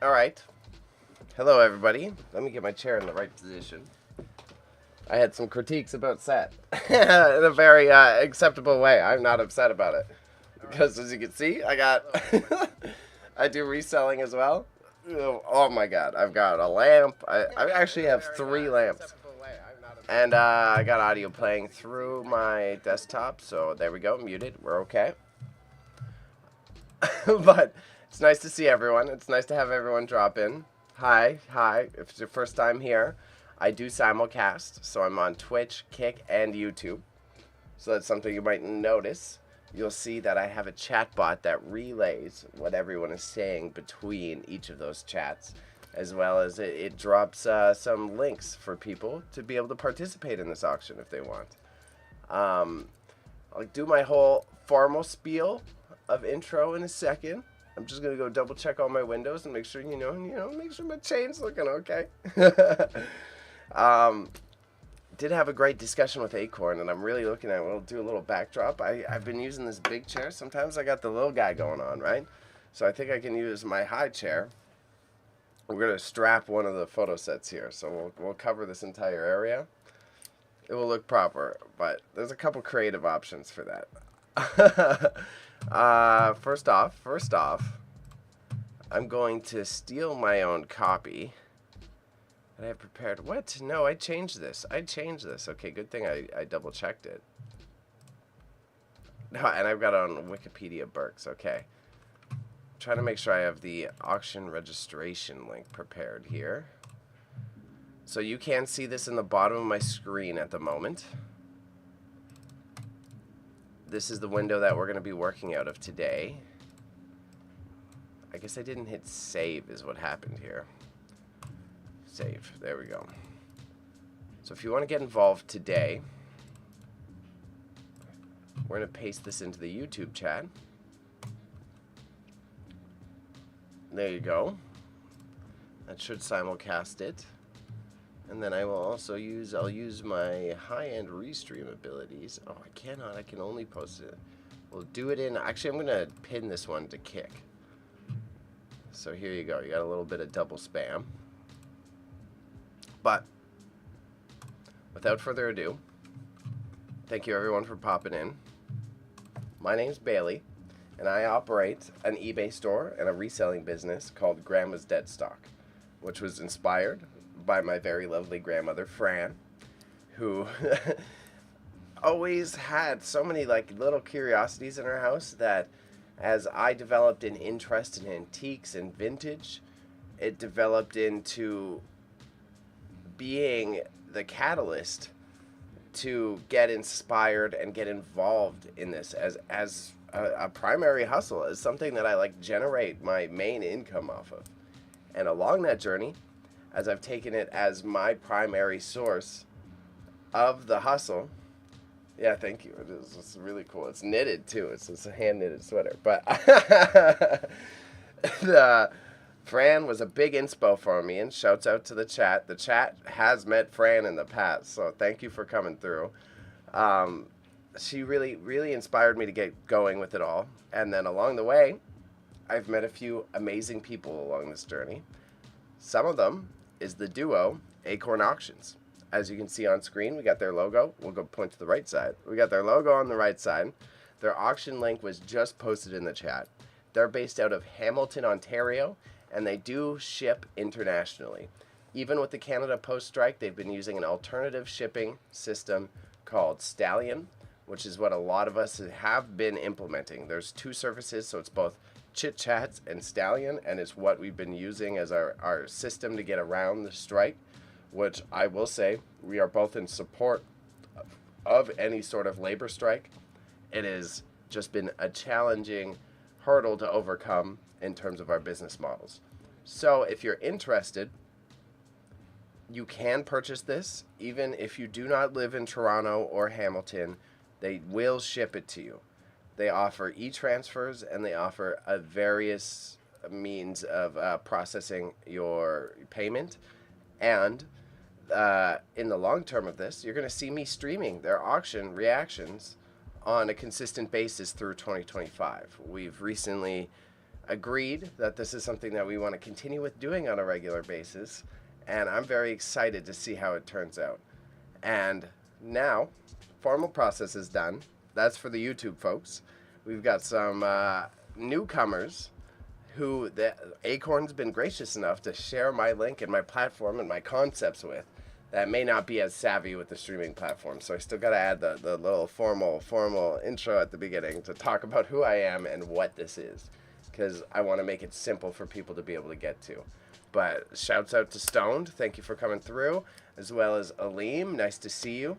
All right. Hello, everybody. Let me get my chair in the right position. I had some critiques about set in a very acceptable way. I'm not upset about it because, as you can see, I got I do reselling as well. Oh my God! I've got a lamp. I actually have 3 lamps, and I got audio playing through my desktop. So there we go. Muted. We're okay. But it's nice to see everyone. It's nice to have everyone drop in. Hi. If it's your first time here, I do simulcast. So I'm on Twitch, Kick, and YouTube. So that's something you might notice. You'll see that I have a chat bot that relays what everyone is saying between each of those chats, as well as it drops some links for people to be able to participate in this auction if they want. I'll do my whole formal spiel of intro in a second. I'm just gonna go double check all my windows and make sure make sure my chain's looking okay. Did have a great discussion with Acorn, and I'm really looking at. We'll do a little backdrop. I've been using this big chair. Sometimes I got the little guy going on, right? So I think I can use my high chair. We're gonna strap one of the photo sets here, so we'll cover this entire area. It will look proper, but there's a couple creative options for that. First off, I'm going to steal my own copy that I have prepared. What? No, I changed this. Okay, good thing I double checked it. No, and I've got it on Wikipedia Berks. Okay. I'm trying to make sure I have the auction registration link prepared here. So you can see this in the bottom of my screen at the moment. This is the window that we're going to be working out of today. I guess I didn't hit save is what happened here. Save. There we go. So if you want to get involved today, we're going to paste this into the YouTube chat. There you go. That should simulcast it. And then I will also use my high-end restream abilities. Oh, I cannot. I can only post it. We'll do it in... Actually, I'm going to pin this one to Kick. So here you go. You got a little bit of double spam. But without further ado, thank you everyone for popping in. My name's Bailey, and I operate an eBay store and a reselling business called Grandma's Dead Stock, which was inspired by my very lovely grandmother, Fran, who always had so many little curiosities in her house that as I developed an interest in antiques and vintage, it developed into being the catalyst to get inspired and get involved in this as a primary hustle, as something that I generate my main income off of. And along that journey, as I've taken it as my primary source of the hustle. Yeah, thank you. It's really cool. It's knitted too. It's a hand knitted sweater. But Fran was a big inspo for me, and shouts out to the chat. The chat has met Fran in the past, so thank you for coming through. She really inspired me to get going with it all. And then along the way, I've met a few amazing people along this journey. Some of them is the duo Acorn Auctions. As you can see on screen, we got their logo. We'll go point to the right side. We got their logo on the right side. Their auction link was just posted in the chat. They're based out of Hamilton, Ontario, and they do ship internationally. Even with the Canada Post strike, they've been using an alternative shipping system called Stallion, which is what a lot of us have been implementing. There's 2 services, so it's both Chit Chats and Stallion, and it's what we've been using as our system to get around the strike, which I will say we are both in support of any sort of labor strike. It has just been a challenging hurdle to overcome in terms of our business models. So if you're interested, you can purchase this. Even if you do not live in Toronto or Hamilton, they will ship it to you. They offer e-transfers, and they offer a various means of processing your payment. And in the long term of this, you're going to see me streaming their auction reactions on a consistent basis through 2025. We've recently agreed that this is something that we want to continue with doing on a regular basis, and I'm very excited to see how it turns out. And now, formal process is done. That's for the YouTube folks. We've got some newcomers who the Acorn's been gracious enough to share my link and my platform and my concepts with, that may not be as savvy with the streaming platform. So I still got to add the little formal intro at the beginning to talk about who I am and what this is, because I want to make it simple for people to be able to get to. But shouts out to Stoned, thank you for coming through, as well as Aleem, nice to see you.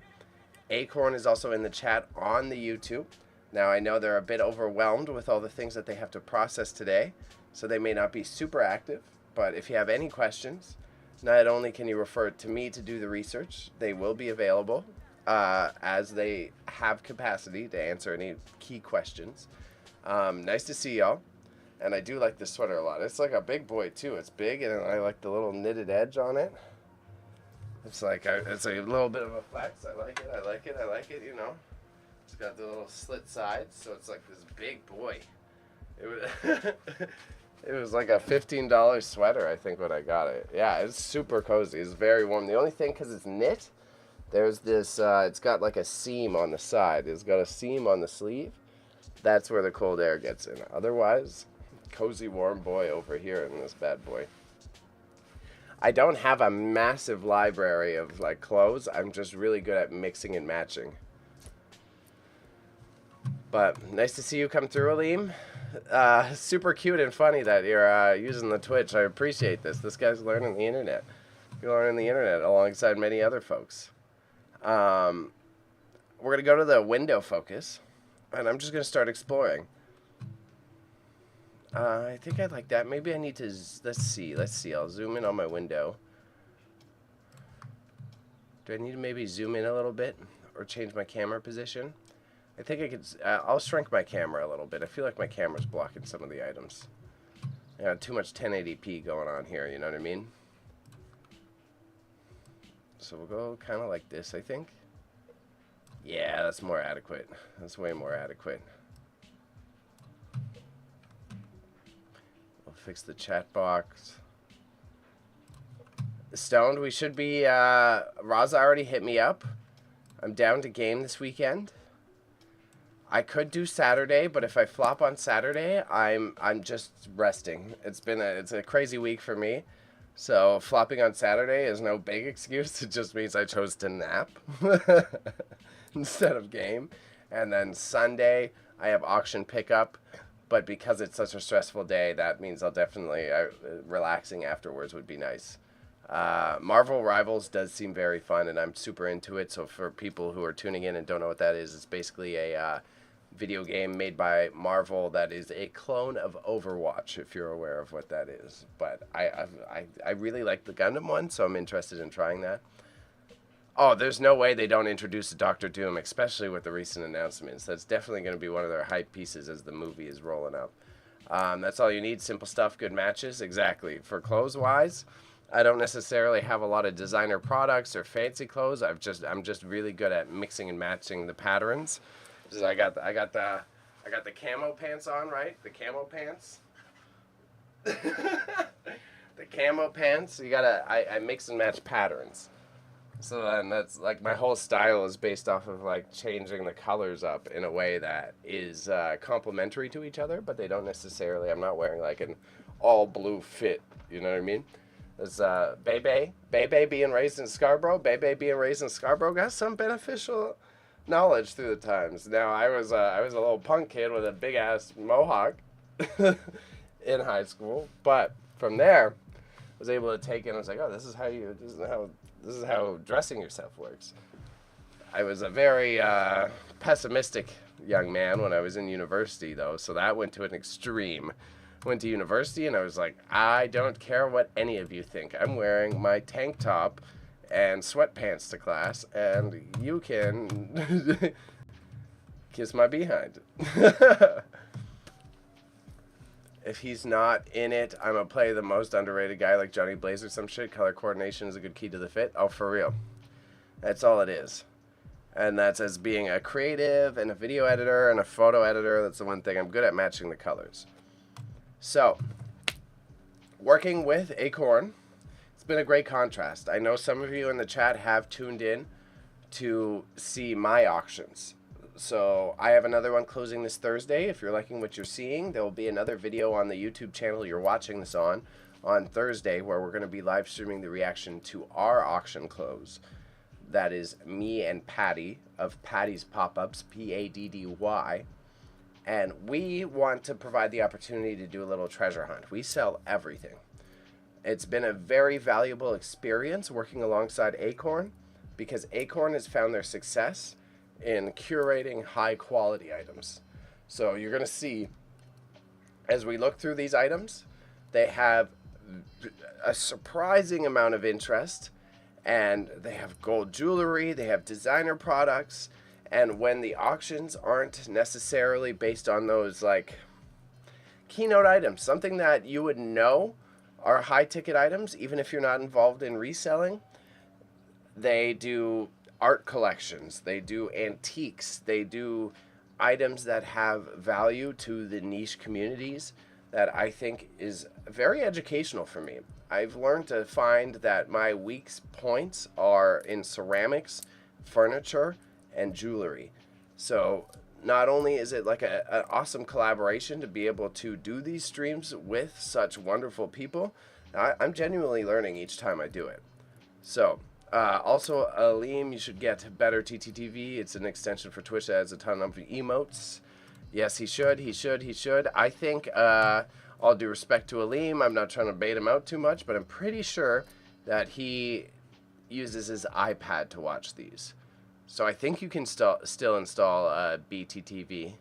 Acorn is also in the chat on the YouTube. Now I know they're a bit overwhelmed with all the things that they have to process today, so they may not be super active, but if you have any questions, not only can you refer to me to do the research, they will be available as they have capacity to answer any key questions. Nice to see y'all. And I do like this sweater a lot. It's like a big boy too. It's big, and I like the little knitted edge on it. It's like it's a little bit of a flex. I like it. I like it. I like it. You know, it's got the little slit sides, so it's like this big boy. It was it was like a $15 sweater, I think, when I got it. Yeah, it's super cozy. It's very warm. The only thing, because it's knit, there's this. It's got like a seam on the side. It's got a seam on the sleeve. That's where the cold air gets in. Otherwise, cozy warm boy over here in this bad boy. I don't have a massive library of like clothes. I'm just really good at mixing and matching. But nice to see you come through, Aleem. Super cute and funny that you're using the Twitch. I appreciate this. This guy's learning the internet. You're learning the internet alongside many other folks. We're going to go to the window focus, and I'm just going to start exploring. I think I like that. Maybe I need to, let's see. I'll zoom in on my window. Do I need to maybe zoom in a little bit or change my camera position? I think I could, I'll shrink my camera a little bit. I feel like my camera's blocking some of the items. Yeah, too much 1080p going on here, you know what I mean? So we'll go kind of like this, I think. Yeah, that's more adequate. That's way more adequate. We'll fix the chat box. Stoned, we should be, Raza already hit me up. I'm down to game this weekend. I could do Saturday, but if I flop on Saturday, I'm just resting. It's a crazy week for me. So flopping on Saturday is no big excuse. It just means I chose to nap instead of game. And then Sunday, I have auction pickup. But because it's such a stressful day, that means I'll definitely, relaxing afterwards would be nice. Marvel Rivals does seem very fun, and I'm super into it. So for people who are tuning in and don't know what that is, it's basically a video game made by Marvel that is a clone of Overwatch, if you're aware of what that is. But I really like the Gundam one, so I'm interested in trying that. Oh, there's no way they don't introduce Doctor Doom, especially with the recent announcements. That's definitely going to be one of their hype pieces as the movie is rolling up. That's all you need. Simple stuff, good matches. Exactly. For clothes-wise, I don't necessarily have a lot of designer products or fancy clothes. I'm just really good at mixing and matching the patterns. So I got the camo pants on, right? The camo pants. The camo pants. I mix and match patterns. So then that's like my whole style is based off of like changing the colors up in a way that is complementary to each other, but they don't necessarily. I'm not wearing like an all blue fit. You know what I mean? There's Bebe being raised in Scarborough. Bebe being raised in Scarborough got some beneficial knowledge through the times. Now I was a little punk kid with a big ass mohawk in high school, but from there I was able to take it and I was like, oh, this is how dressing yourself works. I was a very pessimistic young man when I was in university, though, so that went to an extreme. Went to university and I was like, I don't care what any of you think. I'm wearing my tank top and sweatpants to class, and you can kiss my behind. If he's not in it, I'm gonna play the most underrated guy like Johnny Blaze or some shit. Color coordination is a good key to the fit. Oh, for real. That's all it is. And that's as being a creative and a video editor and a photo editor. That's the one thing I'm good at, matching the colors. So, working with Acorn, it's been a great contrast. I know some of you in the chat have tuned in to see my auctions. So I have another one closing this Thursday. If you're liking what you're seeing, there will be another video on the YouTube channel you're watching this on Thursday, where we're going to be live streaming the reaction to our auction close. That is me and Patty of Patty's Pop-Ups, Paddy. And we want to provide the opportunity to do a little treasure hunt. We sell everything. It's been a very valuable experience working alongside Acorn, because Acorn has found their success in curating high quality items. So you're going to see, as we look through these items, they have a surprising amount of interest, and they have gold jewelry, they have designer products, and when the auctions aren't necessarily based on those like keynote items, something that you would know are high ticket items, even if you're not involved in reselling, they do art collections, they do antiques, they do items that have value to the niche communities that I think is very educational for me. I've learned to find that my weak points are in ceramics, furniture, and jewelry. So not only is it like an awesome collaboration to be able to do these streams with such wonderful people, I'm genuinely learning each time I do it. So also, Aleem, you should get Better TTTV. It's an extension for Twitch that has a ton of emotes. Yes, he should. I think, all due respect to Aleem, I'm not trying to bait him out too much, but I'm pretty sure that he uses his iPad to watch these. So I think you can still install BTTV,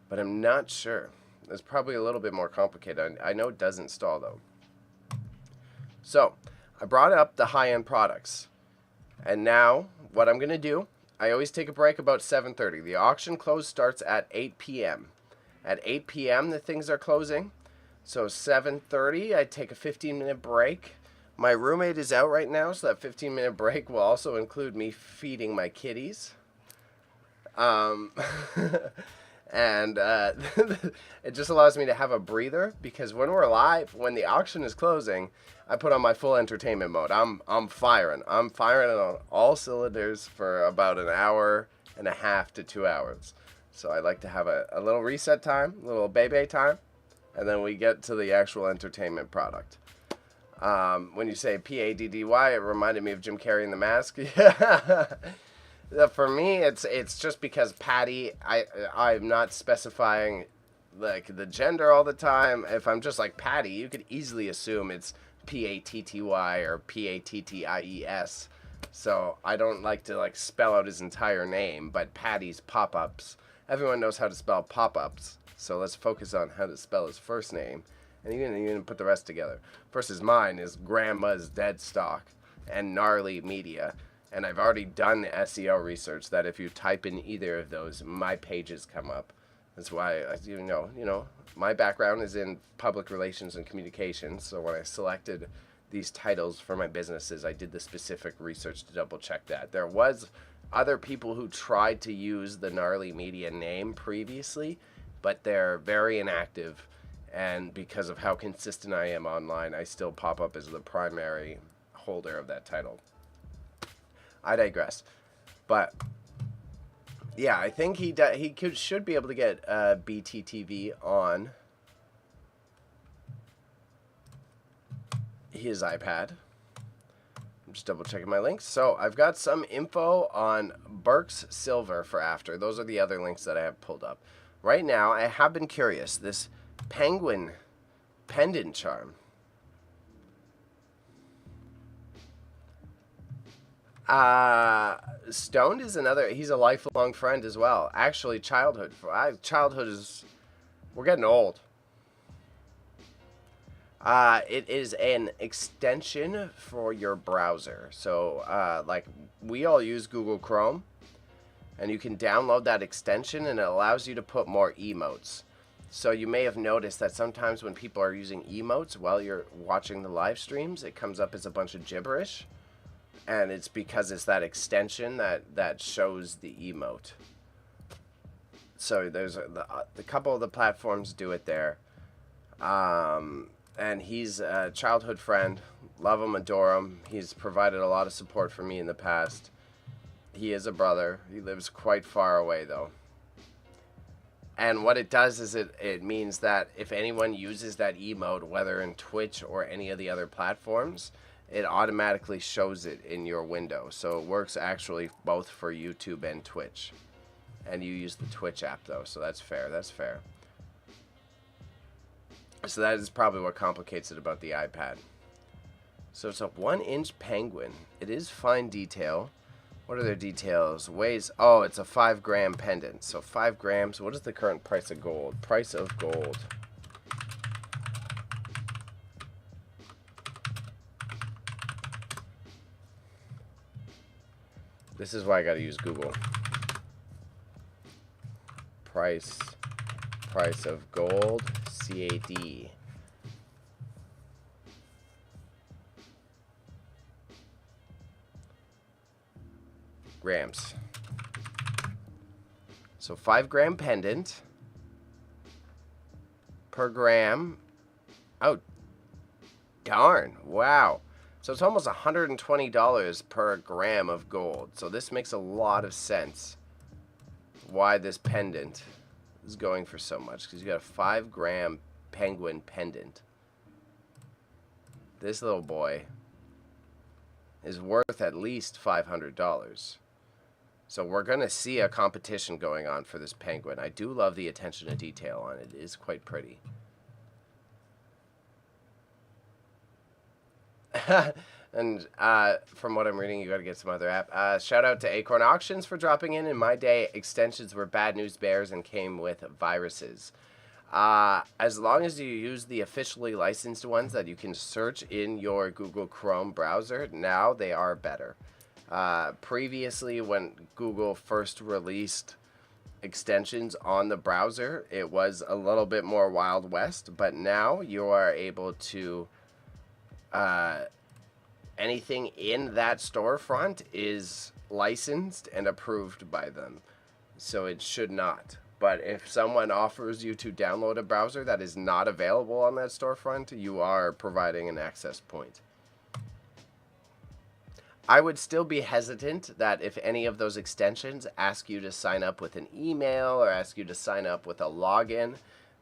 but I'm not sure. It's probably a little bit more complicated. I know it does install, though. So I brought up the high-end products. And now, what I'm going to do, I always take a break about 7:30. The auction close starts at 8 p.m. At 8 p.m., the things are closing. So 7:30, I take a 15-minute break. My roommate is out right now, so that 15-minute break will also include me feeding my kitties. And it just allows me to have a breather, because when we're live, when the auction is closing, I put on my full entertainment mode. I'm firing on all cylinders for about an hour and a half to 2 hours. So I like to have a little reset time, a little bebe time, and then we get to the actual entertainment product. When you say Paddy, it reminded me of Jim Carrey in The Mask. For me, it's just because Patty, I'm not specifying like the gender all the time. If I'm just like Patty, you could easily assume it's Patty or Patties. So I don't like to like spell out his entire name, but Patty's Pop-Ups. Everyone knows how to spell Pop-Ups, so let's focus on how to spell his first name, and you can put the rest together. Versus mine is Grandma's Dead Stock and NarleyMedia. And I've already done SEO research that if you type in either of those, my pages come up. That's why, you know, my background is in public relations and communications. So when I selected these titles for my businesses, I did the specific research to double check that. There was other people who tried to use the NarleyMedia name previously, but they're very inactive. And because of how consistent I am online, I still pop up as the primary holder of that title. I digress, but yeah, I think he should be able to get BTTV on his iPad. I'm just double checking my links. So I've got some info on Burke's Silver for after. Those are the other links that I have pulled up. Right now, I have been curious. This penguin pendant charm. Stoned is another. He's a lifelong friend as well. Actually, childhood is. We're getting old. It is an extension for your browser. So, like we all use Google Chrome, and you can download that extension, and it allows you to put more emotes. So you may have noticed that sometimes when people are using emotes while you're watching the live streams, it comes up as a bunch of gibberish. And it's because it's that extension that shows the emote. So there's a couple of the platforms do it there. And he's a childhood friend. Love him, adore him. He's provided a lot of support for me in the past. He is a brother. He lives quite far away, though. And what it does is it means that if anyone uses that emote, whether in Twitch or any of the other platforms, it automatically shows it in your window. So it works actually both for YouTube and Twitch. And you use the Twitch app, though, so that's fair. That's fair. So that is probably what complicates it about the iPad. So it's a 1-inch penguin. It is fine detail. What are their details? Weighs, oh, it's a 5-gram pendant. So 5 grams. What is the current price of gold? Price of gold. This is why I gotta use Google. Price of gold, CAD. Grams. So 5-gram pendant per gram. Oh, darn. Wow. So it's almost $120 per gram of gold. So this makes a lot of sense why this pendant is going for so much. Because you got a 5-gram penguin pendant. This little boy is worth at least $500. So we're going to see a competition going on for this penguin. I do love the attention to detail on it. It is quite pretty. And from what I'm reading, you got to get some other app. Shout out to Acorn Auctions for dropping in. In my day, extensions were bad news bears and came with viruses. As long as you use the officially licensed ones that you can search in your Google Chrome browser, now they are better. Previously, when Google first released extensions on the browser, it was a little bit more Wild West, but now you are able to anything in that storefront is licensed and approved by them, so it should not. But if someone offers you to download a browser that is not available on that storefront, you are providing an access point. I would still be hesitant that if any of those extensions ask you to sign up with an email or ask you to sign up with a login,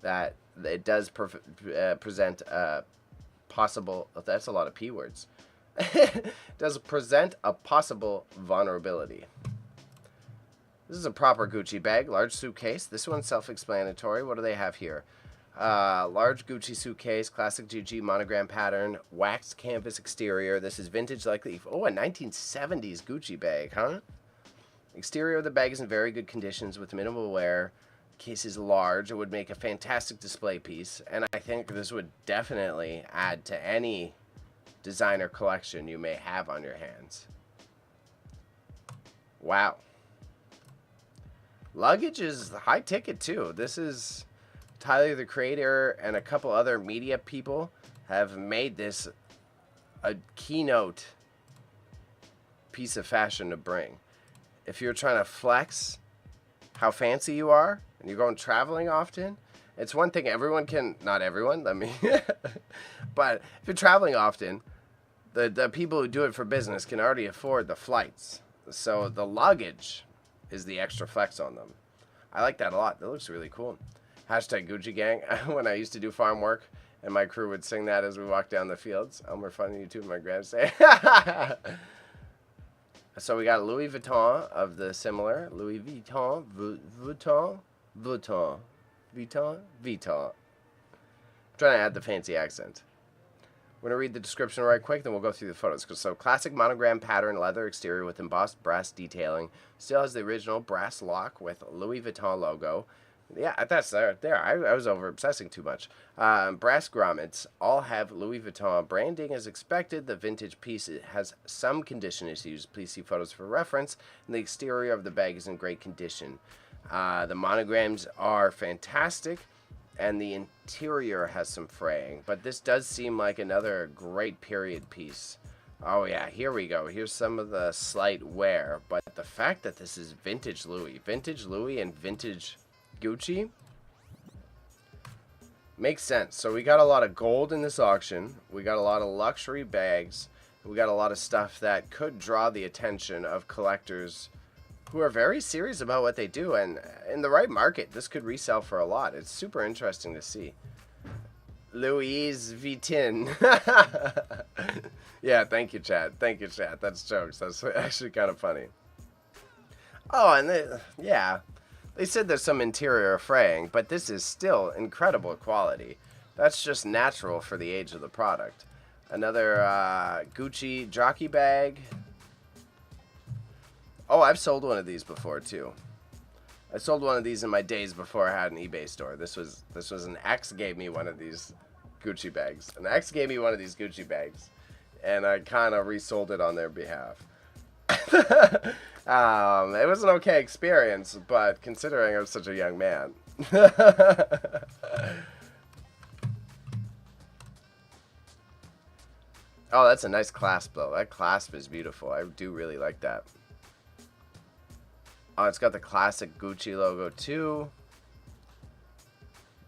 that it does present a possible, that's a lot of P words, does present a possible vulnerability. This is a proper Gucci bag, large suitcase. This one's self-explanatory. What do they have here? Large Gucci suitcase, classic GG monogram pattern, waxed canvas exterior. This is vintage likely. Oh, a 1970s Gucci bag, huh? Exterior of the bag is in very good conditions with minimal wear. Case is large. It would make a fantastic display piece, and I think this would definitely add to any designer collection you may have on your hands. Wow. Luggage is high ticket too. This is Tyler the Creator and a couple other media people have made this a keynote piece of fashion to bring. If you're trying to flex how fancy you are and you're going traveling often, it's one thing everyone can, not everyone, let me, but if you're traveling often, the people who do it for business can already afford the flights. So the luggage is the extra flex on them. I like that a lot. That looks really cool. Hashtag Gucci Gang. When I used to do farm work and my crew would sing that as we walked down the fields. We're funny you too, my grand say. So we got Louis Vuitton of the similar. Louis Vuitton. I'm trying to add the fancy accent. We're going to read the description right quick, then we'll go through the photos. So, classic monogram pattern, leather exterior with embossed brass detailing. Still has the original brass lock with Louis Vuitton logo. Yeah, that's there. I was over-obsessing too much. Brass grommets all have Louis Vuitton branding as expected. The vintage piece has some condition issues. Please see photos for reference. And the exterior of the bag is in great condition. The monograms are fantastic. And the interior has some fraying. But this does seem like another great period piece. Oh yeah, here we go. Here's some of the slight wear. But the fact that this is vintage Louis and vintage Gucci, Makes sense. So we got a lot of gold in this auction. We got a lot of luxury bags. We got a lot of stuff that could draw the attention of collectors who are very serious about what they do. And in the right market, this could resell for a lot. It's super interesting to see. Louise Vuitton. Yeah, thank you, Chad. Thank you, Chad. That's jokes. That's actually kind of funny. Oh, and yeah, they said there's some interior fraying, but this is still incredible quality. That's just natural for the age of the product. Another Gucci jockey bag. Oh, I've sold one of these before too. I sold one of these in my days before I had an eBay store. This was an ex gave me one of these Gucci bags. An ex gave me one of these Gucci bags, and I kind of resold it on their behalf. It was an okay experience, but considering I was such a young man. Oh, that's a nice clasp, though. That clasp is beautiful. I do really like that. Oh, it's got the classic Gucci logo, too.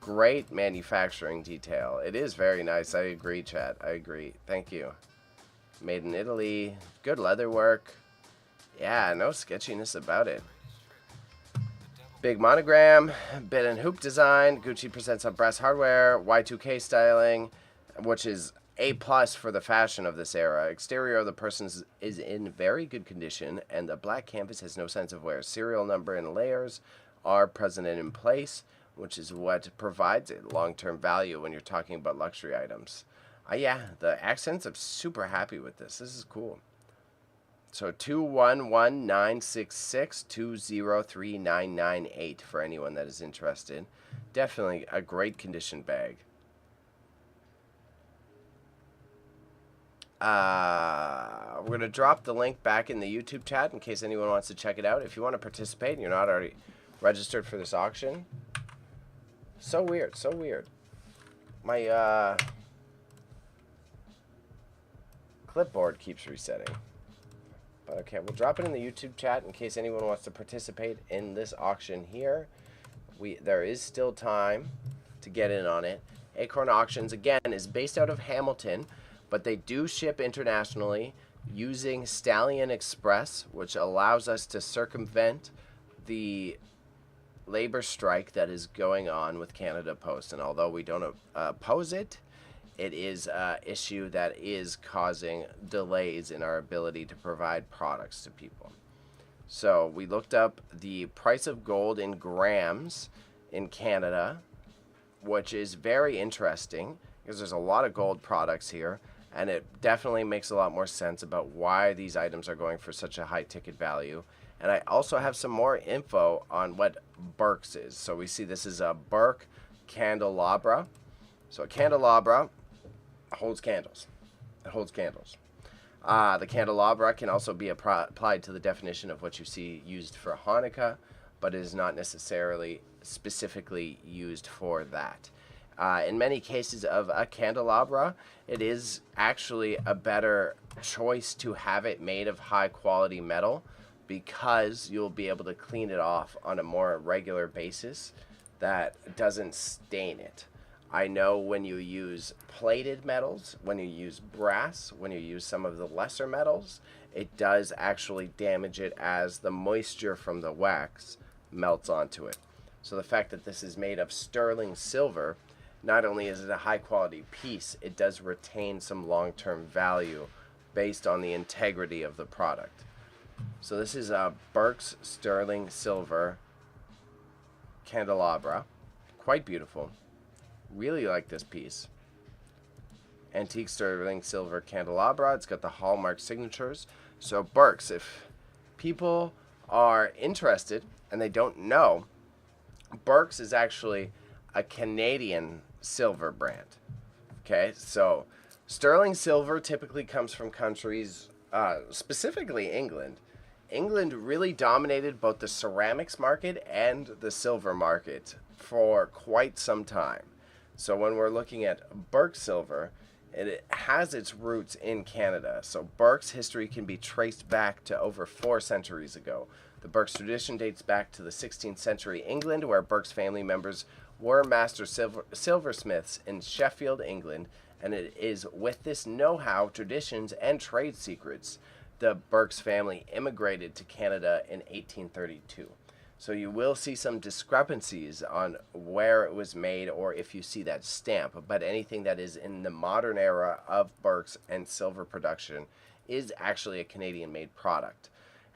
Great manufacturing detail. It is very nice. I agree, Chad. I agree. Thank you. Made in Italy. Good leather work. Yeah, no sketchiness about it. Big monogram, bit and hoop design. Gucci presents on brass hardware, Y2K styling, which is A+ for the fashion of this era. Exterior of the person is in very good condition, and the black canvas has no signs of wear. Serial number and layers are present and in place, which is what provides it long-term value when you're talking about luxury items. Yeah, the accents, I'm super happy with this. This is cool. So 211-966-203998 for anyone that is interested. Definitely a great condition bag. We're going to drop the link back in the YouTube chat in case anyone wants to check it out. If you want to participate and you're not already registered for this auction. So weird, so weird. My clipboard keeps resetting. But okay, we'll drop it in the YouTube chat in case anyone wants to participate in this auction here. There is still time to get in on it. Acorn Auctions, again, is based out of Hamilton, but they do ship internationally using Stallion Express, which allows us to circumvent the labor strike that is going on with Canada Post. And although we don't oppose it, it is an issue that is causing delays in our ability to provide products to people. So we looked up the price of gold in grams in Canada, which is very interesting because there's a lot of gold products here, and it definitely makes a lot more sense about why these items are going for such a high ticket value. And I also have some more info on what Burke's is. So we see this is a Burke candelabra. So a candelabra holds candles. It holds candles. The candelabra can also be applied to the definition of what you see used for Hanukkah, but it is not necessarily specifically used for that. In many cases of a candelabra, it is actually a better choice to have it made of high quality metal because you'll be able to clean it off on a more regular basis that doesn't stain it. I know when you use plated metals, when you use brass, when you use some of the lesser metals, it does actually damage it as the moisture from the wax melts onto it. So the fact that this is made of sterling silver, not only is it a high quality piece, it does retain some long-term value based on the integrity of the product. So this is a Burke's sterling silver candelabra. Quite beautiful. Really like this piece. Antique sterling silver candelabra. It's got the hallmark signatures. So Burke's, if people are interested and they don't know, Burke's is actually a Canadian silver brand. Okay, so sterling silver typically comes from countries, specifically England. England really dominated both the ceramics market and the silver market for quite some time. So when we're looking at Burke's silver, it has its roots in Canada. So Burke's history can be traced back to over 4 centuries ago. The Burke's tradition dates back to the 16th century England, where Burke's family members were master silversmiths in Sheffield, England, and it is with this know-how, traditions, and trade secrets the Burke's family immigrated to Canada in 1832. So you will see some discrepancies on where it was made or if you see that stamp, but anything that is in the modern era of Burke's and silver production is actually a Canadian-made product.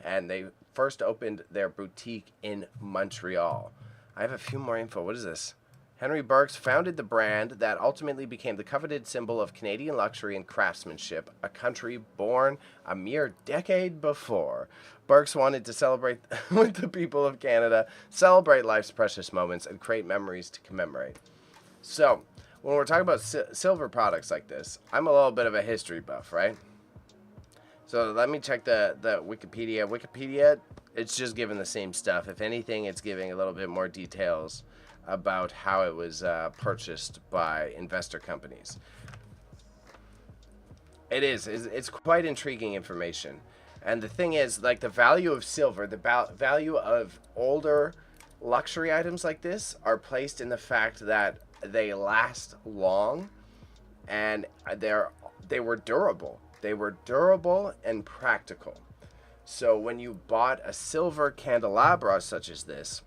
And they first opened their boutique in Montreal. I have a few more info. What is this? Henry Burke's founded the brand that ultimately became the coveted symbol of Canadian luxury and craftsmanship, a country born a mere decade before. Burke's wanted to celebrate with the people of Canada, celebrate life's precious moments, and create memories to commemorate. So, when we're talking about silver products like this, I'm a little bit of a history buff, right? So let me check the Wikipedia. Wikipedia, it's just giving the same stuff. If anything, it's giving a little bit more details about how it was purchased by investor companies. It's quite intriguing information. And the thing is, like, the value of silver, the value of older luxury items like this are placed in the fact that they last long and they were durable. They were durable and practical. So when you bought a silver candelabra such as this,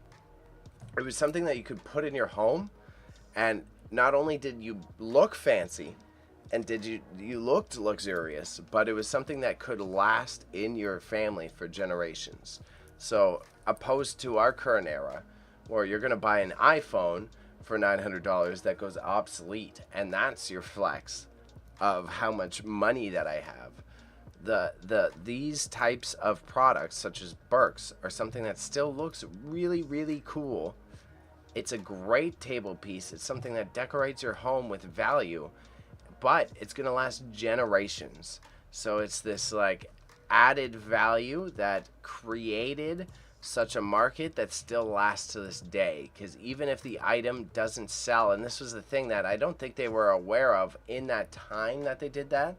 it was something that you could put in your home, and not only did you look fancy, and you looked luxurious, but it was something that could last in your family for generations. So opposed to our current era, where you're going to buy an iPhone for $900 that goes obsolete, and that's your flex of how much money that I have. These types of products, such as Burke's, are something that still looks really, really cool. It's a great table piece. It's something that decorates your home with value, but it's going to last generations. So it's this like added value that created such a market that still lasts to this day. Because even if the item doesn't sell, and this was the thing that I don't think they were aware of in that time that they did that,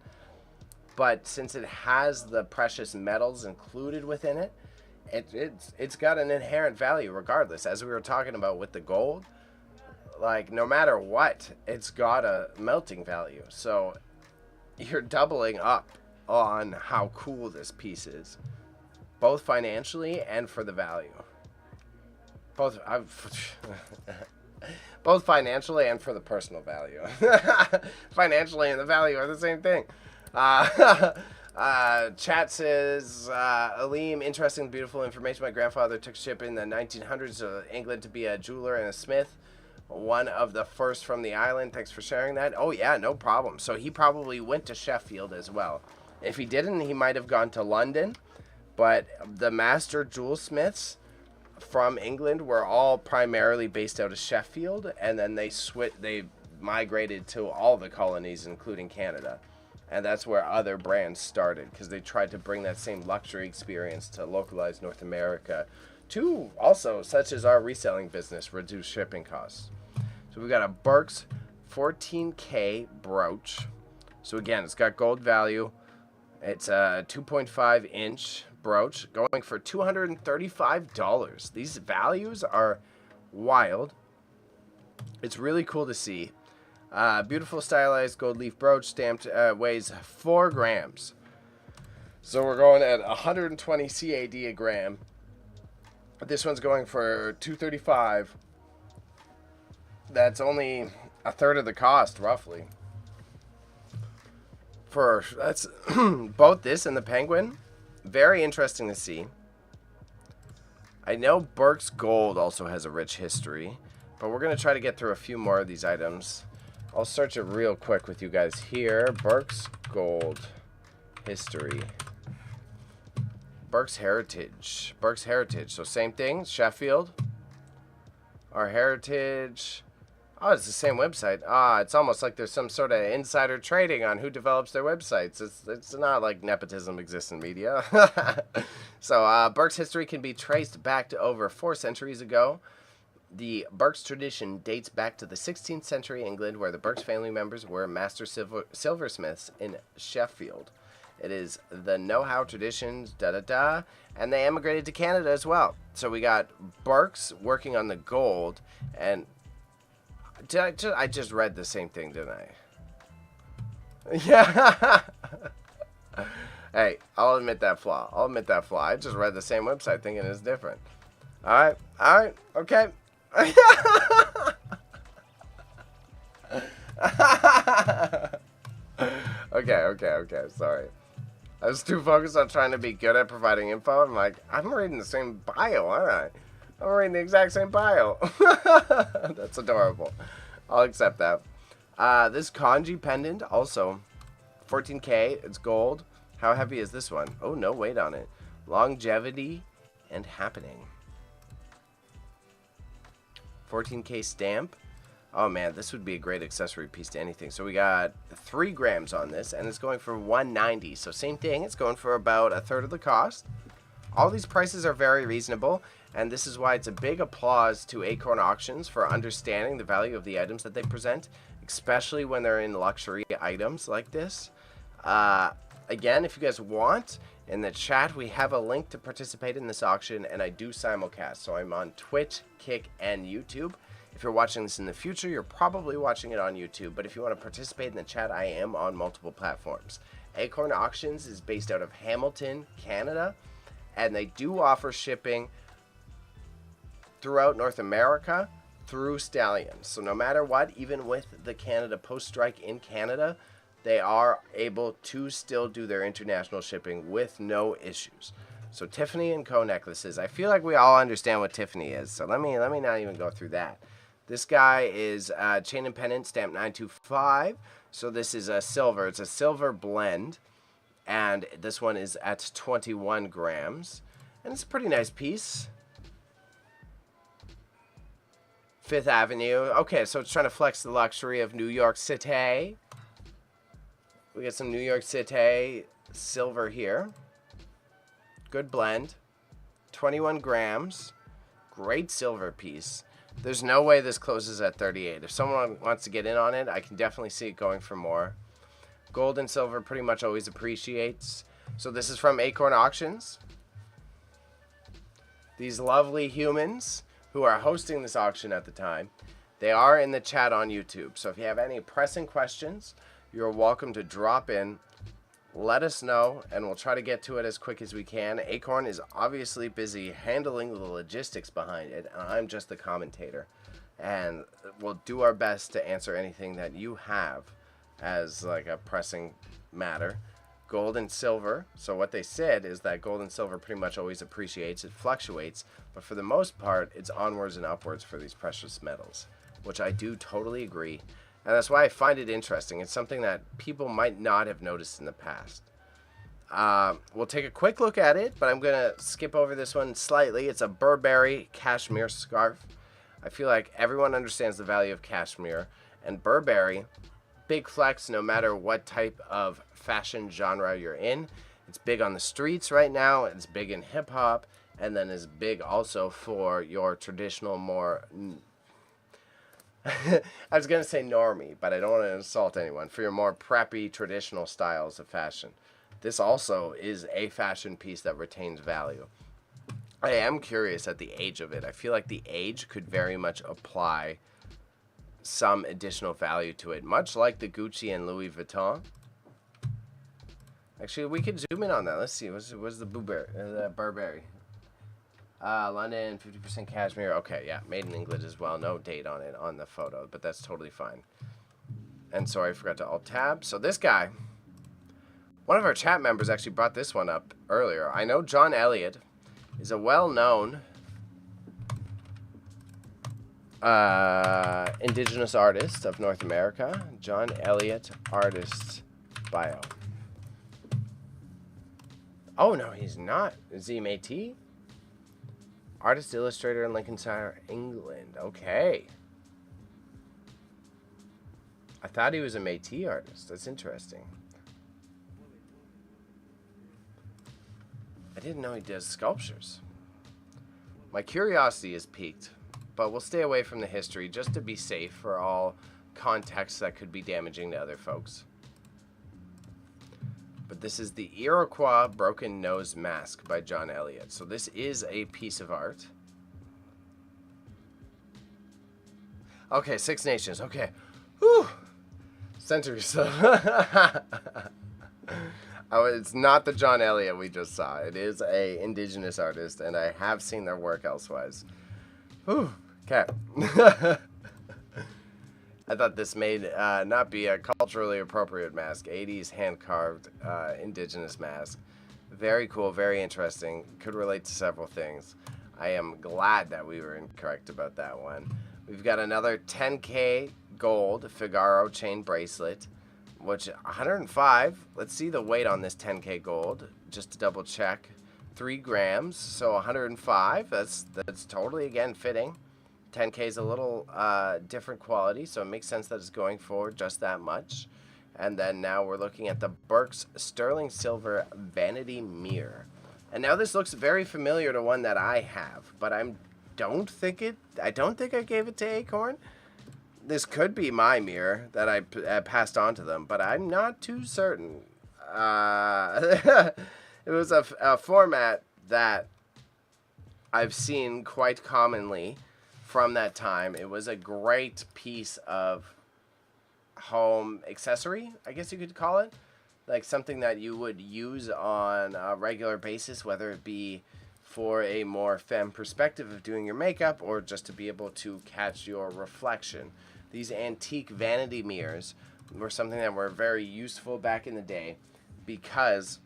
but since it has the precious metals included within it, it's got an inherent value regardless. As we were talking about with the gold, like, no matter what, it's got a melting value. So you're doubling up on how cool this piece is, both financially and for the value. Both financially and for the personal value. Financially and the value are the same thing. Chat says, Aleem, interesting, beautiful information. My grandfather took ship in the 1900s to England to be a jeweler and a smith. One of the first from the island. Thanks for sharing that. Oh, yeah, no problem. So he probably went to Sheffield as well. If he didn't, he might have gone to London. But the master jewelsmiths from England were all primarily based out of Sheffield. And then they migrated to all the colonies, including Canada. And that's where other brands started, because they tried to bring that same luxury experience to localized North America, to also, such as our reselling business, reduce shipping costs. So we've got a Burke's 14K brooch. So again, it's got gold value. It's a 2.5 inch brooch going for $235. These values are wild. It's really cool to see. Beautiful stylized gold leaf brooch, stamped, weighs 4 grams. So we're going at 120 CAD a gram. This one's going for $235. That's only a third of the cost, roughly. That's both this and the penguin. Very interesting to see. I know Burke's gold also has a rich history, but we're going to try to get through a few more of these items. I'll search it real quick with you guys here. Burke's gold history. Burke's heritage. Burke's heritage. So same thing. Sheffield. Our heritage. Oh, it's the same website. It's almost like there's some sort of insider trading on who develops their websites. It's not like nepotism exists in media. So Burke's history can be traced back to over 4 centuries ago. The Burke's tradition dates back to the 16th century England, where the Burke's family members were master silversmiths in Sheffield. It is the know-how, traditions, and they emigrated to Canada as well. So we got Burke's working on the gold, and I just read the same thing, didn't I? Yeah. Hey, I'll admit that flaw. I just read the same website thinking it's different. All right, okay. Okay, sorry. I was too focused on trying to be good at providing info. I'm like, I'm reading the same bio, aren't I? I'm reading the exact same bio. That's adorable. I'll accept that. This kanji pendant, also 14K. It's gold. How heavy is this one? Oh, no weight on it. Longevity and happening. 14K stamp. Oh man, this would be a great accessory piece to anything. So we got 3 grams on this, and it's going for $190. So same thing, it's going for about a third of the cost. All these prices are very reasonable, and this is why it's a big applause to Acorn Auctions for understanding the value of the items that they present, especially when they're in luxury items like this. Again, if you guys want, in the chat we have a link to participate in this auction, and I do simulcast. So I'm on Twitch, Kick, and YouTube. If you're watching this in the future, you're probably watching it on YouTube, but if you want to participate in the chat, I am on multiple platforms. Acorn Auctions is based out of Hamilton, Canada, and they do offer shipping throughout North America through Stallions. So no matter what, even with the Canada Post strike in Canada, they are able to still do their international shipping with no issues. So Tiffany & Co. necklaces. I feel like we all understand what Tiffany is, so let me not even go through that. This guy is chain and pendant, stamp 925. So this is a silver. It's a silver blend. And this one is at 21 grams. And it's a pretty nice piece. Fifth Avenue. Okay, so it's trying to flex the luxury of New York City. We got some New York City silver here. Good blend. 21 grams. Great silver piece. There's no way this closes at 38. If someone wants to get in on it, I can definitely see it going for more. Gold and silver pretty much always appreciates. So this is from Acorn Auctions. These lovely humans who are hosting this auction at the time, they are in the chat on YouTube. So if you have any pressing questions, you're welcome to drop in. Let us know, and we'll try to get to it as quick as we can. Acorn is obviously busy handling the logistics behind it, and I'm just the commentator. And we'll do our best to answer anything that you have as like a pressing matter. Gold and silver. So what they said is that gold and silver pretty much always appreciates. It fluctuates, but for the most part, it's onwards and upwards for these precious metals, which I do totally agree. And that's why I find it interesting. It's something that people might not have noticed in the past. We'll take a quick look at it, but I'm going to skip over this one slightly. It's a Burberry cashmere scarf. I feel like everyone understands the value of cashmere. And Burberry, big flex no matter what type of fashion genre you're in. It's big on the streets right now. It's big in hip-hop. And then it's big also for your traditional, more... I was going to say normie, but I don't want to insult anyone. For your more preppy, traditional styles of fashion. This also is a fashion piece that retains value. I am curious at the age of it. I feel like the age could very much apply some additional value to it, much like the Gucci and Louis Vuitton. Actually, we could zoom in on that. Let's see. What's the Burberry? London, 50% cashmere. Okay, yeah, made in England as well. No date on it on the photo, but that's totally fine. And sorry, I forgot to alt-tab. So this guy, one of our chat members actually brought this one up earlier. I know John Elliott is a well-known indigenous artist of North America. John Elliott, artist bio. Oh, no, he's not. Is he Métis? Artist, illustrator in Lincolnshire, England. Okay. I thought he was a Métis artist. That's interesting. I didn't know he does sculptures. My curiosity is piqued, but we'll stay away from the history just to be safe for all contexts that could be damaging to other folks. But this is the Iroquois Broken Nose Mask by John Elliott. So this is a piece of art. Okay, Six Nations. Okay. Whew. Centuries. Oh, it's not the John Elliott we just saw. It is a indigenous artist, and I have seen their work elsewise. Whew. Okay. I thought this may not be a culturally appropriate mask. 80s hand-carved indigenous mask. Very cool, very interesting. Could relate to several things. I am glad that we were incorrect about that one. We've got another 10K gold Figaro chain bracelet, which 105. Let's see the weight on this 10K gold, just to double check. 3 grams, so 105. That's totally, again, fitting. 10K is a little different quality, so it makes sense that it's going for just that much. And then now we're looking at the Burke's Sterling Silver Vanity Mirror. And now this looks very familiar to one that I have, but I don't think I gave it to Acorn. This could be my mirror that I passed on to them, but I'm not too certain. It was a format that I've seen quite commonly from that time. It was a great piece of home accessory, I guess you could call it. Like something that you would use on a regular basis, whether it be for a more femme perspective of doing your makeup or just to be able to catch your reflection. These antique vanity mirrors were something that were very useful back in the day because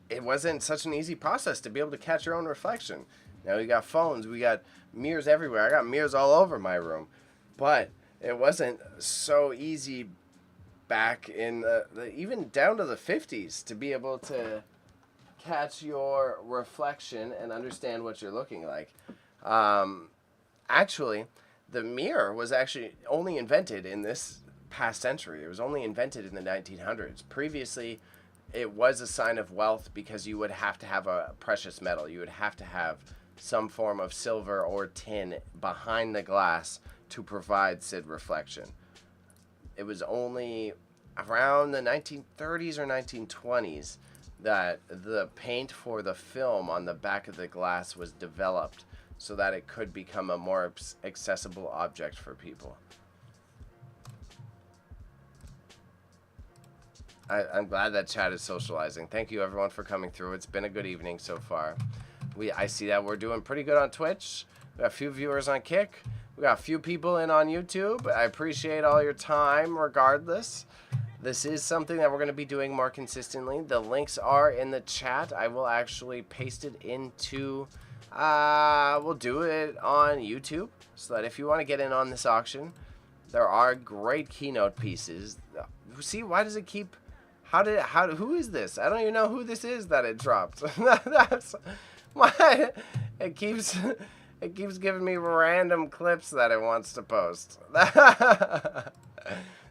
it wasn't such an easy process to be able to catch your own reflection. Now we got phones, we got mirrors everywhere. I got mirrors all over my room. But it wasn't so easy back in even down to the 50s to be able to catch your reflection and understand what you're looking like. Actually, the mirror was actually only invented in this past century. It was only invented in the 1900s. Previously, it was a sign of wealth because you would have to have a precious metal. You would have to have some form of silver or tin behind the glass to provide said reflection. It was only around the 1930s or 1920s that the paint for the film on the back of the glass was developed so that it could become a more accessible object for people. I'm glad that chat is socializing. Thank you everyone for coming through. It's been a good evening so far. I see that we're doing pretty good on Twitch. We got a few viewers on Kick. We got a few people in on YouTube. I appreciate all your time regardless. This is something that we're going to be doing more consistently. The links are in the chat. I will actually paste it into... we'll do it on YouTube so that if you want to get in on this auction, there are great keynote pieces. See, why does it keep... Who is this? I don't even know who this is that it dropped. That's... Why? It keeps giving me random clips that it wants to post.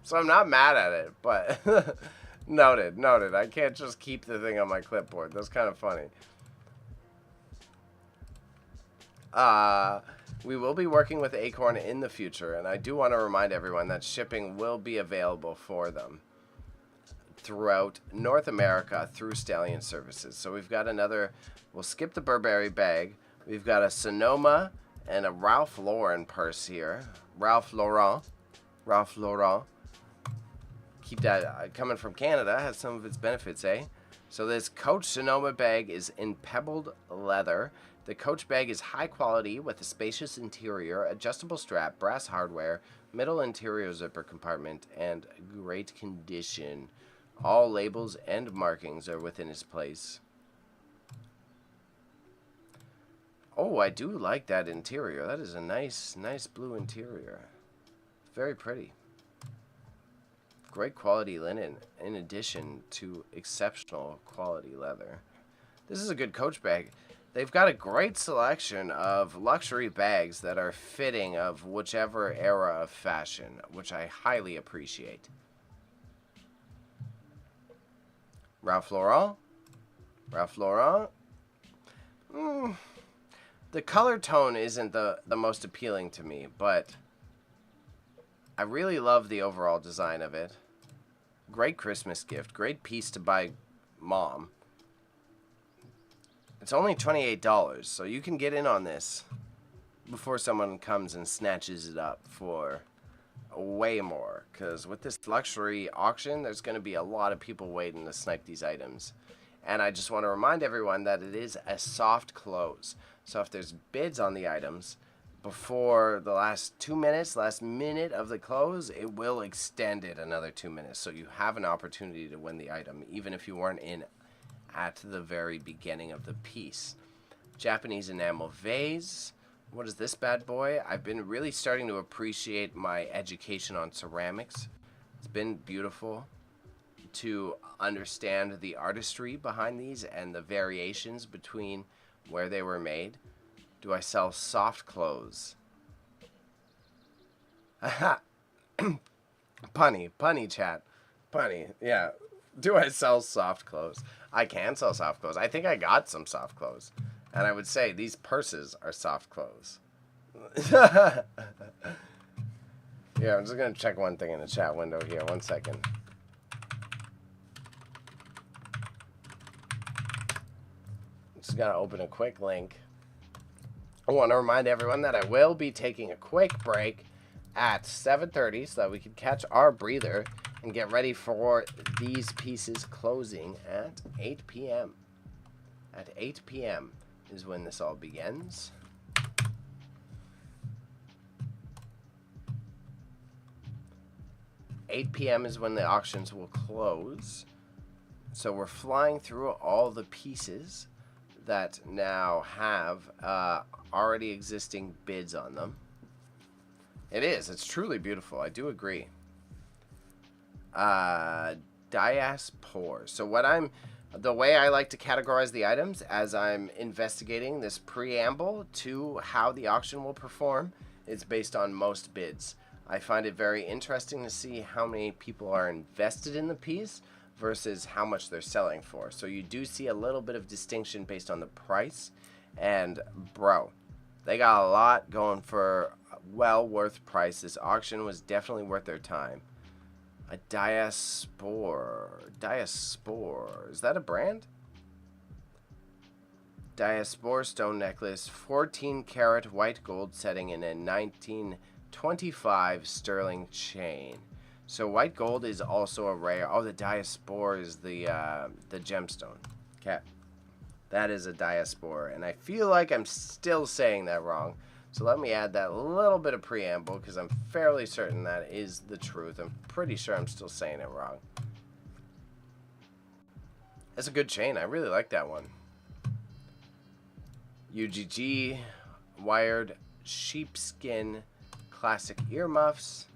So I'm not mad at it, but noted. I can't just keep the thing on my clipboard. That's kind of funny. We will be working with Acorn in the future, and I do want to remind everyone that shipping will be available for them throughout North America through Stallion Services. So we've got another... We'll skip the Burberry bag. We've got a Sonoma and a Ralph Lauren purse here. Ralph Lauren. Keep that coming from Canada. Has some of its benefits, eh? So this Coach Sonoma bag is in pebbled leather. The Coach bag is high quality with a spacious interior, adjustable strap, brass hardware, middle interior zipper compartment, and great condition. All labels and markings are within its place. Oh, I do like that interior. That is a nice blue interior. Very pretty. Great quality linen in addition to exceptional quality leather. This is a good Coach bag. They've got a great selection of luxury bags that are fitting of whichever era of fashion, which I highly appreciate. Ralph Lauren. The color tone isn't the most appealing to me, but I really love the overall design of it. Great Christmas gift. Great piece to buy mom. It's only $28, so you can get in on this. before someone comes and snatches it up for way more. Because with this luxury auction, there's going to be a lot of people waiting to snipe these items. And I just want to remind everyone that it is a soft close. So if there's bids on the items before the last 2 minutes, last minute of the close, it will extend it another 2 minutes. So you have an opportunity to win the item, even if you weren't in at the very beginning of the piece. Japanese enamel vase. What is this bad boy? I've been really starting to appreciate my education on ceramics. It's been beautiful to understand the artistry behind these and the variations between where they were made. Do I sell soft clothes? Punny chat. Punny, yeah. Do I sell soft clothes? I can sell soft clothes. I think I got some soft clothes. And I would say these purses are soft clothes. Yeah, I'm just going to check one thing in the chat window here. 1 second. Just got to open a quick link. I want to remind everyone that I will be taking a quick break at 7:30 so that we can catch our breather and get ready for these pieces closing at 8 p.m. At 8 p.m. is when this all begins. $8 p.m. is when the auctions will close. So we're flying through all the pieces that now have already existing bids on them. It is. It's truly beautiful. I do agree. Diaspora. So the way I like to categorize the items as I'm investigating this preamble to how the auction will perform is based on most bids. I find it very interesting to see how many people are invested in the piece versus how much they're selling for. So you do see a little bit of distinction based on the price. And bro, they got a lot going for well worth price. This auction was definitely worth their time. A Diaspora. Is that a brand? Diaspora stone necklace, 14 karat white gold setting in a 1925 sterling chain. So white gold is also a rare. Oh, the Diaspora is the gemstone. Okay. That is a Diaspora. And I feel like I'm still saying that wrong. So let me add that little bit of preamble because I'm fairly certain that is the truth. I'm pretty sure I'm still saying it wrong. That's a good chain. I really like that one. UGG wired sheepskin classic earmuffs.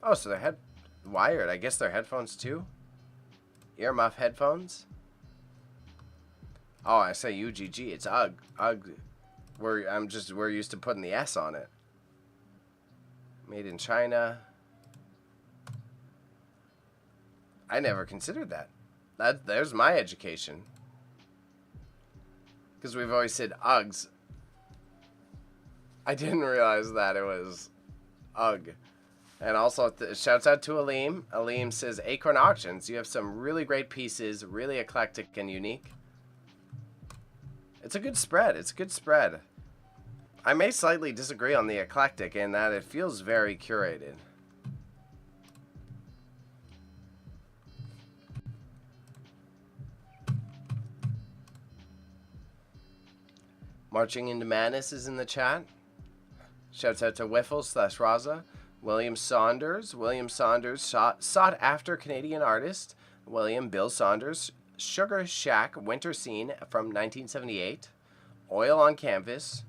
Oh, so they're wired. I guess they're headphones too. Earmuff headphones. Oh, I say UGG. It's UGG. UGG. We're used to putting the S on it. Made in China. I never considered that. There's my education. Because we've always said Uggs. I didn't realize that it was UGG. And also, shouts out to Aleem. Aleem says, Acorn Auctions, you have some really great pieces, really eclectic and unique. It's a good spread. It's a good spread. I may slightly disagree on the eclectic in that it feels very curated. Marching into Madness is in the chat. Shouts out to Wiffle/Raza. William Saunders. William Saunders, sought after Canadian artist. Bill Saunders. Sugar Shack Winter Scene from 1978. Oil on canvas.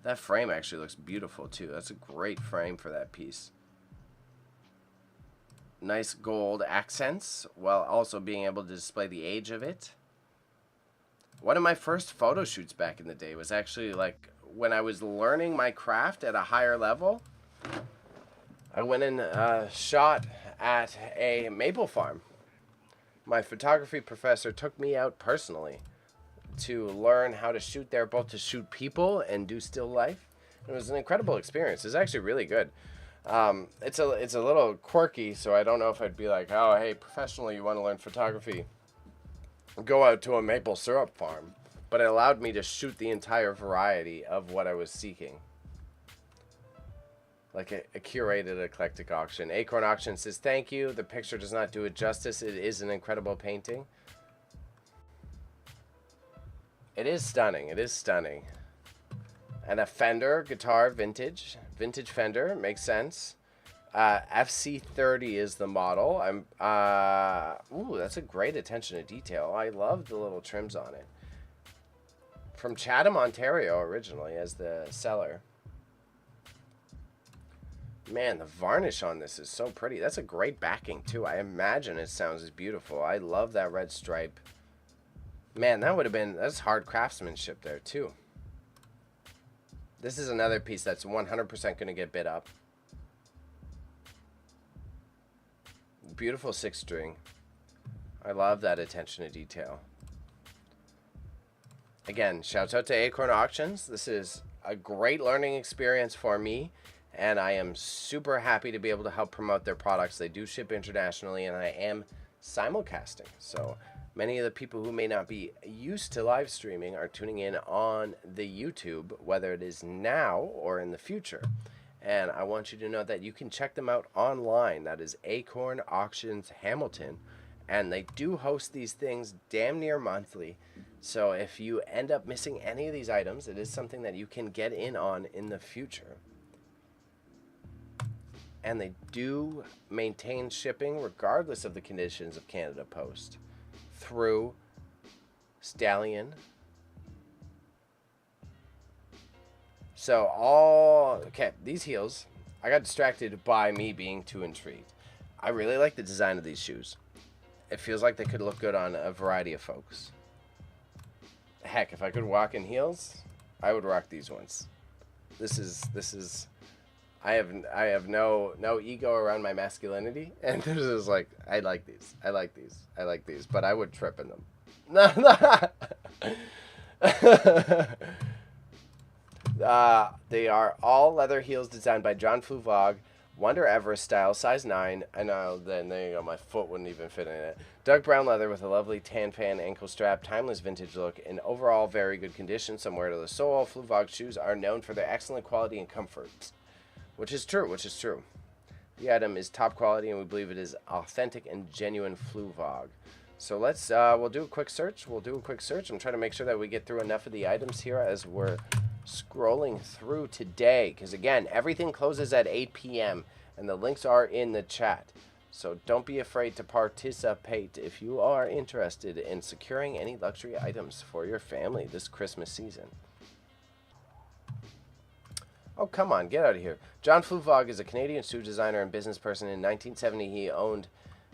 That frame actually looks beautiful too. That's a great frame for that piece. Nice gold accents while also being able to display the age of it. One of my first photo shoots back in the day was actually like when I was learning my craft at a higher level. I went and shot at a maple farm. My photography professor took me out personally to learn how to shoot there, both to shoot people and do still life. It was an incredible experience. It's actually really good. It's a little quirky, so I don't know if I'd be like, oh, hey, professionally, you want to learn photography, go out to a maple syrup farm. but it allowed me to shoot the entire variety of what I was seeking. Like a curated eclectic auction. Acorn Auctions says, thank you. The picture does not do it justice. It is an incredible painting. It is stunning. It is stunning. And a Fender guitar, vintage Fender, makes sense. FC30 is the model. Ooh, that's a great attention to detail. I love the little trims on it. From Chatham, Ontario, originally, as the seller. Man, the varnish on this is so pretty. That's a great backing, too. I imagine it sounds as beautiful. I love that red stripe. Man, that's hard craftsmanship there, too. This is another piece that's 100% going to get bid up. Beautiful 6-string. I love that attention to detail. Again, shouts out to Acorn Auctions. This is a great learning experience for me, and I am super happy to be able to help promote their products. They do ship internationally, and I am simulcasting. So many of the people who may not be used to live streaming are tuning in on the YouTube, whether it is now or in the future. And I want you to know that you can check them out online. That is Acorn Auctions Hamilton. And they do host these things damn near monthly. So if you end up missing any of these items, it is something that you can get in on in the future. And they do maintain shipping regardless of the conditions of Canada Post through Stallion. So okay, these heels, I got distracted by me being too intrigued. I really like the design of these shoes. It feels like they could look good on a variety of folks. Heck, if I could walk in heels, I would rock these ones. This is I have no ego around my masculinity, and this is like, I like these, but I would trip in them. They are all leather heels designed by John Fluvog, Wonder Everest style, size 9. I know, then there you go, my foot wouldn't even fit in it. Dark brown leather with a lovely tan fan ankle strap, timeless vintage look, and overall very good condition, some wear to the sole. Fluvog shoes are known for their excellent quality and comfort, which is true. The item is top quality, and we believe it is authentic and genuine Fluvog. So let's, we'll do a quick search. I'm trying to make sure that we get through enough of the items here as we're scrolling through today, because again, everything closes at 8 p.m. and the links are in the chat. So don't be afraid to participate if you are interested in securing any luxury items for your family this Christmas season. Oh, come on, get out of here. John Fluvog is a Canadian shoe designer and business person. In 1970, he owned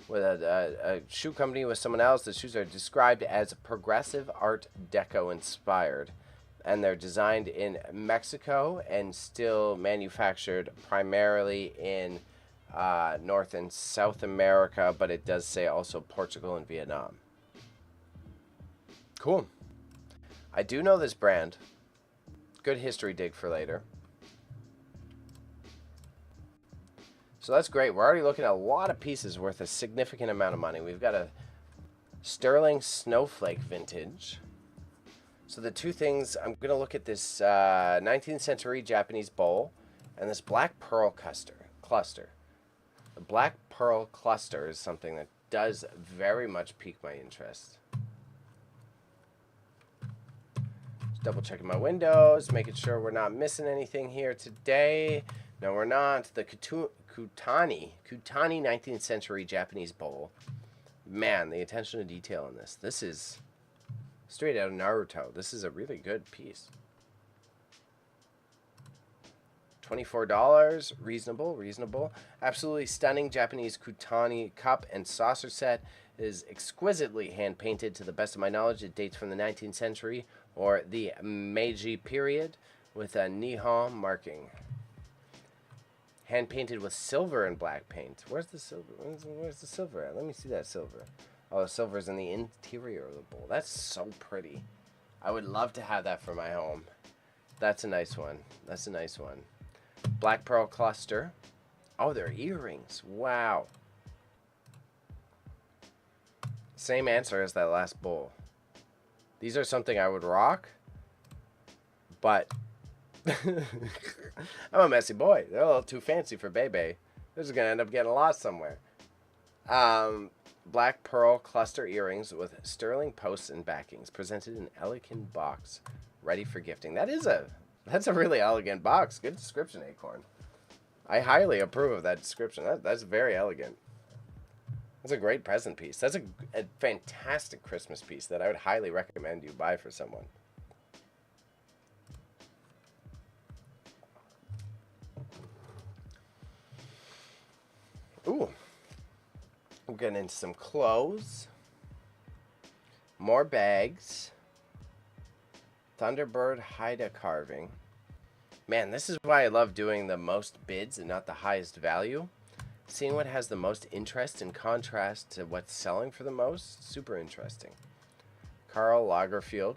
with a shoe company with someone else. The shoes are described as progressive Art Deco inspired, and they're designed in Mexico and still manufactured primarily in North and South America, but it does say also Portugal and Vietnam. Cool. I do know this brand. Good history dig for later. So that's great. We're already looking at a lot of pieces worth a significant amount of money. We've got a Sterling Snowflake vintage. So the two things, I'm going to look at this 19th century Japanese bowl and this black pearl cluster. The black pearl cluster is something that does very much pique my interest. Just double checking my windows, making sure we're not missing anything here today. No, we're not. The Kutani 19th century Japanese bowl. Man, the attention to detail in this. This is straight out of Naruto. This is a really good piece. $24, reasonable. Absolutely stunning Japanese Kutani cup and saucer set. It is exquisitely hand-painted to the best of my knowledge. It dates from the 19th century or the Meiji period with a Nihon marking. Hand-painted with silver and black paint. Where's the silver? Where's the silver at? Let me see that silver. Oh, the silver's in the interior of the bowl. That's so pretty. I would love to have that for my home. That's a nice one. Black pearl cluster. Oh, they're earrings. Wow. Same answer as that last bowl. These are something I would rock, but I'm a messy boy. They're a little too fancy for Bebe. This is going to end up getting lost somewhere. Black pearl cluster earrings with sterling posts and backings, presented in elegant box, ready for gifting. That's a really elegant box. Good description, Acorn. I highly approve of that description. That's very elegant. That's a great present piece. That's a fantastic Christmas piece that I would highly recommend you buy for someone. Ooh. We're getting into some clothes. More bags. Thunderbird Haida carving. Man, this is why I love doing the most bids and not the highest value. Seeing what has the most interest in contrast to what's selling for the most. Super interesting. Karl Lagerfeld.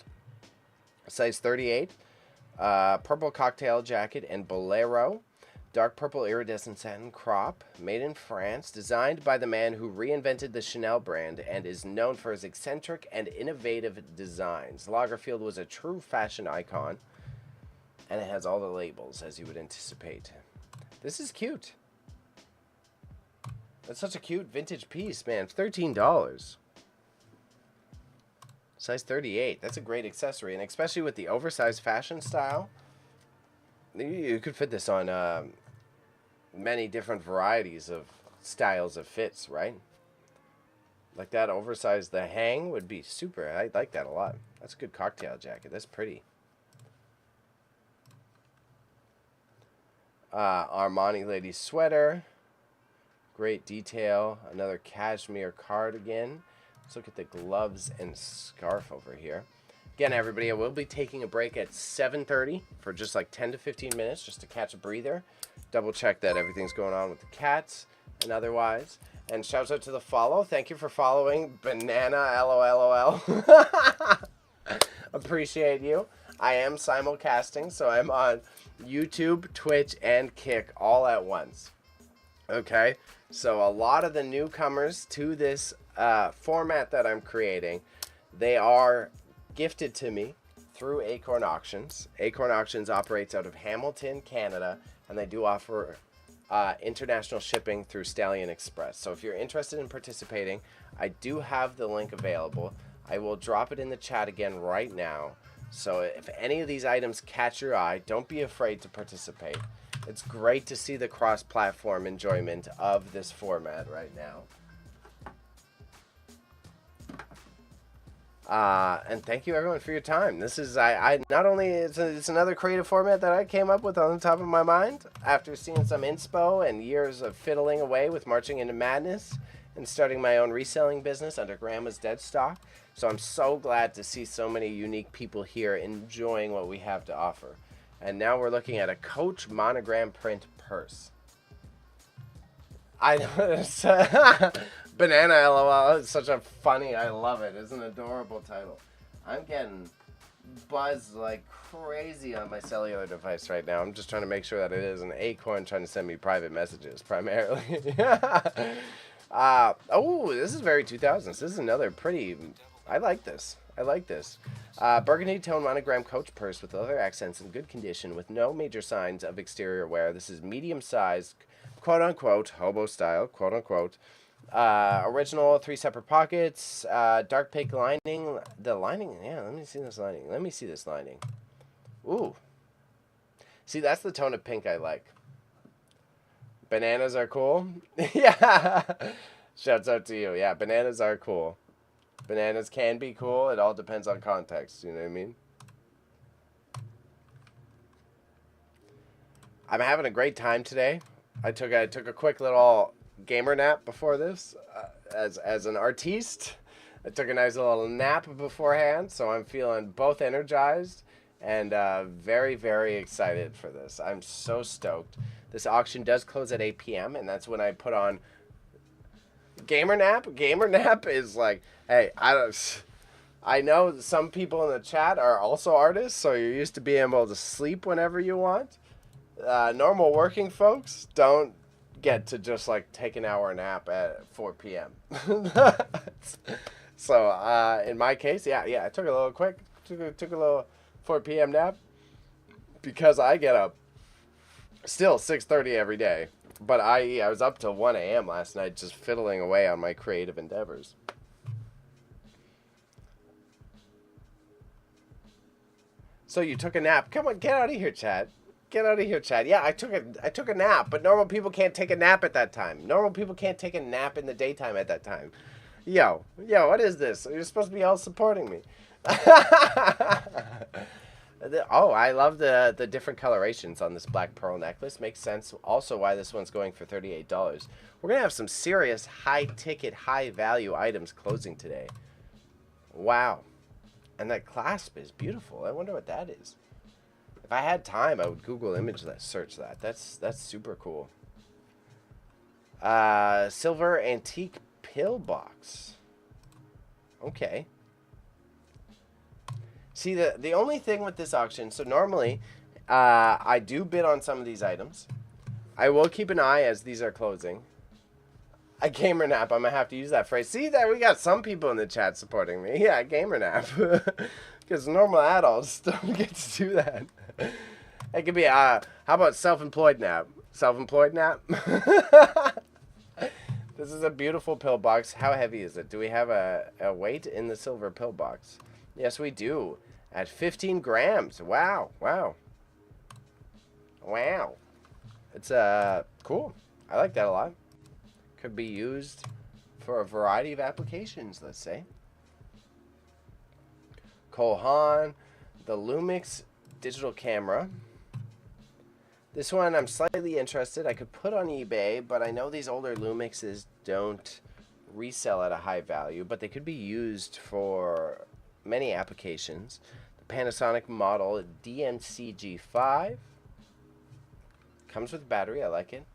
Size 38. Purple cocktail jacket and bolero. Dark purple iridescent satin crop, made in France, designed by the man who reinvented the Chanel brand and is known for his eccentric and innovative designs. Lagerfeld was a true fashion icon, and it has all the labels, as you would anticipate. This is cute. That's such a cute vintage piece, man. $13. Size 38. That's a great accessory, and especially with the oversized fashion style, you could fit this on many different varieties of styles of fits, right? Like that oversized, the hang would be super. I like that a lot. That's a good cocktail jacket. That's pretty. Armani lady sweater. Great detail. Another cashmere cardigan. Let's look at the gloves and scarf over here. Again, everybody, I will be taking a break at 7:30 for just like 10 to 15 minutes just to catch a breather. Double check that everything's going on with the cats and otherwise. And shouts out to the follow. Thank you for following Banana LOLOL. Appreciate you. I am simulcasting, so I'm on YouTube, Twitch, and Kick all at once. Okay? So a lot of the newcomers to this format that I'm creating, they are gifted to me through Acorn Auctions. Acorn Auctions operates out of Hamilton, Canada, and they do offer international shipping through Stallion Express. So if you're interested in participating, I do have the link available. I will drop it in the chat again right now. So if any of these items catch your eye, don't be afraid to participate. It's great to see the cross-platform enjoyment of this format right now. And thank you everyone for your time. This is I not only it's another creative format that I came up with on the top of my mind after seeing some inspo and years of fiddling away with Marching into Madness and starting my own reselling business under Grandma's Dead Stock. So I'm so glad to see so many unique people here enjoying what we have to offer. And now we're looking at a Coach monogram print purse. I know. Banana LOL is such a funny, I love it. It's an adorable title. I'm getting buzzed like crazy on my cellular device right now. I'm just trying to make sure that it is an Acorn trying to send me private messages primarily. Oh, this is very 2000s. This is another pretty, I like this. I like this. Burgundy tone monogram Coach purse with leather accents in good condition with no major signs of exterior wear. This is medium sized, quote unquote, hobo style, quote unquote. Original 3 separate pockets, dark pink lining. The lining, yeah, let me see this lining. Let me see this lining. Ooh. See, that's the tone of pink I like. Bananas are cool. Yeah. Shouts out to you. Yeah, bananas are cool. Bananas can be cool. It all depends on context. You know what I mean? I'm having a great time today. I took a quick little gamer nap before this. As an artiste, I took a nice little nap beforehand, so I'm feeling both energized and very, very excited for this. I'm so stoked. This auction does close at 8 p.m., and that's when I put on gamer nap. Gamer nap is like, hey, I know some people in the chat are also artists, so you're used to being able to sleep whenever you want. Normal working folks don't get to just like take an hour nap at 4 p.m. So in my case, yeah, I took a little quick, took a little 4 p.m. nap because I get up still 6:30 every day. But I was up till 1 a.m. last night just fiddling away on my creative endeavors. So you took a nap. Come on, get out of here, Chad. Get out of here, Chad. Yeah, I took a nap, but normal people can't take a nap at that time. Normal people can't take a nap in the daytime at that time. Yo, what is this? You're supposed to be all supporting me. Oh, I love the different colorations on this black pearl necklace. Makes sense also why this one's going for $38. We're going to have some serious high-ticket, high-value items closing today. Wow. And that clasp is beautiful. I wonder what that is. If I had time, I would Google image search that. That's super cool. Silver antique pillbox. Okay. See, the only thing with this auction, so normally I do bid on some of these items. I will keep an eye as these are closing. A gamer nap. I'm going to have to use that phrase. See, that we got some people in the chat supporting me. Yeah, gamer nap. Because normal adults don't get to do that. It could be, how about self-employed nap? Self-employed nap? This is a beautiful pillbox. How heavy is it? Do we have a weight in the silver pillbox? Yes, we do. At 15 grams. Wow. It's cool. I like that a lot. Could be used for a variety of applications, let's say. Kohan, the Lumix digital camera. This one I'm slightly interested. I could put on eBay, but I know these older Lumixes don't resell at a high value, but they could be used for many applications. The Panasonic model DMCG5 comes with battery. I like it.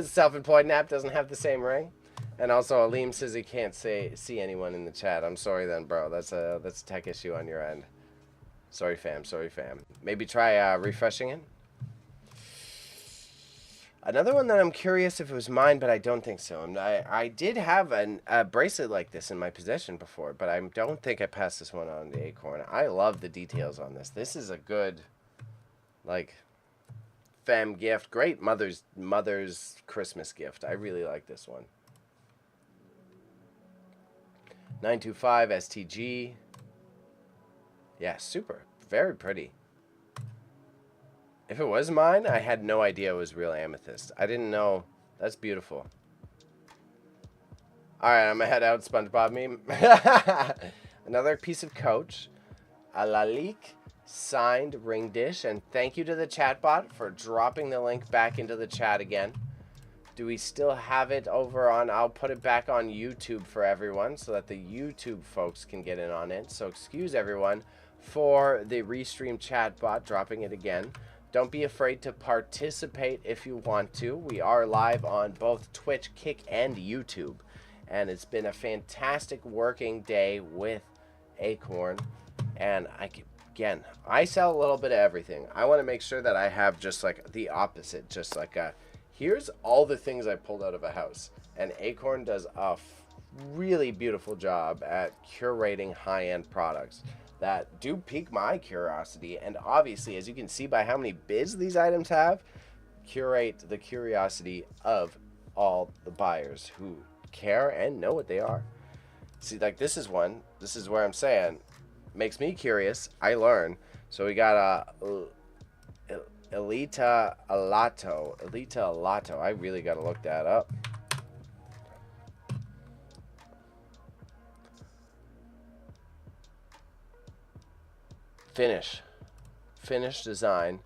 Self-employed nap doesn't have the same ring. And also, Aleem says he can't see anyone in the chat. I'm sorry then, bro. That's a tech issue on your end. Sorry, fam. Maybe try refreshing it. Another one that I'm curious if it was mine, but I don't think so. And I did have a bracelet like this in my possession before, but I don't think I passed this one on the Acorn. I love the details on this. This is a good, like, fam gift. Great mother's Christmas gift. I really like this one. 925 STG. Yeah, super. Very pretty. If it was mine, I had no idea it was real amethyst. I didn't know. That's beautiful. Alright, I'm gonna head out, SpongeBob meme. Another piece of Coach. A Lalique signed ring dish. And thank you to the chatbot for dropping the link back into the chat again. Do we still have it over on... I'll put it back on YouTube for everyone so that the YouTube folks can get in on it. So excuse everyone for the restream chatbot dropping it again. Don't be afraid to participate if you want to. We are live on both Twitch, Kick, and YouTube. And it's been a fantastic working day with Acorn. And again, I sell a little bit of everything. I want to make sure that I have just like the opposite. Just like a... Here's all the things I pulled out of a house. And Acorn does a really beautiful job at curating high-end products that do pique my curiosity. And obviously, as you can see by how many bids these items have, curate the curiosity of all the buyers who care and know what they are. See, like this is one. This is where I'm saying, makes me curious. I learn. So we got a... Elita Alato. I really got to look that up. Finish design.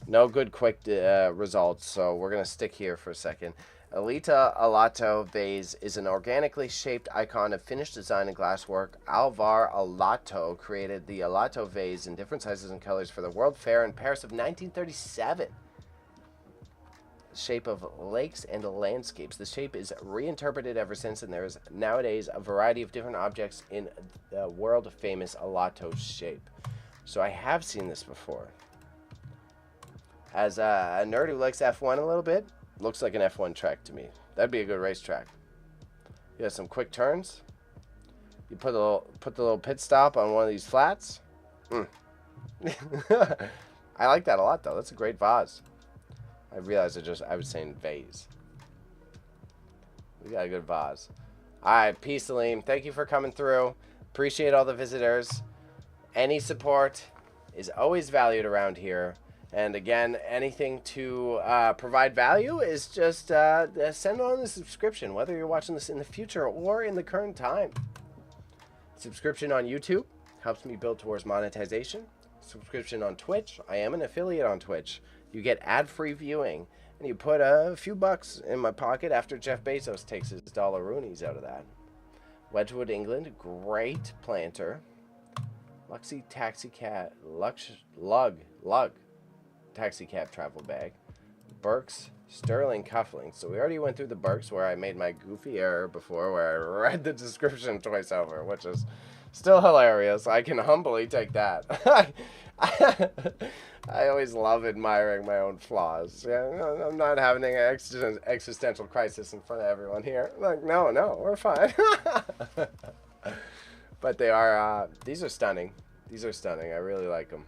No good quick results, so we're going to stick here for a second. Elita Alato vase is an organically shaped icon of finished design and glasswork. Alvar Alato created the Alato vase in different sizes and colors for the World Fair in Paris of 1937. The shape of lakes and landscapes. The shape is reinterpreted ever since, and there is nowadays a variety of different objects in the world-famous Alato shape. So I have seen this before. As a nerd who likes F1 a little bit, looks like an F1 track to me. That'd be a good racetrack. You have some quick turns. You put the little pit stop on one of these flats. I like that a lot, though. That's a great vase. I realized I was saying vase. We got a good vase. Alright, peace, Salim. Thank you for coming through. Appreciate all the visitors. Any support is always valued around here. And again, anything to provide value is just send on the subscription, whether you're watching this in the future or in the current time. Subscription on YouTube helps me build towards monetization. Subscription on Twitch. I am an affiliate on Twitch. You get ad-free viewing. And you put a few bucks in my pocket after Jeff Bezos takes his $1 out of that. Wedgwood, England. Great planter. Luxy Taxi Cab. Lug. Taxi Cab travel bag. Burke's Sterling cufflinks. So we already went through the Burke's where I made my goofy error before where I read the description twice over, which is still hilarious. I can humbly take that. I always love admiring my own flaws. Yeah, I'm not having an existential crisis in front of everyone here. Like, no, we're fine. But they are, these are stunning. These are stunning. I really like them.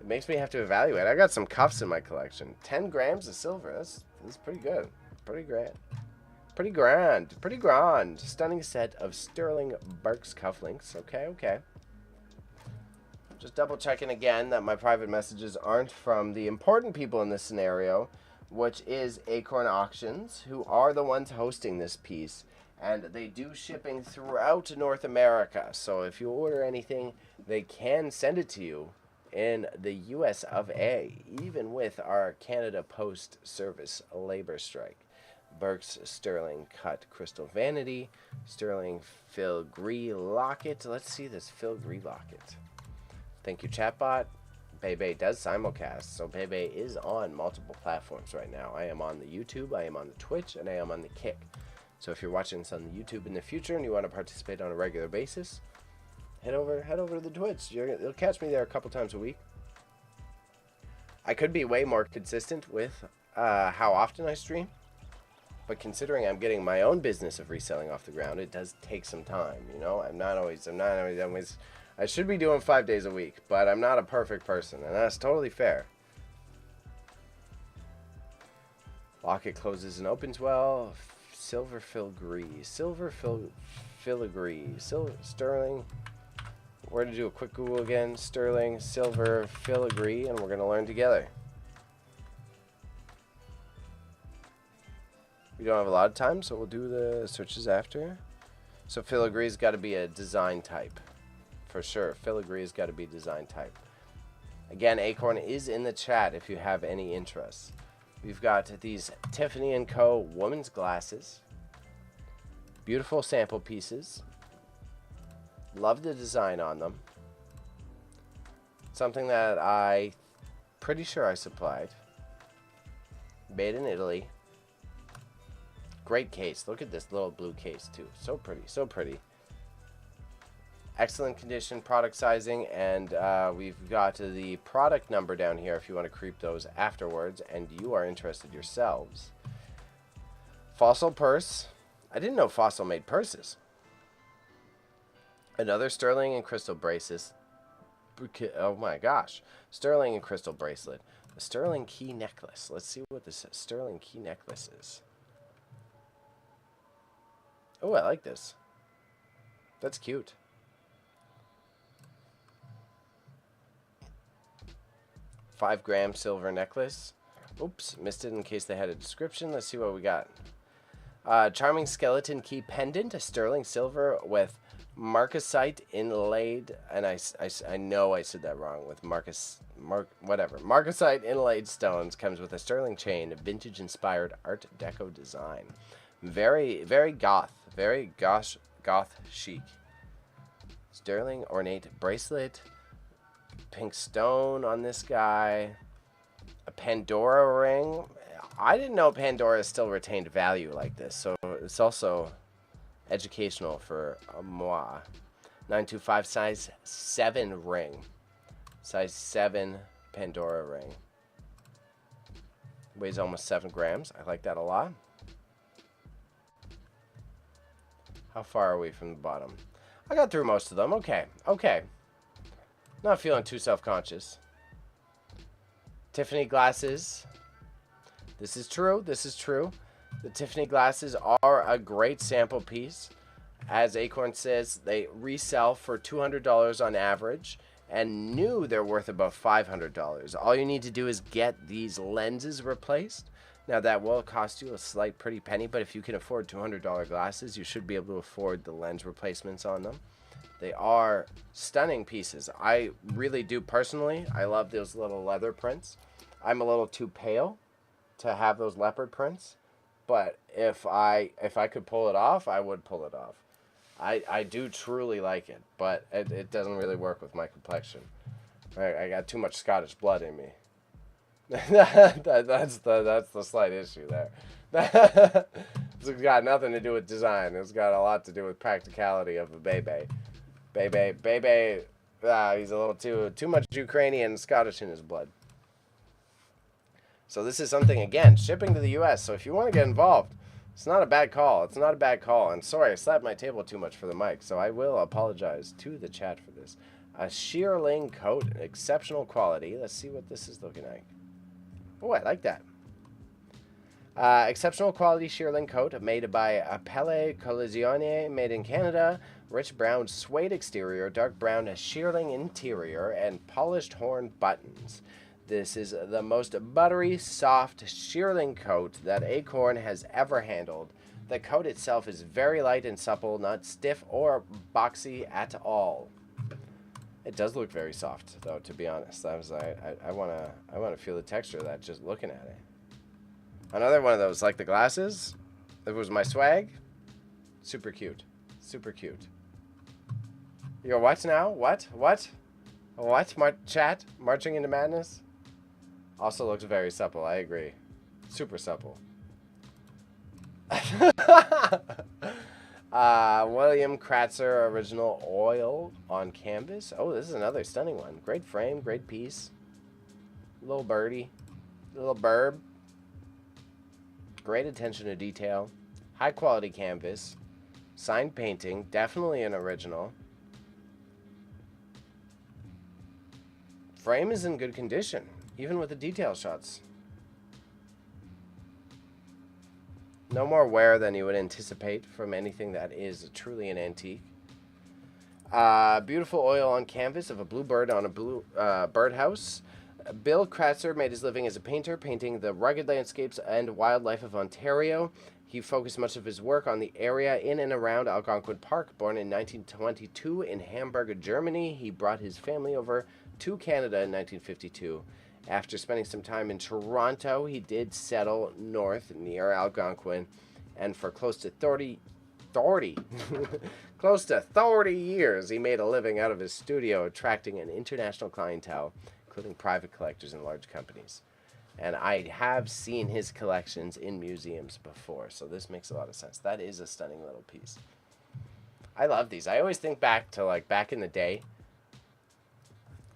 It makes me have to evaluate. I got some cuffs in my collection. 10 grams of silver. That's pretty good. Pretty grand. Pretty grand. Stunning set of sterling Burke's cufflinks. Okay. Just double checking again that my private messages aren't from the important people in this scenario, which is Acorn Auctions, who are the ones hosting this piece. And they do shipping throughout North America. So if you order anything, they can send it to you in the US of A, even with our Canada Post Service labor strike. Burke's Sterling Cut Crystal Vanity, Sterling Filigree Locket. Let's see this Filigree Locket. Thank you, chatbot. Bebe does simulcast, so Bebe is on multiple platforms right now. I am on the YouTube, I am on the Twitch, and I am on the Kick. So if you're watching this on the YouTube in the future and you want to participate on a regular basis, head over to the Twitch. You'll catch me there a couple times a week. I could be way more consistent with how often I stream, but considering I'm getting my own business of reselling off the ground, it does take some time. You know, I'm not always. I should be doing 5 days a week, but I'm not a perfect person, and that's totally fair. Locket closes and opens well. Silver filigree. Sterling. We're going to do a quick Google again. Sterling silver filigree, and we're going to learn together. We don't have a lot of time, so we'll do the searches after. So filigree's got to be a design type. For sure. Filigree's got to be design type. Again, Acorn is in the chat if you have any interest. We've got these Tiffany & Co. women's glasses. Beautiful sample pieces. Love the design on them. Something that I pretty sure I supplied. Made in Italy. Great case. Look at this little blue case too. So pretty. So pretty. Excellent condition, product sizing, and we've got the product number down here if you want to creep those afterwards and you are interested yourselves. Fossil purse. I didn't know Fossil made purses. Another sterling and crystal bracelet. Oh my gosh. Sterling and crystal bracelet. A sterling key necklace. Let's see what this sterling key necklace is. Oh, I like this. That's cute. $5-gram silver necklace. Oops, missed it in case they had a description. Let's see what we got. Charming skeleton key pendant, a sterling silver with marcasite inlaid, and I know I said that wrong, with marcasite inlaid stones, comes with a sterling chain, vintage inspired art deco design. Very goth chic. Sterling ornate bracelet. Pink stone on this guy. A Pandora ring. I didn't know Pandora still retained value like this, so it's also educational for moi. 925 size 7 ring. Size 7 Pandora ring. Weighs almost 7 grams. I like that a lot. How far are we from the bottom? I got through most of them. Okay. Okay. Not feeling too self-conscious. Tiffany glasses. This is true. This is true. The Tiffany glasses are a great sample piece. As Acorn says, they resell for $200 on average, and new they're worth about $500. All you need to do is get these lenses replaced. Now that will cost you a slight pretty penny, but if you can afford $200 glasses, you should be able to afford the lens replacements on them. They are stunning pieces. I really do personally. I love those little leather prints. I'm a little too pale to have those leopard prints, but if I could pull it off, I would pull it off. I do truly like it, but it doesn't really work with my complexion. I got too much Scottish blood in me. That's the slight issue there. It's got nothing to do with design. It's got a lot to do with practicality of a Bebe. Bebe, he's a little too much Ukrainian and Scottish in his blood. So this is something, again, shipping to the U.S. So if you want to get involved, it's not a bad call. It's not a bad call. And sorry, I slapped my table too much for the mic, so I will apologize to the chat for this. A shearling coat, exceptional quality. Let's see what this is looking like. Oh, I like that. Exceptional quality shearling coat made by Appelle Collisione, made in Canada. Rich brown suede exterior, dark brown shearling interior, and polished horn buttons. This is the most buttery, soft shearling coat that Acorn has ever handled. The coat itself is very light and supple, not stiff or boxy at all. It does look very soft, though, to be honest. I wanna feel the texture of that just looking at it. Another one of those, like the glasses. It was my swag. Super cute. Super cute. You go, what now? What? What? Chat? Marching into madness? Also looks very supple. I agree. Super supple. William Kratzer original oil on canvas. Oh, this is another stunning one. Great frame, great piece. Little birdie. Little burb. Great attention to detail. High quality canvas. Signed painting. Definitely an original. Frame is in good condition, even with the detail shots. No more wear than you would anticipate from anything that is truly an antique. Beautiful oil on canvas of a blue bird on a blue birdhouse. Bill Kratzer made his living as a painter, painting the rugged landscapes and wildlife of Ontario. He focused much of his work on the area in and around Algonquin Park. Born in 1922 in Hamburg, Germany, he brought his family over to Canada in 1952. After spending some time in Toronto, he did settle north near Algonquin, and for close to 30 years, he made a living out of his studio, attracting an international clientele, including private collectors and large companies. And I have seen his collections in museums before, so this makes a lot of sense. That is a stunning little piece. I love these. I always think back to, like, back in the day,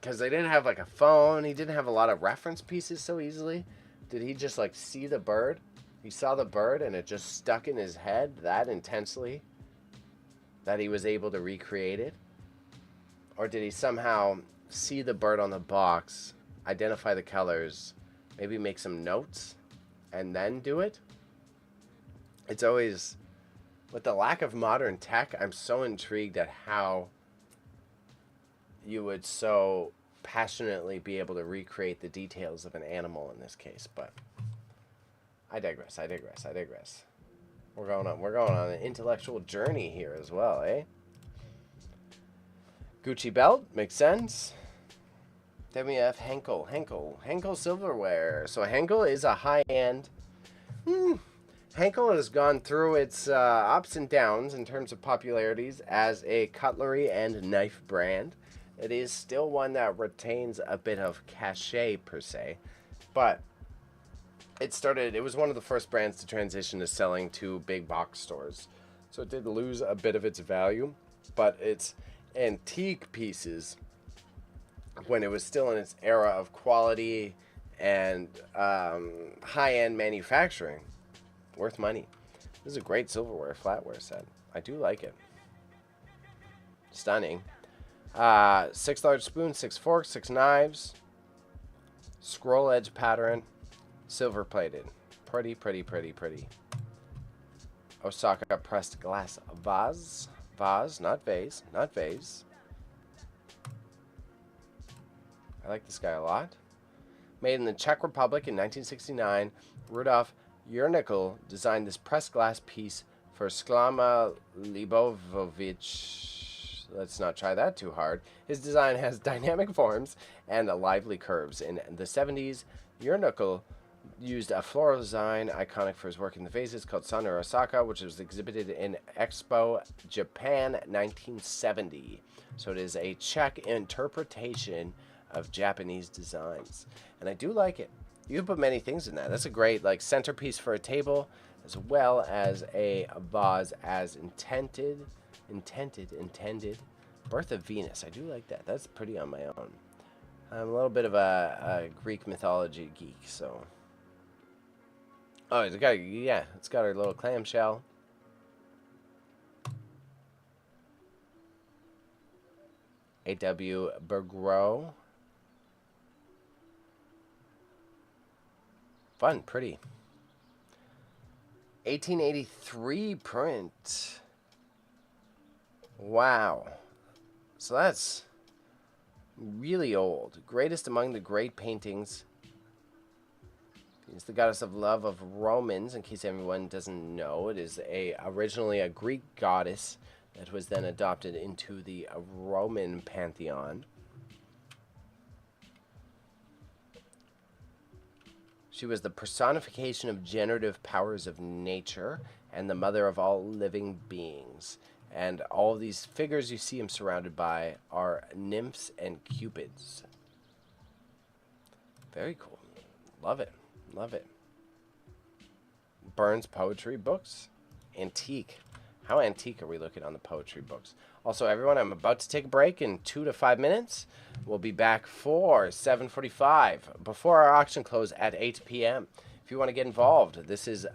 because they didn't have, like, a phone. He didn't have a lot of reference pieces so easily. Did he just, like, see the bird? He saw the bird and it just stuck in his head that intensely that he was able to recreate it? Or did he somehow see the bird on the box, identify the colors, maybe make some notes, and then do it? It's always, with the lack of modern tech, I'm so intrigued at how you would so passionately be able to recreate the details of an animal in this case, but I digress. We're going on an intellectual journey here as well, eh? Gucci belt, makes sense. Then we have Henkel silverware. So Henkel is a high-end. Henkel has gone through its ups and downs in terms of popularities as a cutlery and knife brand. It is still one that retains a bit of cachet, per se. But it was one of the first brands to transition to selling to big box stores. So it did lose a bit of its value. But its antique pieces when it was still in its era of quality and high-end manufacturing. Worth money. This is a great silverware flatware set. I do like it. Stunning. 6 large spoons, 6 forks, 6 knives. Scroll edge pattern. Silver plated. Pretty, pretty, pretty, pretty. Osaka pressed glass vase. Vase, not vase. Not vase. I like this guy a lot. Made in the Czech Republic in 1969, Rudolf Yernickel designed this pressed glass piece for Sklama Libovovich. Let's not try that too hard. His design has dynamic forms and lively curves. In the 70s, Yernickel used a floral design iconic for his work in the vases called Sun or Osaka, which was exhibited in Expo Japan 1970. So it is a Czech interpretation of Japanese designs. And I do like it. You can put many things in that. That's a great like centerpiece for a table, as well as a vase as intended. Birth of Venus. I do like that. That's pretty on my own. I'm a little bit of a Greek mythology geek, so. Oh, it's got a little clamshell. A.W. Bergro. Fun, pretty. 1883 print. Wow. So that's really old. Greatest among the great paintings. It's the goddess of love of Romans, in case everyone doesn't know. It is originally a Greek goddess that was then adopted into the Roman pantheon. She was the personification of generative powers of nature and the mother of all living beings. And all these figures you see him surrounded by are nymphs and cupids. Very cool. Love it. Love it. Burns poetry books. Antique. How antique are we looking on the poetry books? Also, everyone, I'm about to take a break in 2 to 5 minutes. We'll be back for 7:45 before our auction close at 8 p.m. If you want to get involved, this is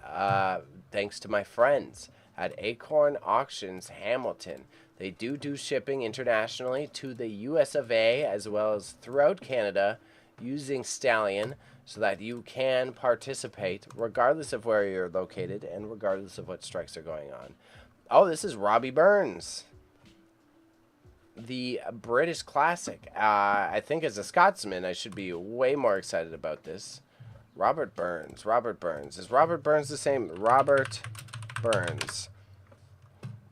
thanks to my friends at Acorn Auctions Hamilton. They do shipping internationally to the US of A as well as throughout Canada using Stallion, so that you can participate regardless of where you're located and regardless of what strikes are going on. Oh, this is Robbie Burns, the British classic. I think as a Scotsman, I should be way more excited about this. Robert Burns. Robert Burns. Is Robert Burns the same? Robert Burns.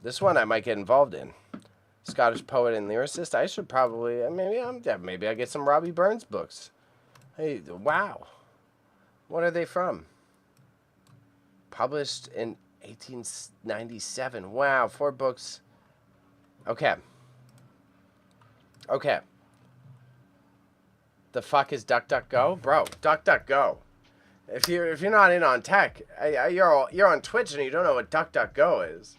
This one I might get involved in. Scottish poet and lyricist. I should probably, maybe I get some Robbie Burns books. Hey, wow. What are they from? Published in 1897. Wow, 4 books. Okay. Okay. The fuck is DuckDuckGo? Bro, DuckDuckGo. If you're not in on tech, you're on Twitch and you don't know what DuckDuckGo is.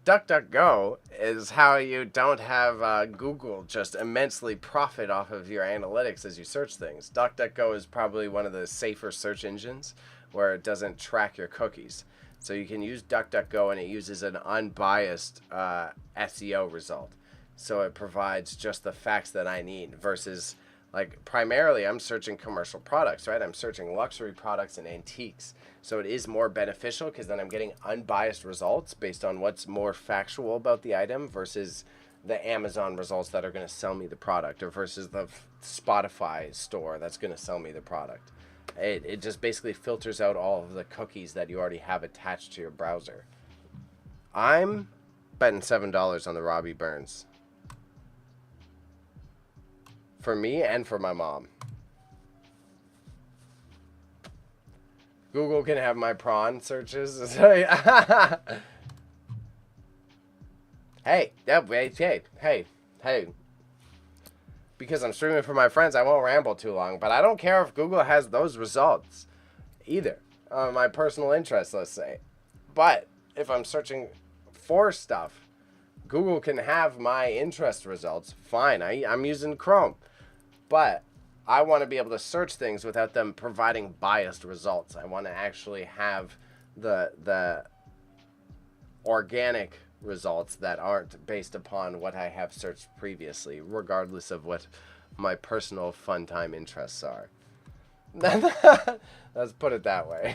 DuckDuckGo is how you don't have Google just immensely profit off of your analytics as you search things. DuckDuckGo is probably one of the safer search engines where it doesn't track your cookies. So you can use DuckDuckGo and it uses an unbiased SEO result. So it provides just the facts that I need versus, like, primarily I'm searching commercial products, right? I'm searching luxury products and antiques. So it is more beneficial because then I'm getting unbiased results based on what's more factual about the item versus the Amazon results that are going to sell me the product, or versus the Spotify store that's going to sell me the product. It just basically filters out all of the cookies that you already have attached to your browser. I'm betting $7 on the Robbie Burns. For me and for my mom. Google can have my prawn searches. Hey, hey. Because I'm streaming for my friends, I won't ramble too long. But I don't care if Google has those results either. My personal interest, let's say. But if I'm searching for stuff, Google can have my interest results. Fine, I'm using Chrome. But I want to be able to search things without them providing biased results. I want to actually have the organic results that aren't based upon what I have searched previously, regardless of what my personal fun time interests are. Let's put it that way.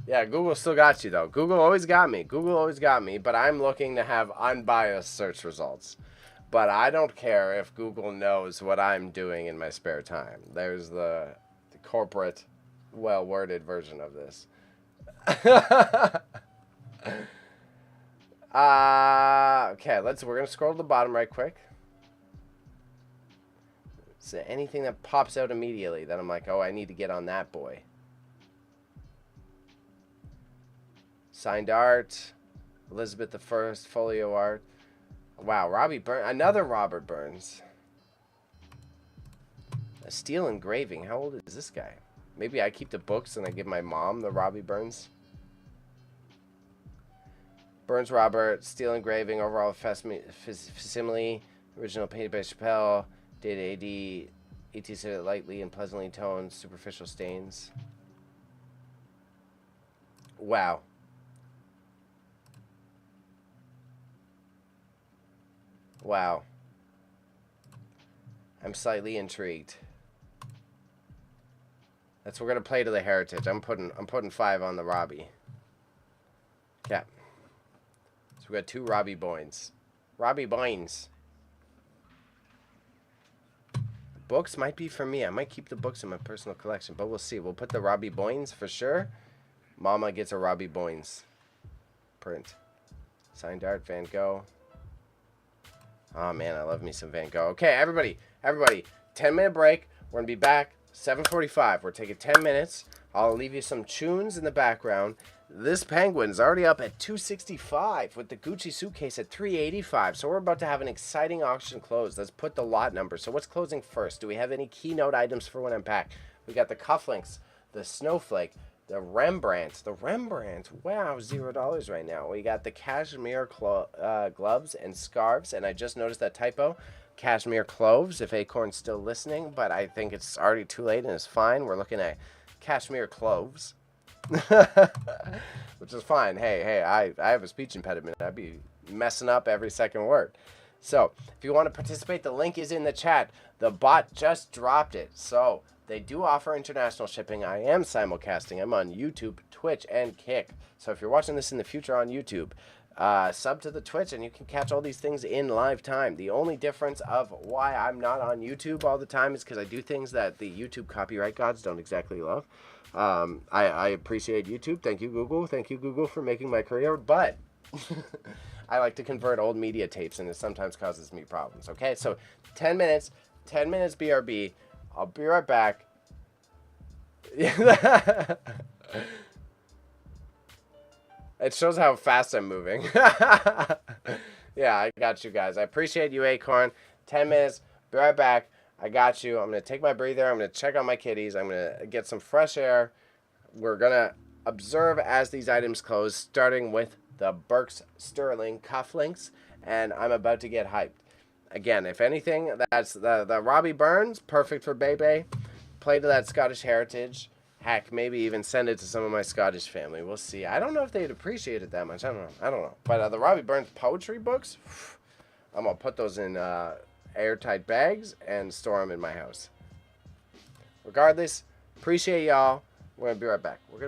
Yeah, Google still got you, though. Google always got me. Google always got me, but I'm looking to have unbiased search results. But I don't care if Google knows what I'm doing in my spare time. There's the corporate, well-worded version of this. Okay, we're going to scroll to the bottom right quick. Is there anything that pops out immediately that I'm like, oh, I need to get on that boy? Signed art, Elizabeth I, folio art. Wow, Robbie Burns, another Robert Burns. A steel engraving. How old is this guy? Maybe I keep the books and I give my mom the Robbie Burns. Burns Robert, steel engraving, overall facsimile, original painted by Chappelle, dated AD, 1870, lightly and pleasantly toned, superficial stains. Wow. Wow. I'm slightly intrigued. We're gonna play to the heritage. I'm putting 5 on the Robbie. Okay. So we got 2 Robbie Boynes. Robbie Boynes. Books might be for me. I might keep the books in my personal collection, but we'll see. We'll put the Robbie Boynes for sure. Mama gets a Robbie Boynes print. Signed art, Van Gogh. Oh, man, I love me some Van Gogh. Okay, everybody, 10-minute break. We're going to be back 7:45. We're taking 10 minutes. I'll leave you some tunes in the background. This penguin's already up at 265 with the Gucci suitcase at 385. So we're about to have an exciting auction close. Let's put the lot number. So what's closing first? Do we have any keynote items for when I'm packed? We got the cufflinks, the snowflake, the Rembrandt. Wow, $0 right now. We got the cashmere gloves and scarves, and I just noticed that typo. Cashmere cloves, if Acorn's still listening, but I think it's already too late and it's fine. We're looking at cashmere cloves, which is fine. Hey, I have a speech impediment. I'd be messing up every second word. So if you want to participate, the link is in the chat. The bot just dropped it. So they do offer international shipping. I am simulcasting. I'm on YouTube, Twitch, and Kick. So if you're watching this in the future on YouTube, sub to the Twitch and you can catch all these things in live time. The only difference of why I'm not on YouTube all the time is because I do things that the YouTube copyright gods don't exactly love. I appreciate YouTube. Thank you, Google. Thank you, Google, for making my career. But I like to convert old media tapes, and it sometimes causes me problems. Okay, so 10 minutes BRB. I'll be right back. It shows how fast I'm moving. Yeah, I got you guys. I appreciate you, Acorn. 10 minutes. Be right back. I got you. I'm going to take my breather. I'm going to check on my kitties. I'm going to get some fresh air. We're going to observe as these items close, starting with the Burks Sterling cufflinks, and I'm about to get hyped. Again, if anything, that's the Robbie Burns, perfect for Bebe. Play to that Scottish heritage. Heck, maybe even send it to some of my Scottish family. We'll see. I don't know if they'd appreciate it that much. I don't know. But the Robbie Burns poetry books, I'm going to put those in airtight bags and store them in my house. Regardless, appreciate y'all. We're going to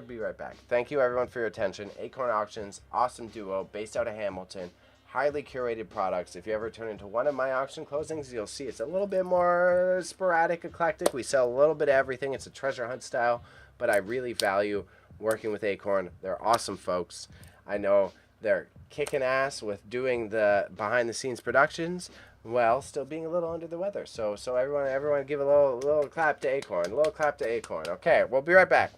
be right back. Thank you, everyone, for your attention. Acorn Auctions, awesome duo, based out of Hamilton. Highly curated products. If you ever turn into one of my auction closings, you'll see it's a little bit more sporadic, eclectic. We sell a little bit of everything. It's a treasure hunt style, but I really value working with Acorn. They're awesome folks. I know they're kicking ass with doing the behind-the-scenes productions while still being a little under the weather. So everyone give a little clap to Acorn. A little clap to Acorn. Okay, we'll be right back.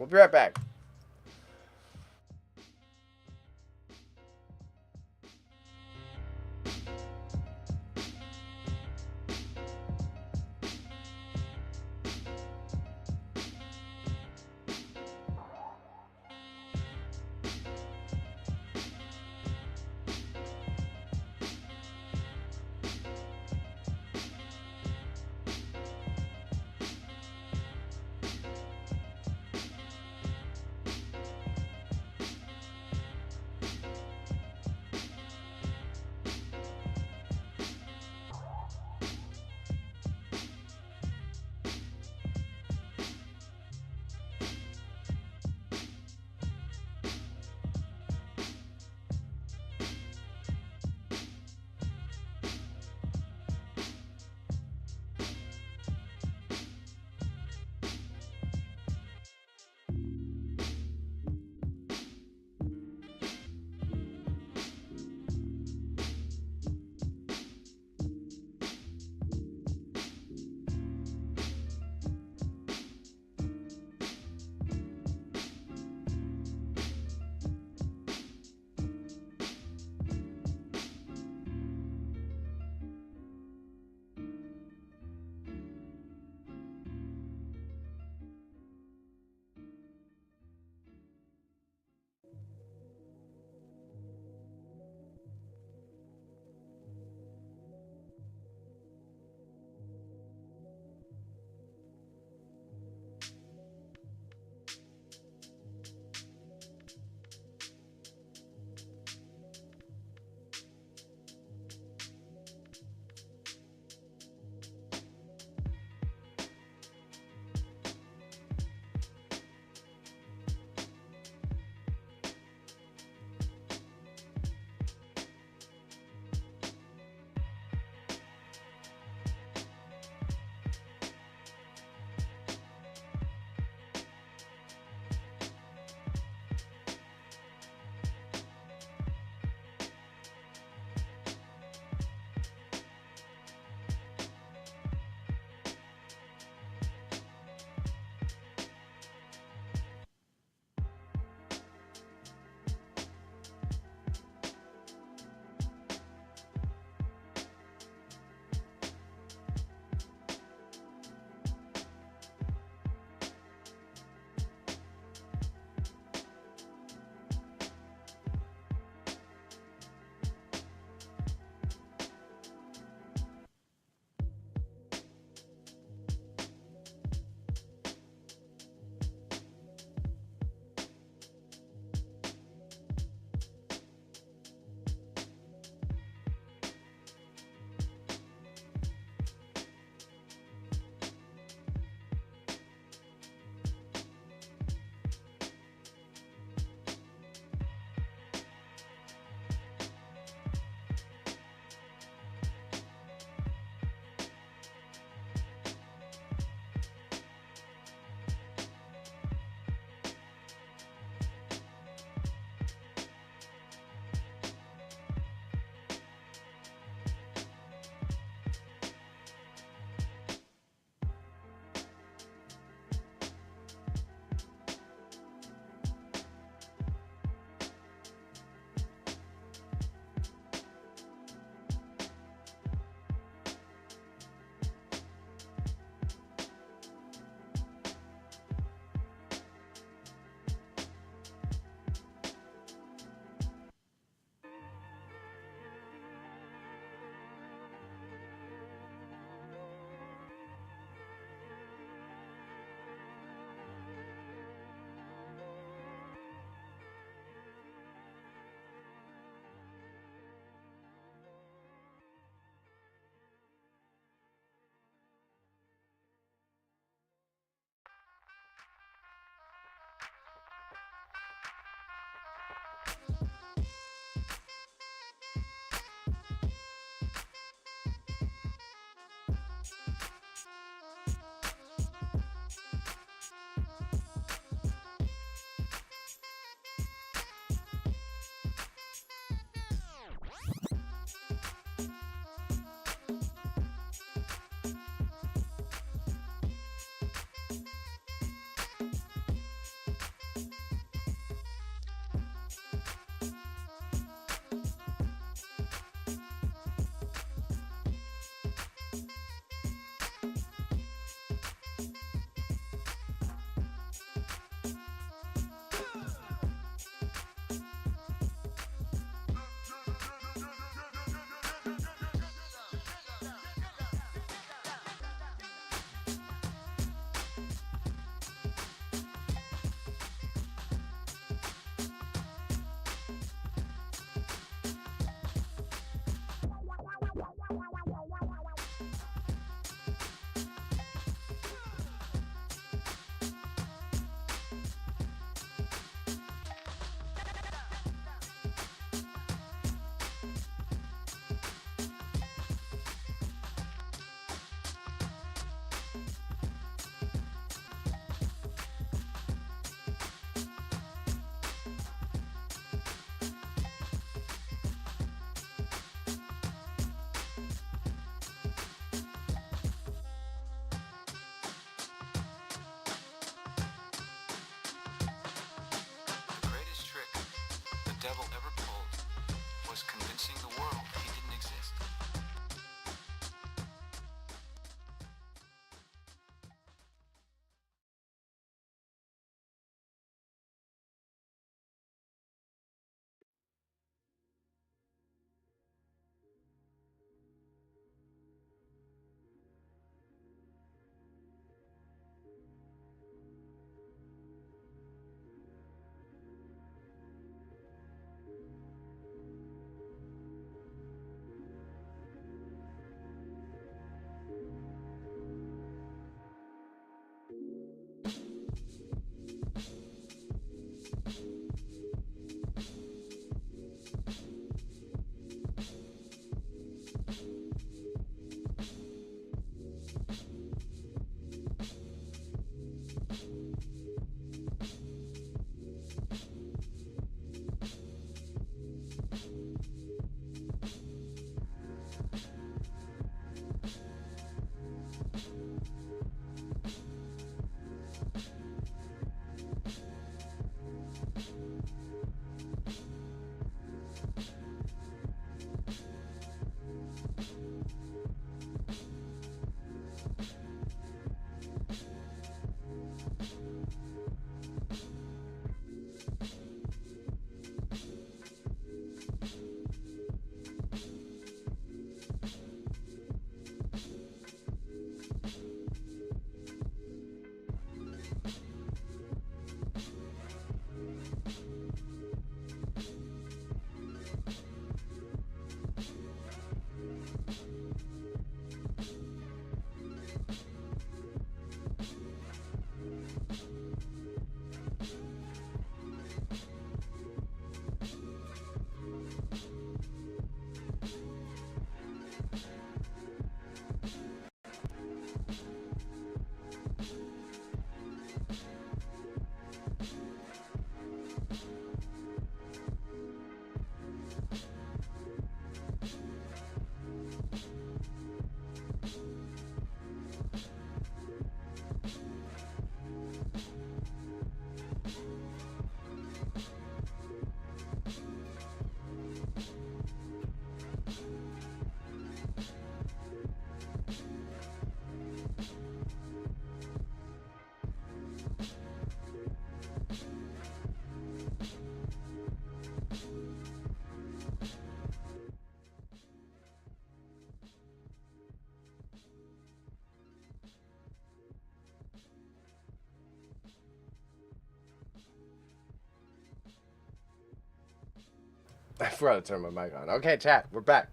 I forgot to turn my mic on. Okay, chat, we're back.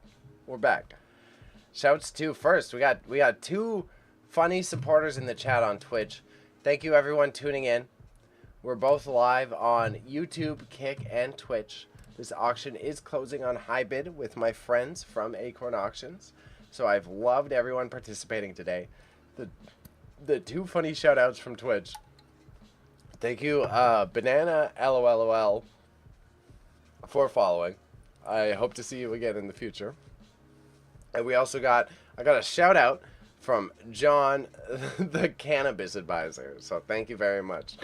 We're back. Shouts to first. We got 2 funny supporters in the chat on Twitch. Thank you everyone tuning in. We're both live on YouTube, Kick, and Twitch. This auction is closing on high bid with my friends from Acorn Auctions. So I've loved everyone participating today. The 2 funny shout outs from Twitch. Thank you, Banana LOLOL, for following. I hope to see you again in the future. And we also I got a shout out from John, the cannabis advisor. So thank you very much.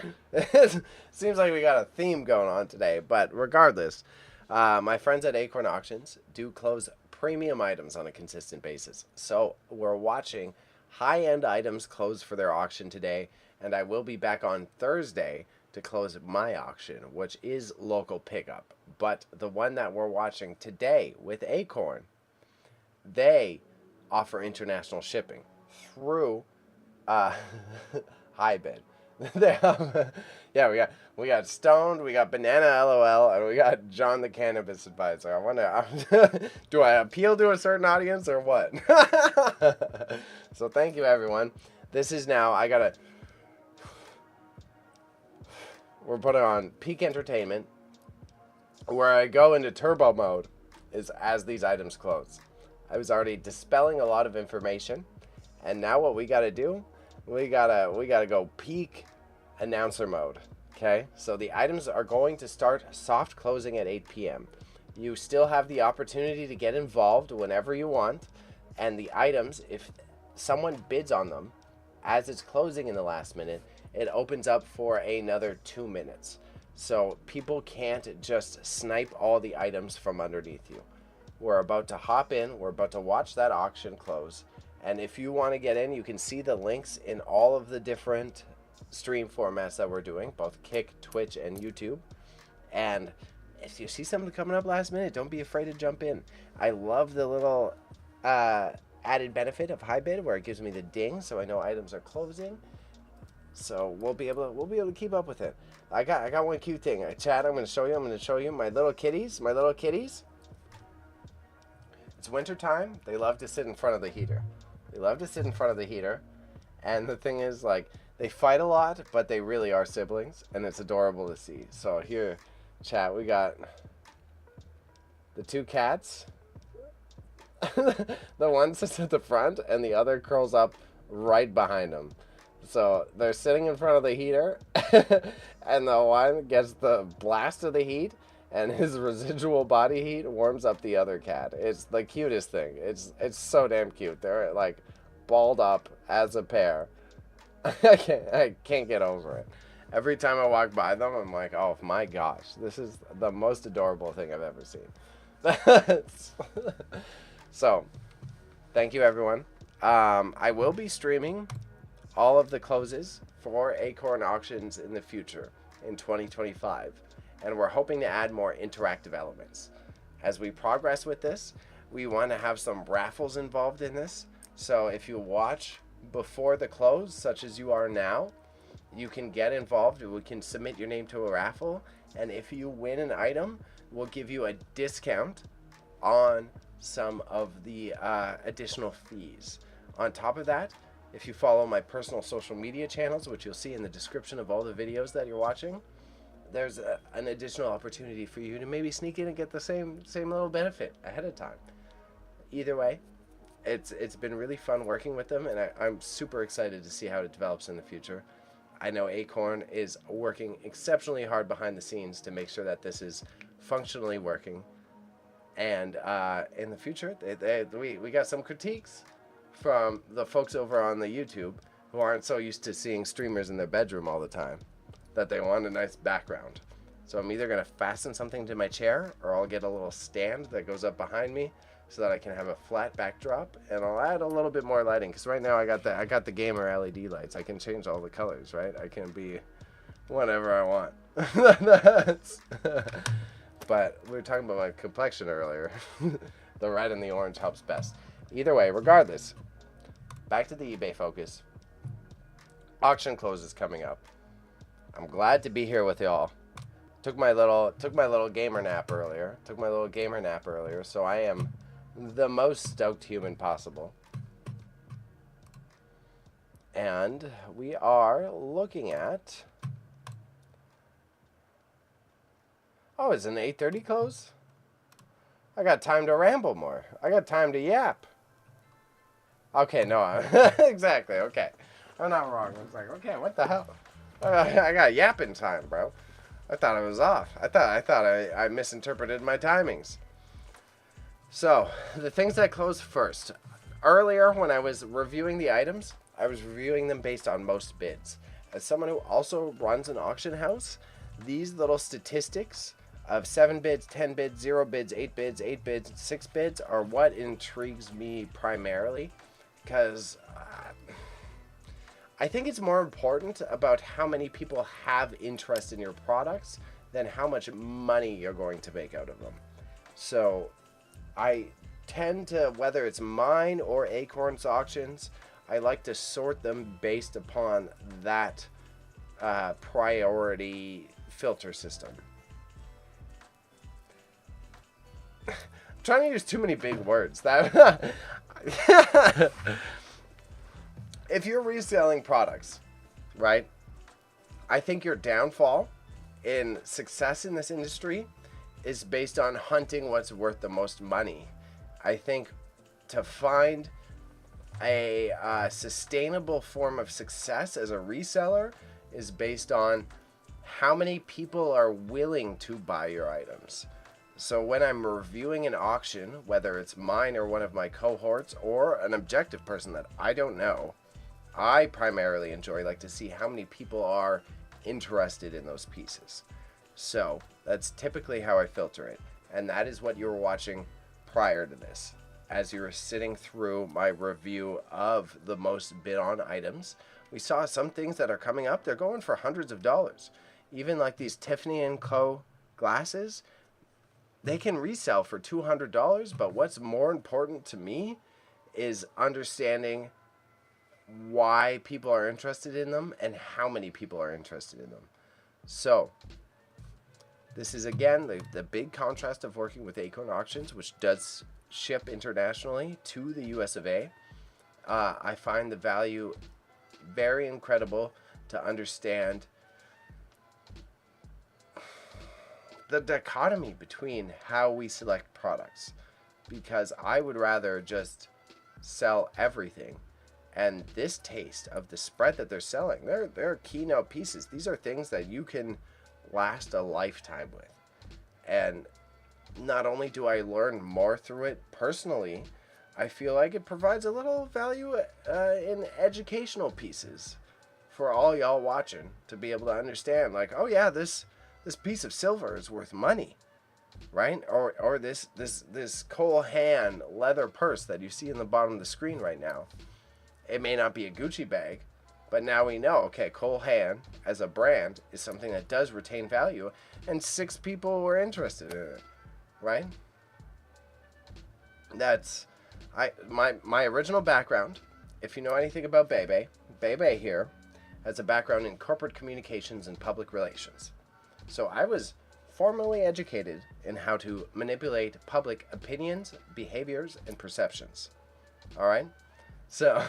Seems like we got a theme going on today, but regardless, my friends at Acorn Auctions do close premium items on a consistent basis. So we're watching high-end items close for their auction today, and I will be back on Thursday to close my auction, which is local pickup. But the one that we're watching today with Acorn, they offer international shipping through high bid. Yeah, we got Stoned, we got Banana LOL, and we got John the cannabis advisor. I wonder, do I appeal to a certain audience or what? So thank you everyone. This is now, we're putting on peak entertainment, where I go into turbo mode is as these items close. I was already dispelling a lot of information, and now what we gotta do, we gotta go peak announcer mode. Okay, so the items are going to start soft closing at 8 p.m. You still have the opportunity to get involved whenever you want, and the items, if someone bids on them as it's closing in the last minute, it opens up for another 2 minutes. So people can't just snipe all the items from underneath you. We're about to hop in. We're about to watch that auction close. And if you want to get in, you can see the links in all of the different stream formats that we're doing, both Kick, Twitch, and YouTube. And if you see something coming up last minute, don't be afraid to jump in. I love the little added benefit of high bid where it gives me the ding so I know items are closing. So we'll be able to keep up with it. I got one cute thing. Chat, I'm going to show you my little kitties. It's winter time. They love to sit in front of the heater. And the thing is, like, they fight a lot, but they really are siblings, and it's adorable to see. So here, chat, we got the 2 cats. The one sits at the front, and the other curls up right behind them. So they're sitting in front of the heater, and the one gets the blast of the heat, and his residual body heat warms up the other cat. It's the cutest thing. It's so damn cute. They're like balled up as a pair. I can't get over it. Every time I walk by them, I'm like, oh my gosh, this is the most adorable thing I've ever seen. So, thank you everyone. I will be streaming all of the closes for Acorn Auctions in the future in 2025. And we're hoping to add more interactive elements. As we progress with this, we want to have some raffles involved in this. So if you watch before the close, such as you are now, you can get involved. We can submit your name to a raffle. And if you win an item, we'll give you a discount on some of the additional fees. On top of that, if you follow my personal social media channels, which you'll see in the description of all the videos that you're watching, there's an additional opportunity for you to maybe sneak in and get the same little benefit ahead of time. Either way, it's been really fun working with them, and I'm super excited to see how it develops in the future. I know Acorn is working exceptionally hard behind the scenes to make sure that this is functionally working. And in the future, we got some critiques from the folks over on the YouTube who aren't so used to seeing streamers in their bedroom all the time, that they want a nice background. So I'm either going to fasten something to my chair, or I'll get a little stand that goes up behind me so that I can have a flat backdrop, and I'll add a little bit more lighting, because right now I got the gamer LED lights. I can change all the colors, right? I can be whatever I want. But we were talking about my complexion earlier. The red and the orange helps best. Either way, regardless, back to the eBay focus. Auction close is coming up. I'm glad to be here with y'all. Took my little gamer nap earlier. So I am the most stoked human possible. And we are looking at. Oh, it's an 8:30 close? I got time to ramble more. I got time to yap. Okay, no, exactly. Okay, I'm not wrong. I was like, okay, what the hell? I got yapping time, bro. I thought I was off. I misinterpreted my timings. So the things that closed first. Earlier, when I was reviewing the items, I was reviewing them based on most bids. As someone who also runs an auction house, these little statistics of 7 bids, 10 bids, 0 bids, 8 bids, 8 bids, 6 bids are what intrigues me primarily, because I think it's more important about how many people have interest in your products than how much money you're going to make out of them. So I tend to, whether it's mine or Acorn's auctions, I like to sort them based upon that priority filter system. I'm trying to use too many big words. That if you're reselling products, right? I think your downfall in success in this industry is based on hunting what's worth the most money. I think to find a sustainable form of success as a reseller is based on how many people are willing to buy your items. So when I'm reviewing an auction, whether it's mine or one of my cohorts or an objective person that I don't know, I primarily like to see how many people are interested in those pieces. So that's typically how I filter it. And that is what you were watching prior to this. As you were sitting through my review of the most bid on items, we saw some things that are coming up. They're going for hundreds of dollars. Even like these Tiffany & Co. glasses, they can resell for $200. But what's more important to me is understanding why people are interested in them and how many people are interested in them. So this is, again, the big contrast of working with Acorn Auctions, which does ship internationally to the US of A. I find the value very incredible to understand the dichotomy between how we select products, because I would rather just sell everything. And this taste of the spread that they're selling, they're keynote pieces. These are things that you can last a lifetime with. And not only do I learn more through it personally, I feel like it provides a little value in educational pieces for all y'all watching to be able to understand, like, oh yeah, this piece of silver is worth money, right? Or this Cole Haan leather purse that you see in the bottom of the screen right now. It may not be a Gucci bag, but now we know, okay, Cole Haan as a brand is something that does retain value, and 6 people were interested in it, right? That's my original background. If you know anything about Bebe here has a background in corporate communications and public relations. So I was formally educated in how to manipulate public opinions, behaviors, and perceptions. All right? So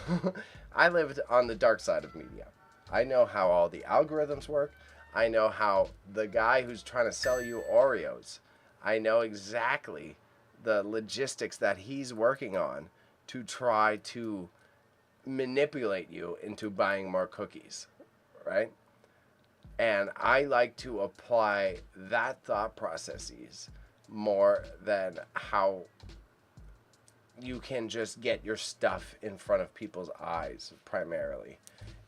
I lived on the dark side of media. I know how all the algorithms work. I know how the guy who's trying to sell you Oreos, I know exactly the logistics that he's working on to try to manipulate you into buying more cookies, right? And I like to apply that thought processes more than how you can just get your stuff in front of people's eyes primarily.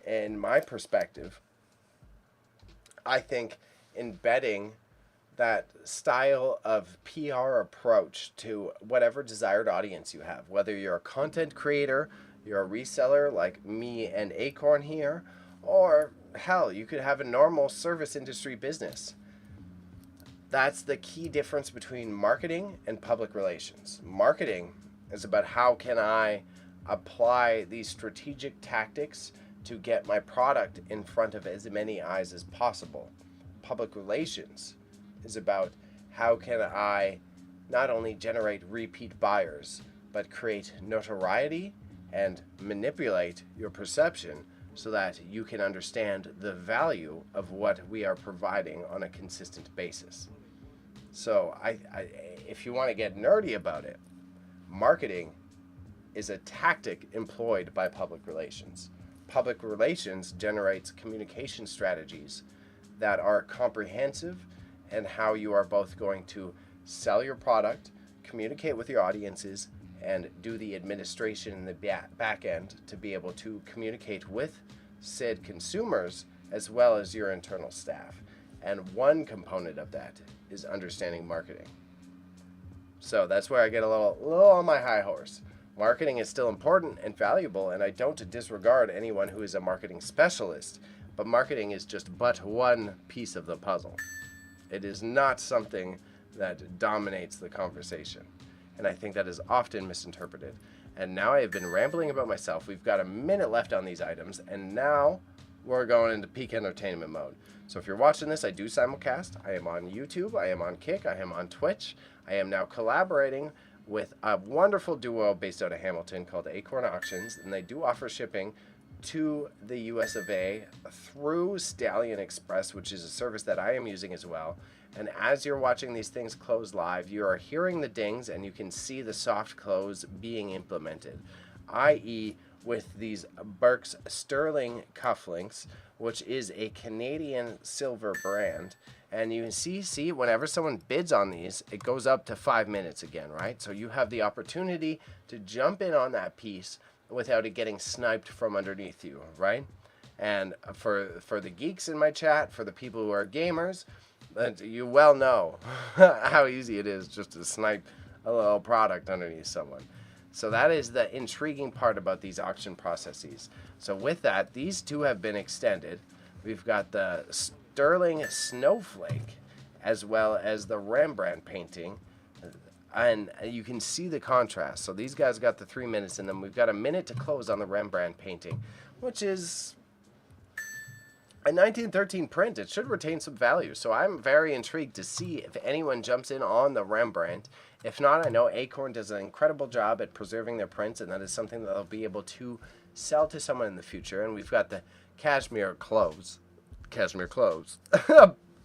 In my perspective, I think embedding that style of PR approach to whatever desired audience you have, whether you're a content creator, you're a reseller like me and Acorn here, or hell, you could have a normal service industry business. That's the key difference between marketing and public relations. Marketing is about how can I apply these strategic tactics to get my product in front of as many eyes as possible. Public relations is about how can I not only generate repeat buyers, but create notoriety and manipulate your perception so that you can understand the value of what we are providing on a consistent basis. So if you want to get nerdy about it, marketing is a tactic employed by public relations. Public relations generates communication strategies that are comprehensive and how you are both going to sell your product, communicate with your audiences, and do the administration in the back end to be able to communicate with said consumers as well as your internal staff. And one component of that is understanding marketing. So that's where I get a little on my high horse. Marketing is still important and valuable, and I don't disregard anyone who is a marketing specialist, but marketing is just but one piece of the puzzle. It is not something that dominates the conversation, and I think that is often misinterpreted. And now I have been rambling about myself. We've got a minute left on these items, and now we're going into peak entertainment mode. So if you're watching this, I do simulcast. I am on YouTube, I am on Kick, I am on Twitch. I am now collaborating with a wonderful duo based out of Hamilton called Acorn Auctions, and they do offer shipping to the US of A through Stallion Express, which is a service that I am using as well. And as you're watching these things close live, you are hearing the dings and you can see the soft close being implemented, i.e. with these Burke's Sterling cufflinks, which is a Canadian silver brand. And you can see whenever someone bids on these, it goes up to 5 minutes again, right? So you have the opportunity to jump in on that piece without it getting sniped from underneath you, right? And for the geeks in my chat, for the people who are gamers, you well know how easy it is just to snipe a little product underneath someone. So that is the intriguing part about these auction processes. So with that, these two have been extended. We've got the Sterling Snowflake as well as the Rembrandt painting, and you can see the contrast. So these guys got the 3 minutes in them. We've got a minute to close on the Rembrandt painting, which is a 1913 print. It should retain some value. So I'm very intrigued to see if anyone jumps in on the Rembrandt. If not, I know Acorn does an incredible job at preserving their prints, and that is something that they'll be able to sell to someone in the future. And we've got the cashmere clothes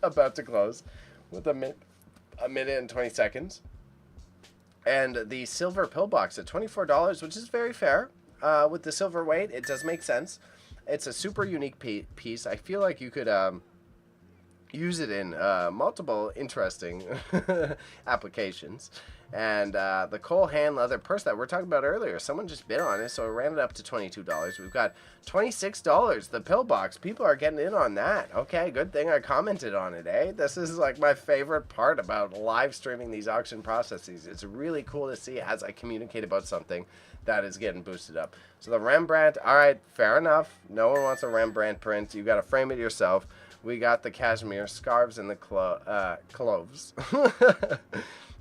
about to close with a minute and 20 seconds. And the silver pillbox at $24, which is very fair. With the silver weight, it does make sense. It's a super unique piece. I feel like you could use it in multiple interesting applications. And the Cole hand leather purse that we're talking about earlier, someone just bid on it, so it ran it up to $22. We've got $26, the pillbox. People are getting in on that. Okay, good thing I commented on it, eh? This is like my favorite part about live streaming these auction processes. It's really cool to see as I communicate about something that is getting boosted up. So the Rembrandt, all right, fair enough. No one wants a Rembrandt print. You got to frame it yourself. We got the cashmere scarves and the cloves.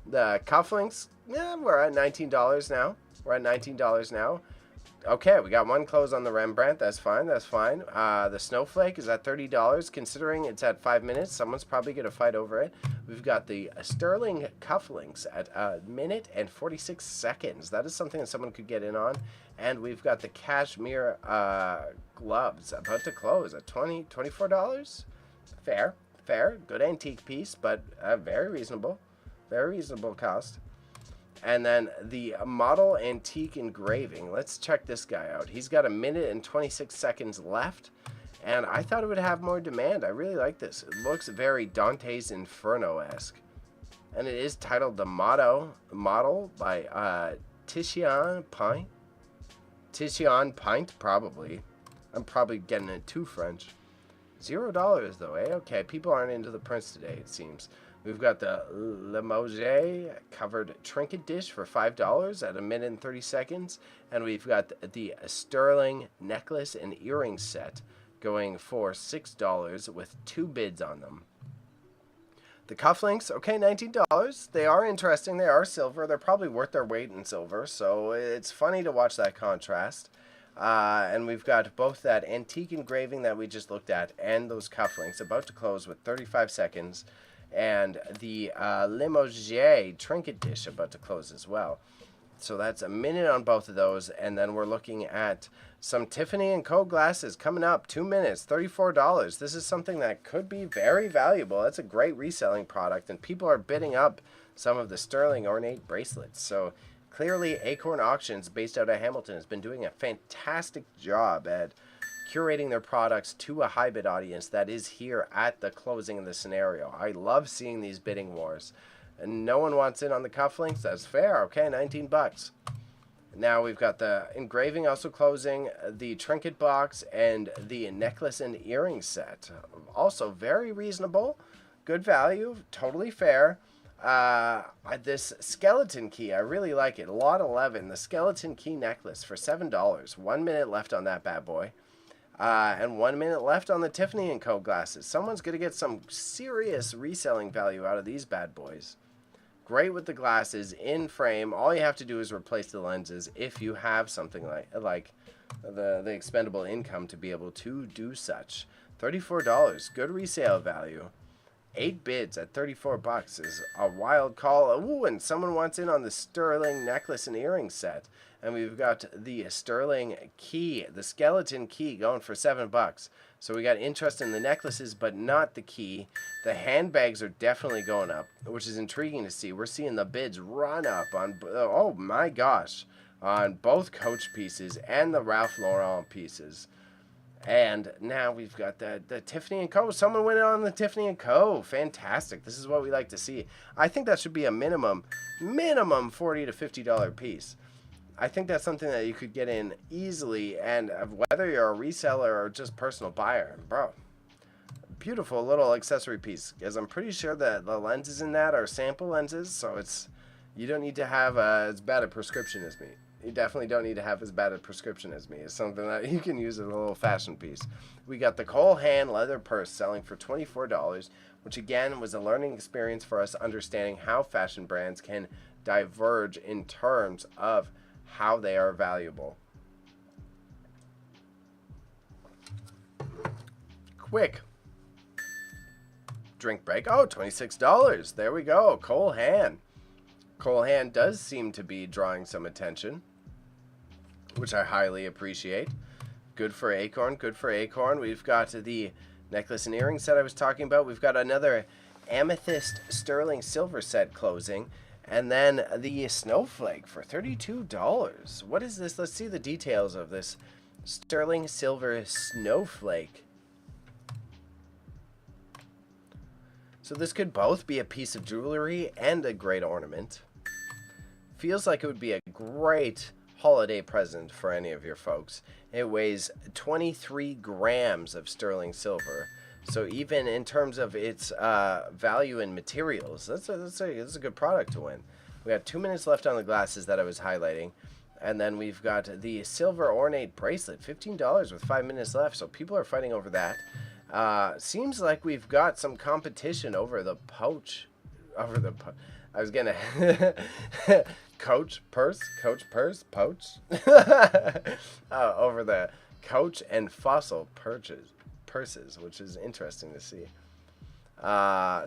The cufflinks, yeah, we're at $19 now. We're at $19 now. Okay, we got one close on the Rembrandt. That's fine. That's fine. The Snowflake is at $30. Considering it's at 5 minutes, someone's probably going to fight over it. We've got the Sterling cufflinks at a minute and 46 seconds. That is something that someone could get in on. And we've got the cashmere gloves about to close at $24. Fair. Good antique piece, but very reasonable. Very reasonable cost. And then the model antique engraving. Let's check this guy out. He's got a minute and 26 seconds left. And I thought it would have more demand. I really like this. It looks very Dante's Inferno-esque. And it is titled The Model by Titian Pint. Titian Pint, probably. I'm probably getting it too French. $0 though, eh? Okay, people aren't into the prints today, it seems. We've got the Limoges covered trinket dish for $5 at a minute and 30 seconds. And we've got the Sterling necklace and earring set going for $6 with 2 bids on them. The cufflinks, okay, $19. They are interesting. They are silver. They're probably worth their weight in silver. So it's funny to watch that contrast. And we've got both that antique engraving that we just looked at and those cufflinks about to close with 35 seconds. and the Limoges trinket dish about to close as well. So that's a minute on both of those, and then we're looking at some Tiffany & Co. glasses coming up. 2 minutes, $34. This is something that could be very valuable. That's a great reselling product, and people are bidding up some of the sterling ornate bracelets. So clearly, Acorn Auctions, based out of Hamilton, has been doing a fantastic job at curating their products to a high bid audience that is here at the closing of the scenario. I love seeing these bidding wars. And no one wants in on the cufflinks. That's fair. Okay, 19 bucks. Now we've got the engraving also closing, the trinket box, and the necklace and earring set. Also very reasonable. Good value. Totally fair. This skeleton key, I really like it. Lot 11, the skeleton key necklace for $7. 1 minute left on that bad boy. And 1 minute left on the Tiffany & Co. glasses. Someone's going to get some serious reselling value out of these bad boys. Great with the glasses in frame. All you have to do is replace the lenses if you have something like the expendable income to be able to do such. $34, good resale value. 8 bids at 34 bucks is a wild call. Ooh, and someone wants in on the sterling necklace and earring set. And we've got the sterling key, the skeleton key, going for $7. So we got interest in the necklaces, but not the key. The handbags are definitely going up, which is intriguing to see. We're seeing the bids run up on, oh my gosh, on both Coach pieces and the Ralph Lauren pieces. And now we've got the Tiffany & Co. Someone went on the Tiffany & Co. Fantastic. This is what we like to see. I think that should be a minimum $40 to $50 piece. I think that's something that you could get in easily, and whether you're a reseller or just personal buyer, bro. Beautiful little accessory piece, because I'm pretty sure that the lenses in that are sample lenses, so you don't need to have as bad a prescription as me. You definitely don't need to have as bad a prescription as me. It's something that you can use as a little fashion piece. We got the Cole Hand leather purse selling for $24, which again was a learning experience for us understanding how fashion brands can diverge in terms of how they are valuable. Quick drink break. Oh, $26. There we go. Cole Hand. Cole Hand does seem to be drawing some attention, which I highly appreciate. Good for Acorn. Good for Acorn. We've got the necklace and earring set I was talking about. We've got another amethyst sterling silver set closing. And then the snowflake for $32. What is this? Let's see the details of this sterling silver snowflake. So this could both be a piece of jewelry and a great ornament. Feels like it would be a great holiday present for any of your folks. It weighs 23 grams of sterling silver. So even in terms of its value in materials, that's a good product to win. We got 2 minutes left on the glasses that I was highlighting. And then we've got the silver ornate bracelet, $15 with 5 minutes left. So people are fighting over that. Seems like we've got some competition over the poach. I was going to... Coach purse, poach. Over the Coach and Fossil purses, which is interesting to see.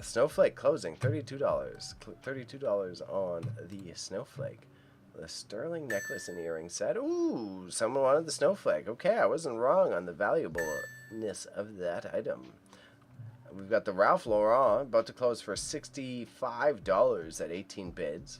Snowflake closing, $32. $32 on the snowflake. The sterling necklace and earring set. Ooh, someone wanted the snowflake. Okay, I wasn't wrong on the valuableness of that item. We've got the Ralph Lauren about to close for $65 at 18 bids.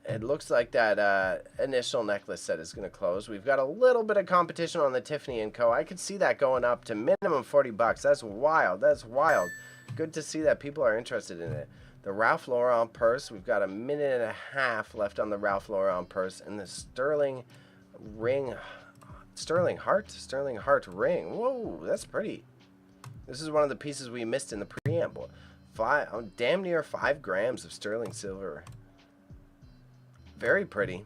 It looks like that initial necklace set is going to close. We've got a little bit of competition on the Tiffany & Co. I could see that going up to minimum $40. That's wild. That's wild. Good to see that people are interested in it. The Ralph Lauren purse. We've got a minute and a half left on the Ralph Lauren purse. And the sterling ring. Sterling heart ring. Whoa, that's pretty. This is one of the pieces we missed in the preamble. Damn near 5 grams of sterling silver. Very pretty.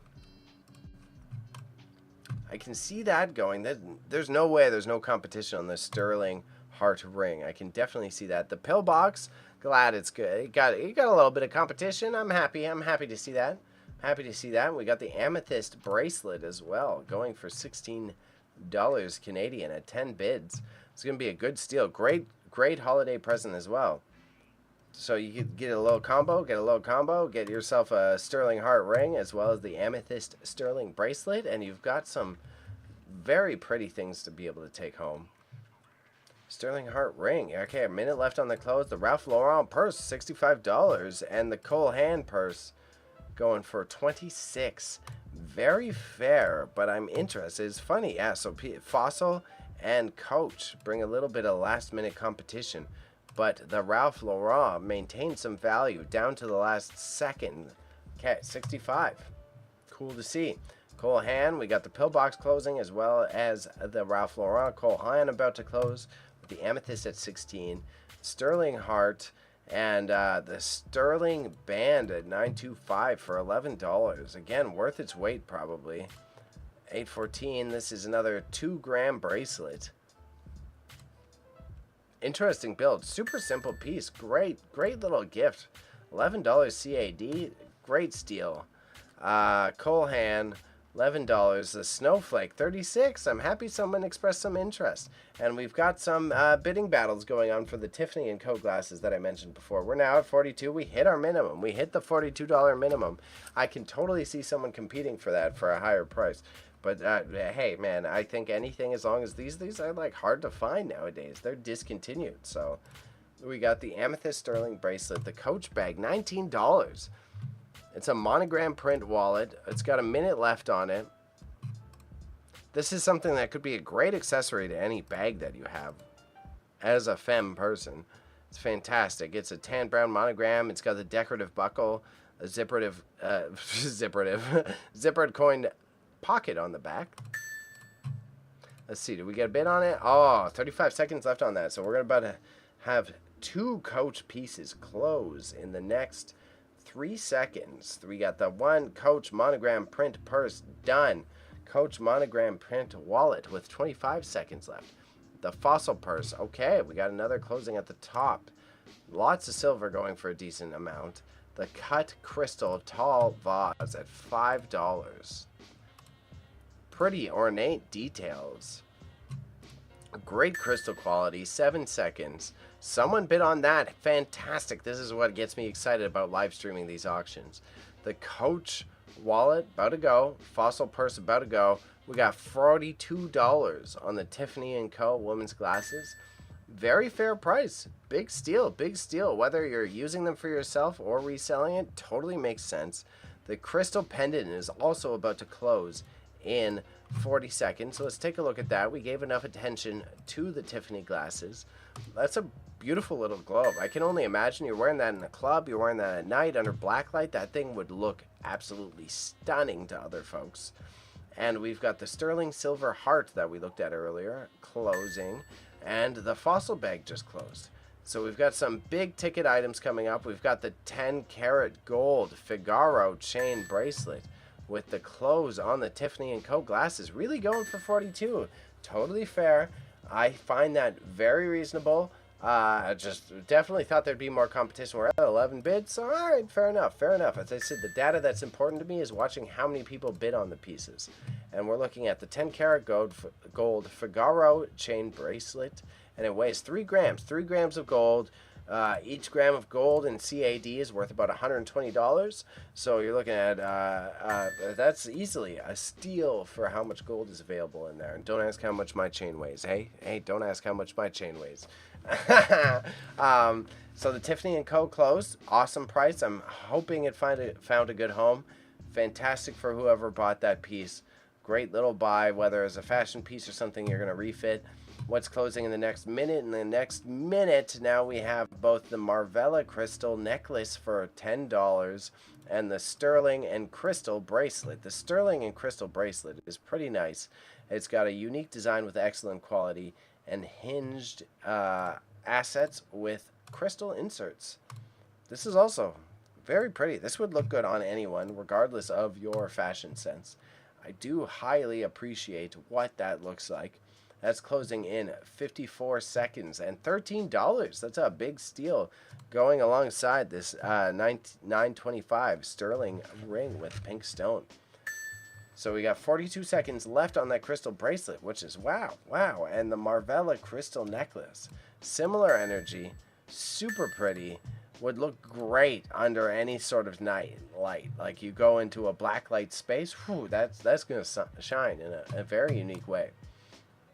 I can see that going. There's no way there's no competition on the sterling heart ring. I can definitely see that. The pillbox, glad it's good. It got a little bit of competition. I'm happy. I'm happy to see that. Happy to see that. We got the amethyst bracelet as well, going for $16 Canadian at 10 bids. It's going to be a good steal. Great holiday present as well. So you could get a little combo, get yourself a sterling heart ring as well as the amethyst sterling bracelet, and you've got some very pretty things to be able to take home. Sterling heart ring. Okay, a minute left on the close. The Ralph Lauren purse, $65, and the Cole Hand purse going for $26. Very fair, but I'm interested. It's funny, yeah. So Fossil and Coach bring a little bit of last-minute competition, but the Ralph Lauren maintained some value down to the last second. Okay, 65. Cool to see. Cole Hand, we got the pillbox closing as well as the Ralph Lauren Cole Hand about to close with the amethyst at 16. Sterling Heart and the Sterling Band at 925 for $11. Again, worth its weight probably. 814. This is another 2-gram bracelet. Interesting build. Super simple piece. Great little gift. $11 CAD. Great steal. Cole Hand, $11. The Snowflake, $36. I'm happy someone expressed some interest. And we've got some bidding battles going on for the Tiffany & Co. glasses that I mentioned before. We're now at 42. We hit our minimum. We hit the $42 minimum. I can totally see someone competing for that for a higher price. But hey, man, I think anything as long as these are like hard to find nowadays. They're discontinued. So we got the amethyst sterling bracelet, the Coach bag, $19. It's a monogram print wallet. It's got a minute left on it. This is something that could be a great accessory to any bag that you have as a femme person. It's fantastic. It's a tan brown monogram. It's got the decorative buckle, a zippered coin pocket on the back. Let's see. Did we get a bid on it? Oh, 35 seconds left on that. So we're about to have 2 Coach pieces close in the next 3 seconds. We got the 1 Coach monogram print purse done. Coach monogram print wallet with 25 seconds left. The Fossil purse. Okay, we got another closing at the top. Lots of silver going for a decent amount. The cut crystal tall vase at $5. Pretty ornate details. Great crystal quality. 7 seconds. Someone bid on that. Fantastic. This is what gets me excited about live streaming these auctions. The Coach wallet about to go. Fossil purse about to go. We got $42 on the Tiffany & Co. women's glasses. Very fair price. Big steal. Big steal. Whether you're using them for yourself or reselling it, totally makes sense. The crystal pendant is also about to close in 40 seconds. So let's take a look at that. We gave enough attention to the Tiffany glasses. That's a beautiful little globe. I can only imagine you're wearing that in a club, you're wearing that at night under blacklight. That thing would look absolutely stunning to other folks. And we've got the sterling silver heart that we looked at earlier closing, and the Fossil bag just closed. So we've got some big ticket items coming up. We've got the 10-karat gold Figaro chain bracelet with the close on the Tiffany & Co. glasses, really going for 42. Totally fair. I find that very reasonable. Just definitely thought there'd be more competition. We're at 11 bids, so all right, fair enough, fair enough. As I said, the data that's important to me is watching how many people bid on the pieces. And we're looking at the 10-karat gold Figaro chain bracelet, and it weighs 3 grams. 3 grams of gold. Each gram of gold in CAD is worth about $120. So you're looking at, that's easily a steal for how much gold is available in there. And don't ask how much my chain weighs. Hey, don't ask how much my chain weighs. So the Tiffany & Co. closed. Awesome price. I'm hoping it found a good home. Fantastic for whoever bought that piece. Great little buy, whether it's a fashion piece or something you're going to refit. What's closing in the next minute? In the next minute, now we have both the Marvella crystal necklace for $10 and the sterling and crystal bracelet. The sterling and crystal bracelet is pretty nice. It's got a unique design with excellent quality and hinged assets with crystal inserts. This is also very pretty. This would look good on anyone, regardless of your fashion sense. I do highly appreciate what that looks like. That's closing in 54 seconds and $13. That's a big steal going alongside this $9.25 sterling ring with pink stone. So we got 42 seconds left on that crystal bracelet, which is wow. And the Marvella crystal necklace. Similar energy, super pretty. would look great under any sort of night light. Like you go into a black light space, whew, that's going to shine in a very unique way.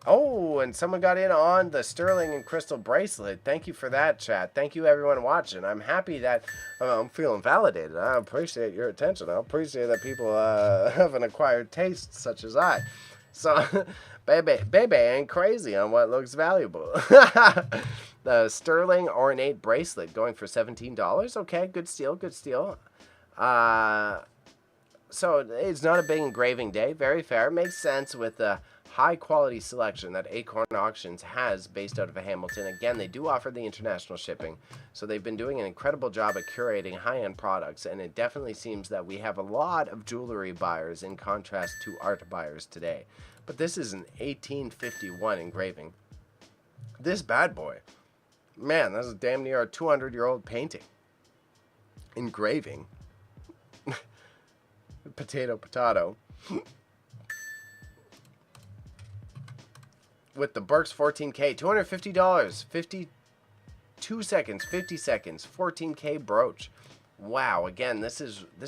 Oh, and someone got in on the sterling and crystal bracelet. Thank you for that, chat. Thank you, everyone watching. I'm happy that I'm feeling validated. I appreciate your attention. I appreciate that people have an acquired taste such as I. So, baby ain't crazy on what looks valuable. The sterling ornate bracelet going for $17. Okay, good steal, good steal. So it's not a big engraving day. Very fair. It makes sense with the high quality selection that Acorn Auctions has based out of Hamilton. Again, they do offer the international shipping, so they've been doing an incredible job at curating high-end products, and it definitely seems that we have a lot of jewelry buyers in contrast to art buyers today. But this is an 1851 engraving. This bad boy, man, that's damn near a 200-year-old painting. Engraving. Potato. With the Burks 14K, $250, 52 seconds, 50 seconds, 14K brooch. Wow, again, this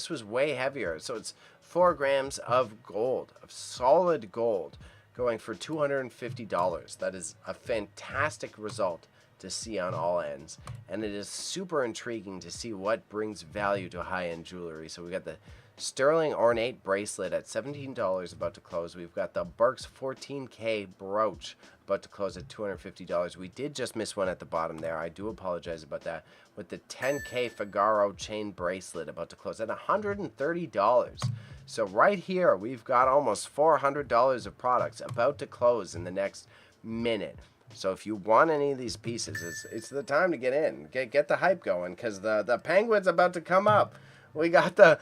was way heavier. So it's 4 grams of gold, of solid gold, going for $250. That is a fantastic result to see on all ends, and it is super intriguing to see what brings value to high-end jewelry. So we got the sterling ornate bracelet at $17 about to close. We've got the Burks 14K brooch about to close at $250. We did just miss one at the bottom there. I do apologize about that. With the 10K Figaro chain bracelet about to close at $130. So right here, we've got almost $400 of products about to close in the next minute. So if you want any of these pieces, it's the time to get in. Get the hype going, because the penguin's about to come up. We got the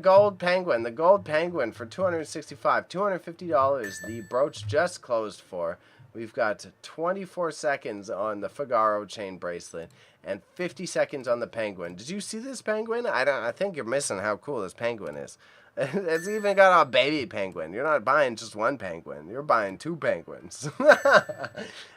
gold penguin. The gold penguin for $265, $250. The brooch just closed for. We've got 24 seconds on the Figaro chain bracelet and 50 seconds on the penguin. Did you see this penguin? I think you're missing how cool this penguin is. It's even got a baby penguin. You're not buying just one penguin. You're buying 2 penguins.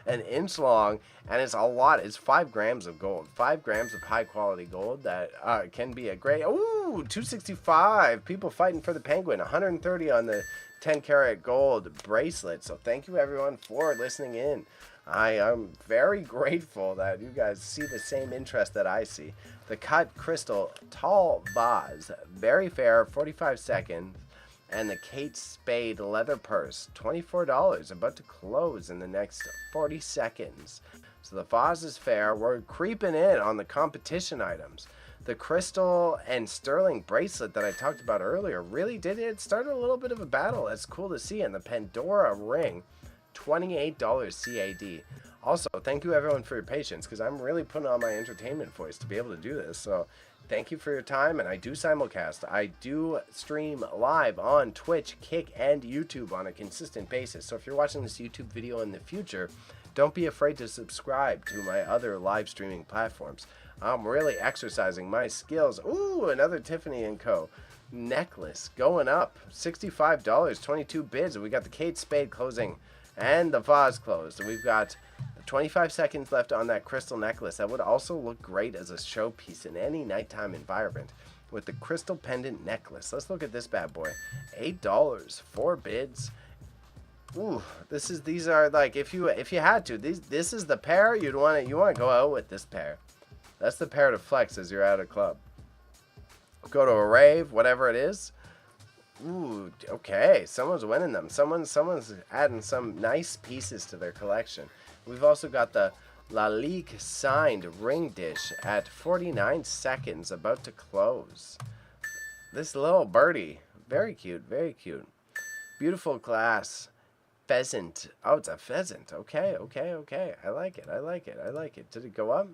An inch long, and it's a lot. It's 5 grams of gold. 5 grams of high-quality gold that can be a great... Ooh, $265. People fighting for the penguin. $130 on the 10-karat gold bracelet. So thank you, everyone, for listening in. I am very grateful that you guys see the same interest that I see. The cut crystal tall vase, very fair, 45 seconds. And the Kate Spade leather purse, $24, about to close in the next 40 seconds. So the vase is fair. We're creeping in on the competition items. The crystal and sterling bracelet that I talked about earlier really it started a little bit of a battle. It's cool to see. And the Pandora ring, $28 CAD. Also, thank you everyone for your patience, because I'm really putting on my entertainment voice to be able to do this. So thank you for your time, and I do simulcast. I do stream live on Twitch, Kick, and YouTube on a consistent basis. So if you're watching this YouTube video in the future, don't be afraid to subscribe to my other live streaming platforms. I'm really exercising my skills. Ooh, another Tiffany & Co. necklace going up. $65, 22 bids, and we got the Kate Spade closing and the vase closed. And we've got 25 seconds left on that crystal necklace. That would also look great as a showpiece in any nighttime environment with the crystal pendant necklace. Let's look at this bad boy. $8, 4 bids. Ooh, these are like, if you had to, this is the pair you want to go out with. This pair. That's the pair to flex as you're at a club. Go to a rave, whatever it is. Ooh, okay. Someone's winning them. Someone's adding some nice pieces to their collection. We've also got the Lalique signed ring dish at 49 seconds, about to close. This little birdie, very cute, very cute. Beautiful glass pheasant. Oh, it's a pheasant. Okay. I like it. Did it go up?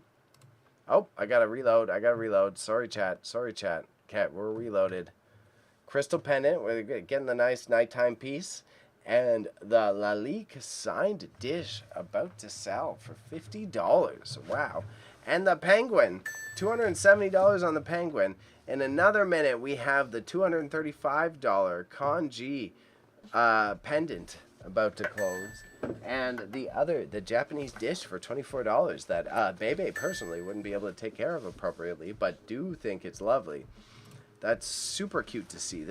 Oh, I gotta reload. Sorry, chat. Cat, we're reloaded. Crystal pendant. We're getting the nice nighttime piece. And the Lalique signed dish about to sell for $50. Wow. And the penguin, $270 on the penguin. In another minute, we have the $235 Kanji pendant about to close. And the Japanese dish for $24 that Bebe personally wouldn't be able to take care of appropriately, but do think it's lovely. That's super cute to see.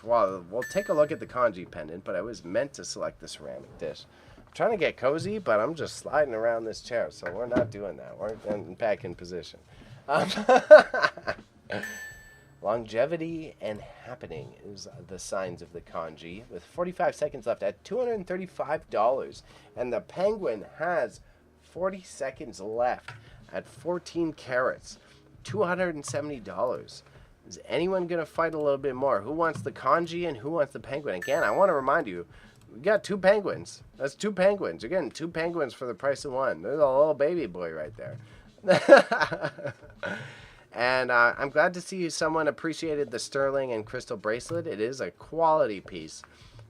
Well, we'll take a look at the kanji pendant, but I was meant to select the ceramic dish. I'm trying to get cozy, but I'm just sliding around this chair, so we're not doing that. We're back in position. Longevity and happening is the signs of the kanji, with 45 seconds left at $235. And the penguin has 40 seconds left at 14 carats, $270. Is anyone going to fight a little bit more? Who wants the kanji and who wants the penguin? Again, I want to remind you, we got 2 penguins. That's 2 penguins. You're getting 2 penguins for the price of 1. There's a little baby boy right there. And I'm glad to see someone appreciated the sterling and crystal bracelet. It is a quality piece.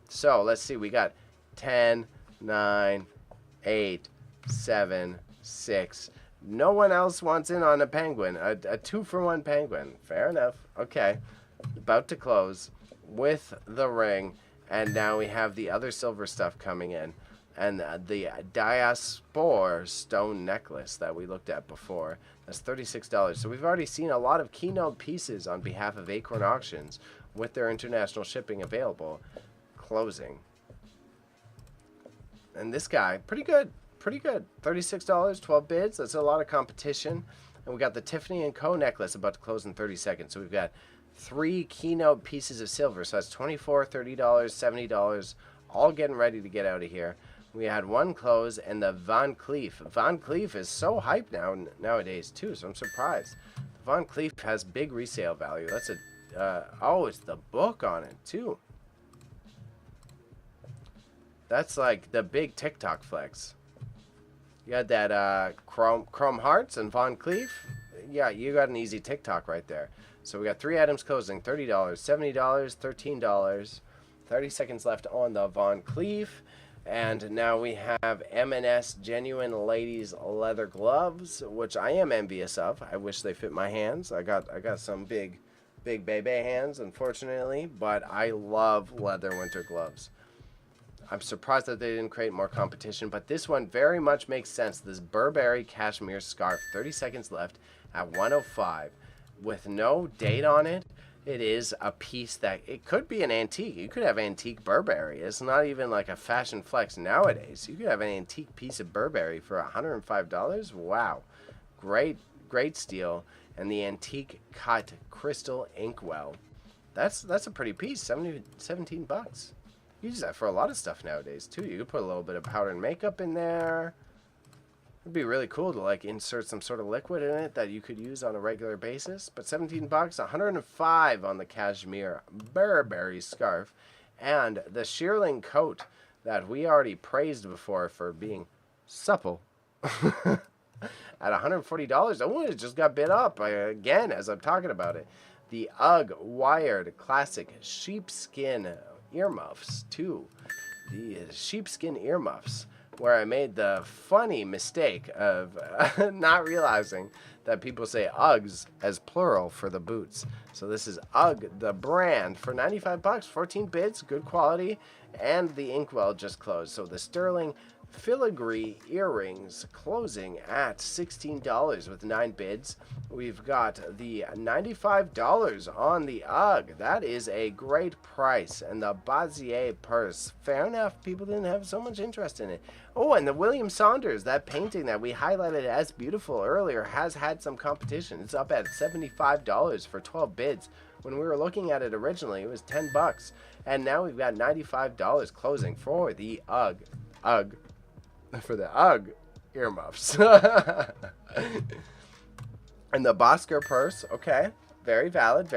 So let's see. We got 10, 9, 8, 7, 6. No one else wants in on a penguin. A 2-for-1 penguin. Fair enough. Okay. About to close with the ring. And now we have the other silver stuff coming in. And the diaspora stone necklace that we looked at before. That's $36. So we've already seen a lot of keynote pieces on behalf of Acorn Auctions with their international shipping available. Closing. And this guy, pretty good. Pretty good. $36, 12 bids. That's a lot of competition. And we got the Tiffany & Co. necklace about to close in 30 seconds. So we've got 3 keynote pieces of silver. So that's $24, $30, $70. All getting ready to get out of here. We had 1 close, and the Van Cleef. Van Cleef is so hyped nowadays, too, so I'm surprised. Van Cleef has big resale value. That's oh, it's the book on it, too. That's like the big TikTok flex. You got that Chrome Hearts and Van Cleef. Yeah, you got an easy TikTok right there. So we got 3 items closing, $30, $70, $13. 30 seconds left on the Van Cleef. And now we have M&S Genuine Ladies Leather Gloves, which I am envious of. I wish they fit my hands. I got some big baby hands, unfortunately, but I love leather winter gloves. I'm surprised that they didn't create more competition, but this one very much makes sense. This Burberry cashmere scarf, 30 seconds left at $105. With no date on it, it is a piece that, it could be an antique. You could have antique Burberry. It's not even like a fashion flex nowadays. You could have an antique piece of Burberry for $105. Wow. Great steal. And the antique cut crystal inkwell. That's a pretty piece, 17 bucks. You use that for a lot of stuff nowadays, too. You could put a little bit of powder and makeup in there. It'd be really cool to like insert some sort of liquid in it that you could use on a regular basis. But 17 bucks, 105 on the cashmere Burberry scarf, and the shearling coat that we already praised before for being supple at $140. Oh, it just got bid up again as I'm talking about it. The UGG wired classic sheepskin earmuffs too. The sheepskin earmuffs, where I made the funny mistake of not realizing that people say Uggs as plural for the boots. So this is UGG, the brand, for 95 bucks, 14 bids, good quality, and the inkwell just closed. So the sterling filigree earrings closing at $16 with 9 bids. We've got the $95 on the UGG. That is a great price. And the Bazier purse. Fair enough. People didn't have so much interest in it. Oh, and the William Saunders, that painting that we highlighted as beautiful earlier, has had some competition. It's up at $75 for 12 bids. When we were looking at it originally, it was 10 bucks. And now we've got $95 closing for the UGG. For the UGG earmuffs. And the Bosker purse, okay, very valid,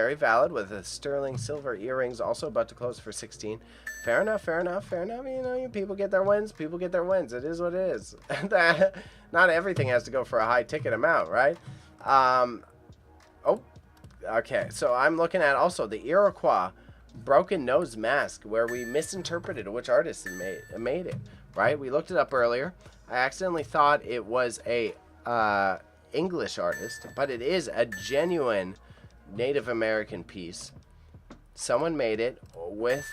with the sterling silver earrings also about to close for 16. Fair enough. You know, people get their wins. It is what it is. Not everything has to go for a high ticket amount, right? Okay, so I'm looking at also the Iroquois broken nose mask, where we misinterpreted which artist made it. Right? We looked it up earlier. I accidentally thought it was a English artist, but it is a genuine Native American piece. Someone made it with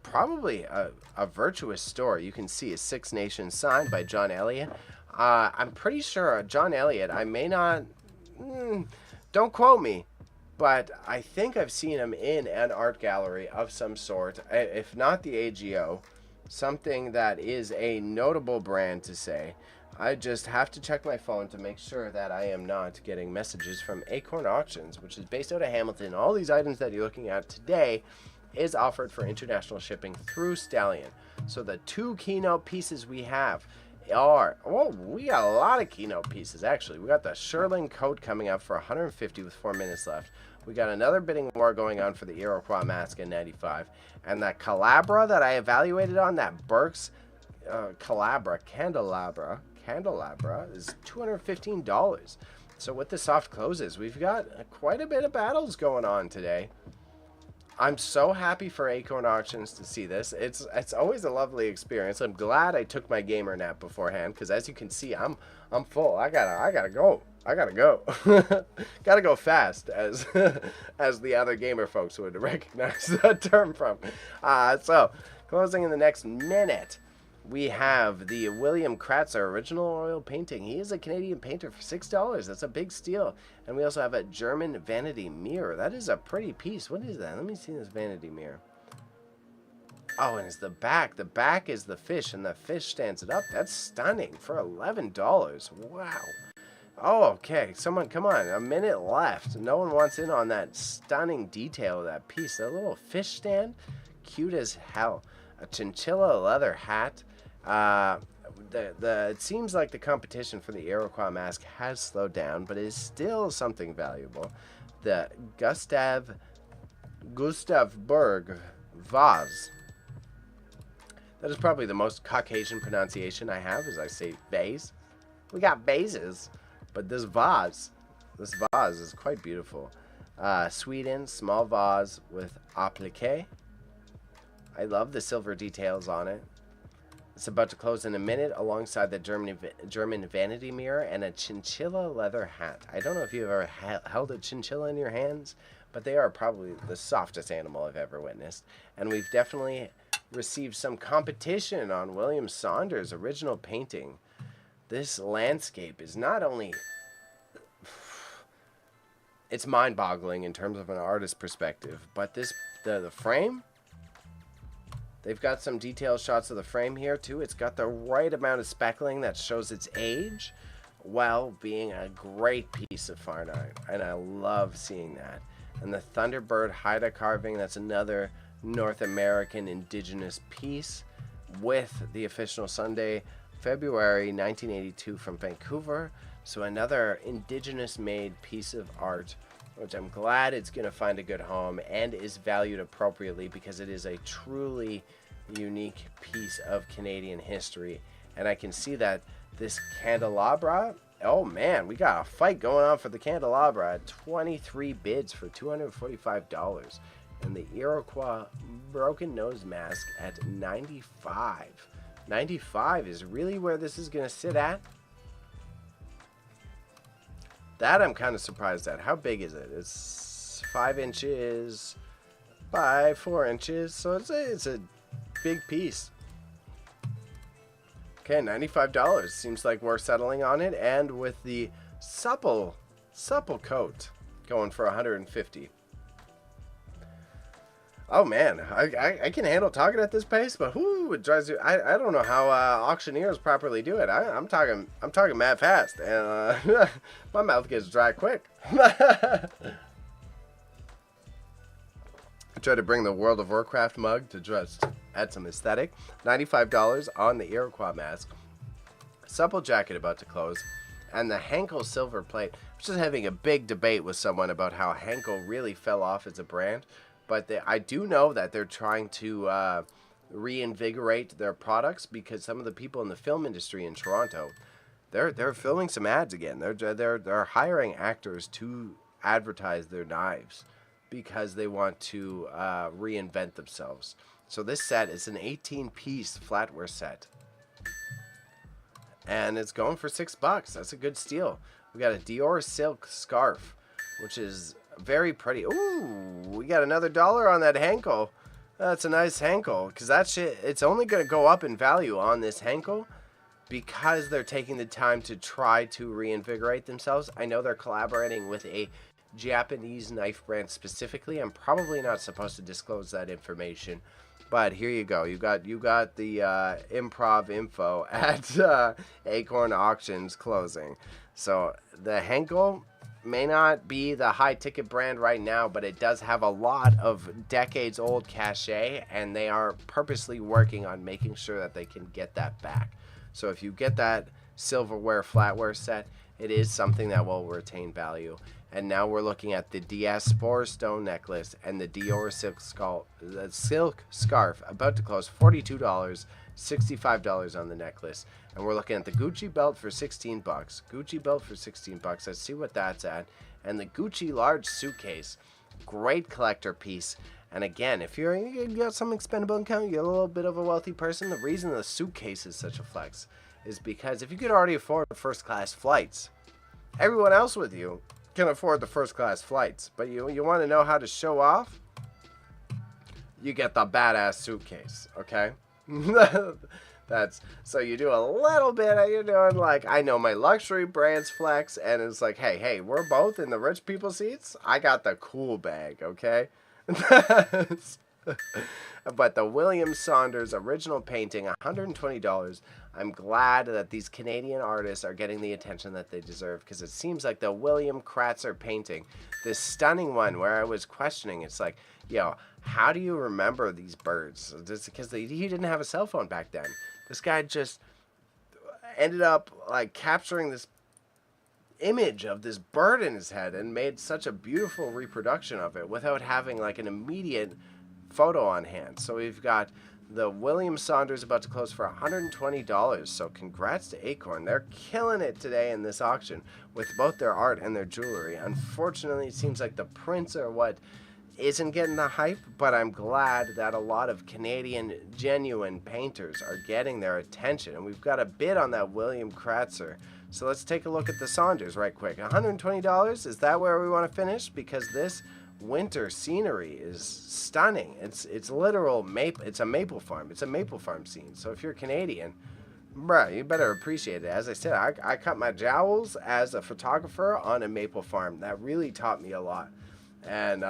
probably a virtuous story. You can see a Six Nations sign by John Elliott. I'm pretty sure John Elliott, I may not, don't quote me, but I think I've seen him in an art gallery of some sort, if not the AGO, something that is a notable brand to say. I just have to check my phone to make sure that I am not getting messages from Acorn Auctions, which is based out of Hamilton. All these items that you're looking at today is offered for international shipping through Stallion. So the two keynote pieces we have are, we got a lot of keynote pieces actually. We got the Sherling coat coming up for 150 with 4 minutes left. We got another bidding war going on for the Iroquois mask at 95, and that Calabra that I evaluated on, that Burke's candelabra is $215. So with the soft closes, we've got quite a bit of battles going on today. I'm so happy for Acorn Auctions to see this. It's always a lovely experience. I'm glad I took my gamer nap beforehand, because as you can see, I'm full. I gotta go. Gotta go fast, as as the other gamer folks would recognize that term from. So closing in the next minute, we have the William Kratzer original oil painting. He is a Canadian painter for $6. That's a big steal. And we also have a German vanity mirror. That is a pretty piece. What is that? Let me see this vanity mirror. Oh, and it's the back. The back is the fish, and the fish stands it up. That's stunning for $11. Wow. Oh, okay. Someone, come on. A minute left. No one wants in on that stunning detail of that piece. That little fish stand, cute as hell. A chinchilla leather hat. It seems like the competition for the Iroquois mask has slowed down, but it is still something valuable. The Gustav Berg vase. That is probably the most Caucasian pronunciation I have, as I say vase. We got vases, but this vase is quite beautiful. Sweden, small vase with applique. I love the silver details on it. It's about to close in a minute alongside the German vanity mirror and a chinchilla leather hat. I don't know if you've ever held a chinchilla in your hands, but they are probably the softest animal I've ever witnessed. And we've definitely received some competition on William Saunders' original painting. This landscape is not only... it's mind-boggling in terms of an artist's perspective, but the frame... They've got some detailed shots of the frame here, too. It's got the right amount of speckling that shows its age, while being a great piece of fine art. And I love seeing that. And the Thunderbird Haida carving, that's another North American indigenous piece, with the official Sunday, February 1982 from Vancouver. So another indigenous-made piece of art, which I'm glad it's going to find a good home and is valued appropriately, because it is a truly unique piece of Canadian history. And I can see that this candelabra, oh man, we got a fight going on for the candelabra at 23 bids for $245. And the Iroquois broken nose mask at 95. 95 is really where this is going to sit at. That I'm kind of surprised at. How big is it? It's 5 inches by 4 inches, so it's a big piece. Okay, $95. Seems like we're settling on it, and with the supple coat going for $150. Oh man, I can handle talking at this pace, but whoo, it drives you. I don't know how auctioneers properly do it. I'm talking mad fast, and my mouth gets dry quick. I try to bring the World of Warcraft mug to just add some aesthetic. $95 on the Iroquois mask. Supple jacket about to close, and the Henkel silver plate. I was just having a big debate with someone about how Henkel really fell off as a brand. But I do know that they're trying to reinvigorate their products, because some of the people in the film industry in Toronto, they're filming some ads again. They're hiring actors to advertise their knives, because they want to reinvent themselves. So this set is an 18-piece flatware set, and it's going for $6. That's a good steal. We got a Dior silk scarf, which is Very pretty. Ooh, we got another dollar on that Henkel. That's a nice Henkel, because that shit, it's only going to go up in value on this Henkel because they're taking the time to try to reinvigorate themselves. I know they're collaborating with a Japanese knife brand specifically. I'm probably not supposed to disclose that information, but here you go. You got the improv info at Acorn Auctions closing. So the Henkel may not be the high ticket brand right now, but it does have a lot of decades old cachet, and they are purposely working on making sure that they can get that back. So if you get that silverware flatware set, it is something that will retain value. And now we're looking at the Diaspora stone necklace and the Dior silk scarf, about to close $42, $65 on the necklace. And we're looking at the Gucci belt for 16 bucks. Gucci belt for 16 bucks. Let's see what that's at. And the Gucci large suitcase. Great collector piece. And again, if you got some expendable income, you're a little bit of a wealthy person, the reason the suitcase is such a flex is because if you could already afford first class flights, everyone else with you can afford the first class flights. But you want to know how to show off? You get the badass suitcase, okay? That's so you do a little bit of, you're doing like, I know my luxury brands flex, and it's like, hey, we're both in the rich people seats. I got the cool bag, okay? But the William Saunders original painting, $120. I'm glad that these Canadian artists are getting the attention that they deserve, because it seems like the William Kratzer painting, this stunning one where I was questioning, it's like, yo, how do you remember these birds? It's because he didn't have a cell phone back then. This guy just ended up like capturing this image of this bird in his head and made such a beautiful reproduction of it without having like an immediate photo on hand. So we've got the William Saunders about to close for $120. So congrats to Acorn. They're killing it today in this auction with both their art and their jewelry. Unfortunately, it seems like the prints are what isn't getting the hype, but I'm glad that a lot of Canadian genuine painters are getting their attention. And we've got a bid on that William Kratzer. So let's take a look at the Saunders right quick. $120, is that where we want to finish? Because this winter scenery is stunning. It's literal maple. It's a maple farm. It's a maple farm scene. So if you're Canadian, bruh, you better appreciate it. As I said, I cut my jowls as a photographer on a maple farm. That really taught me a lot. And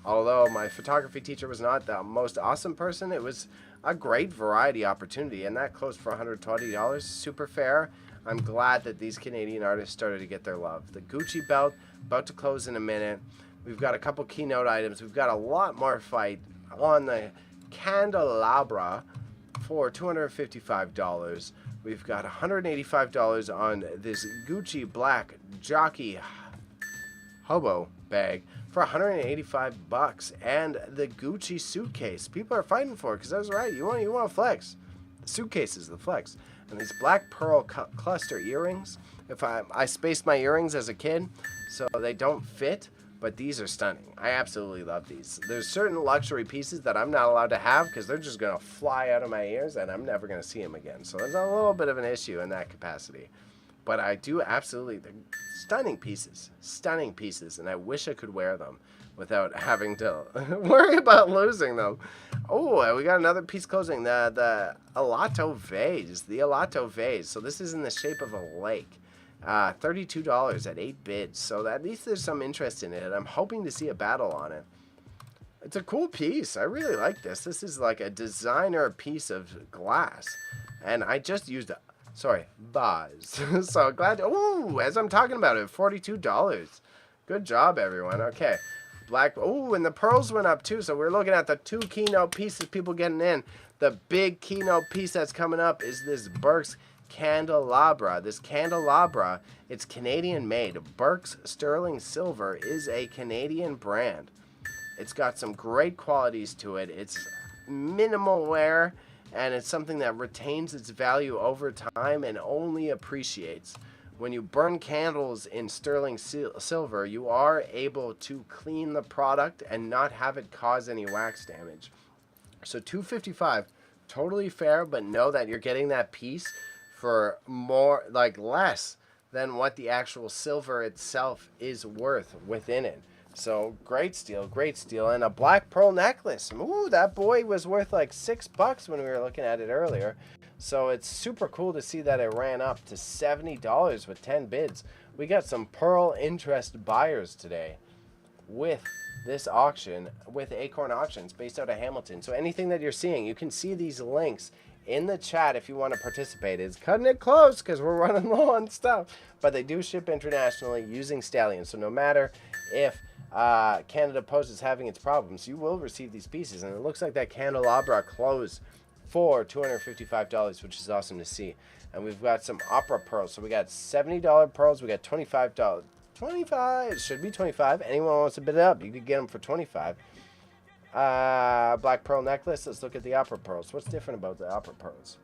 although my photography teacher was not the most awesome person, it was a great variety opportunity, and that closed for $120. Super fair. I'm glad that these Canadian artists started to get their love. The Gucci belt, about to close in a minute. We've got a couple keynote items. We've got a lot more fight on the candelabra for $255. We've got $185 on this Gucci black jockey hobo bag for $185, and the Gucci suitcase. People are fighting for it because that's right. You want to flex. The suitcase is the flex. And these black pearl cluster earrings. If I spaced my earrings as a kid, so they don't fit, but these are stunning. I absolutely love these. There's certain luxury pieces that I'm not allowed to have because they're just gonna fly out of my ears and I'm never gonna see them again. So there's a little bit of an issue in that capacity. But I do absolutely, they're stunning pieces, and I wish I could wear them without having to worry about losing them. Oh, we got another piece closing, the Alato vase. So this is in the shape of a lake. $32 at 8 bids. So at least there's some interest in it. I'm hoping to see a battle on it. It's a cool piece. I really like this. This is like a designer piece of glass. And I just used vase. So glad. Ooh, as I'm talking about it, $42. Good job, everyone. Okay. Black. Ooh, and the pearls went up too. So we're looking at the two keynote pieces, people getting in. The big keynote piece that's coming up is this Burke's candelabra. This candelabra, it's Canadian made. Burke's Sterling Silver is a Canadian brand. It's got some great qualities to it. It's minimal wear, and it's something that retains its value over time and only appreciates. When you burn candles in sterling silver, you are able to clean the product and not have it cause any wax damage. So $255, totally fair, but know that you're getting that piece for more, like less than what the actual silver itself is worth within it. So great steal, great steal. And a black pearl necklace. Ooh, that boy was worth like $6 when we were looking at it earlier. So it's super cool to see that it ran up to $70 with 10 bids. We got some pearl interest buyers today with this auction with Acorn Auctions based out of Hamilton. So anything that you're seeing, you can see these links in the chat if you want to participate. It's cutting it close because we're running low on stuff. But they do ship internationally using stallions. So no matter if Canada Post is having its problems, you will receive these pieces. And it looks like that candelabra closed for $255, which is awesome to see. And we've got some opera pearls. So we got $70 pearls. We got $25. 25 should be 25. Anyone wants to bid it up, you could get them for 25. Black pearl necklace. Let's look at the opera pearls. What's different about the opera pearls?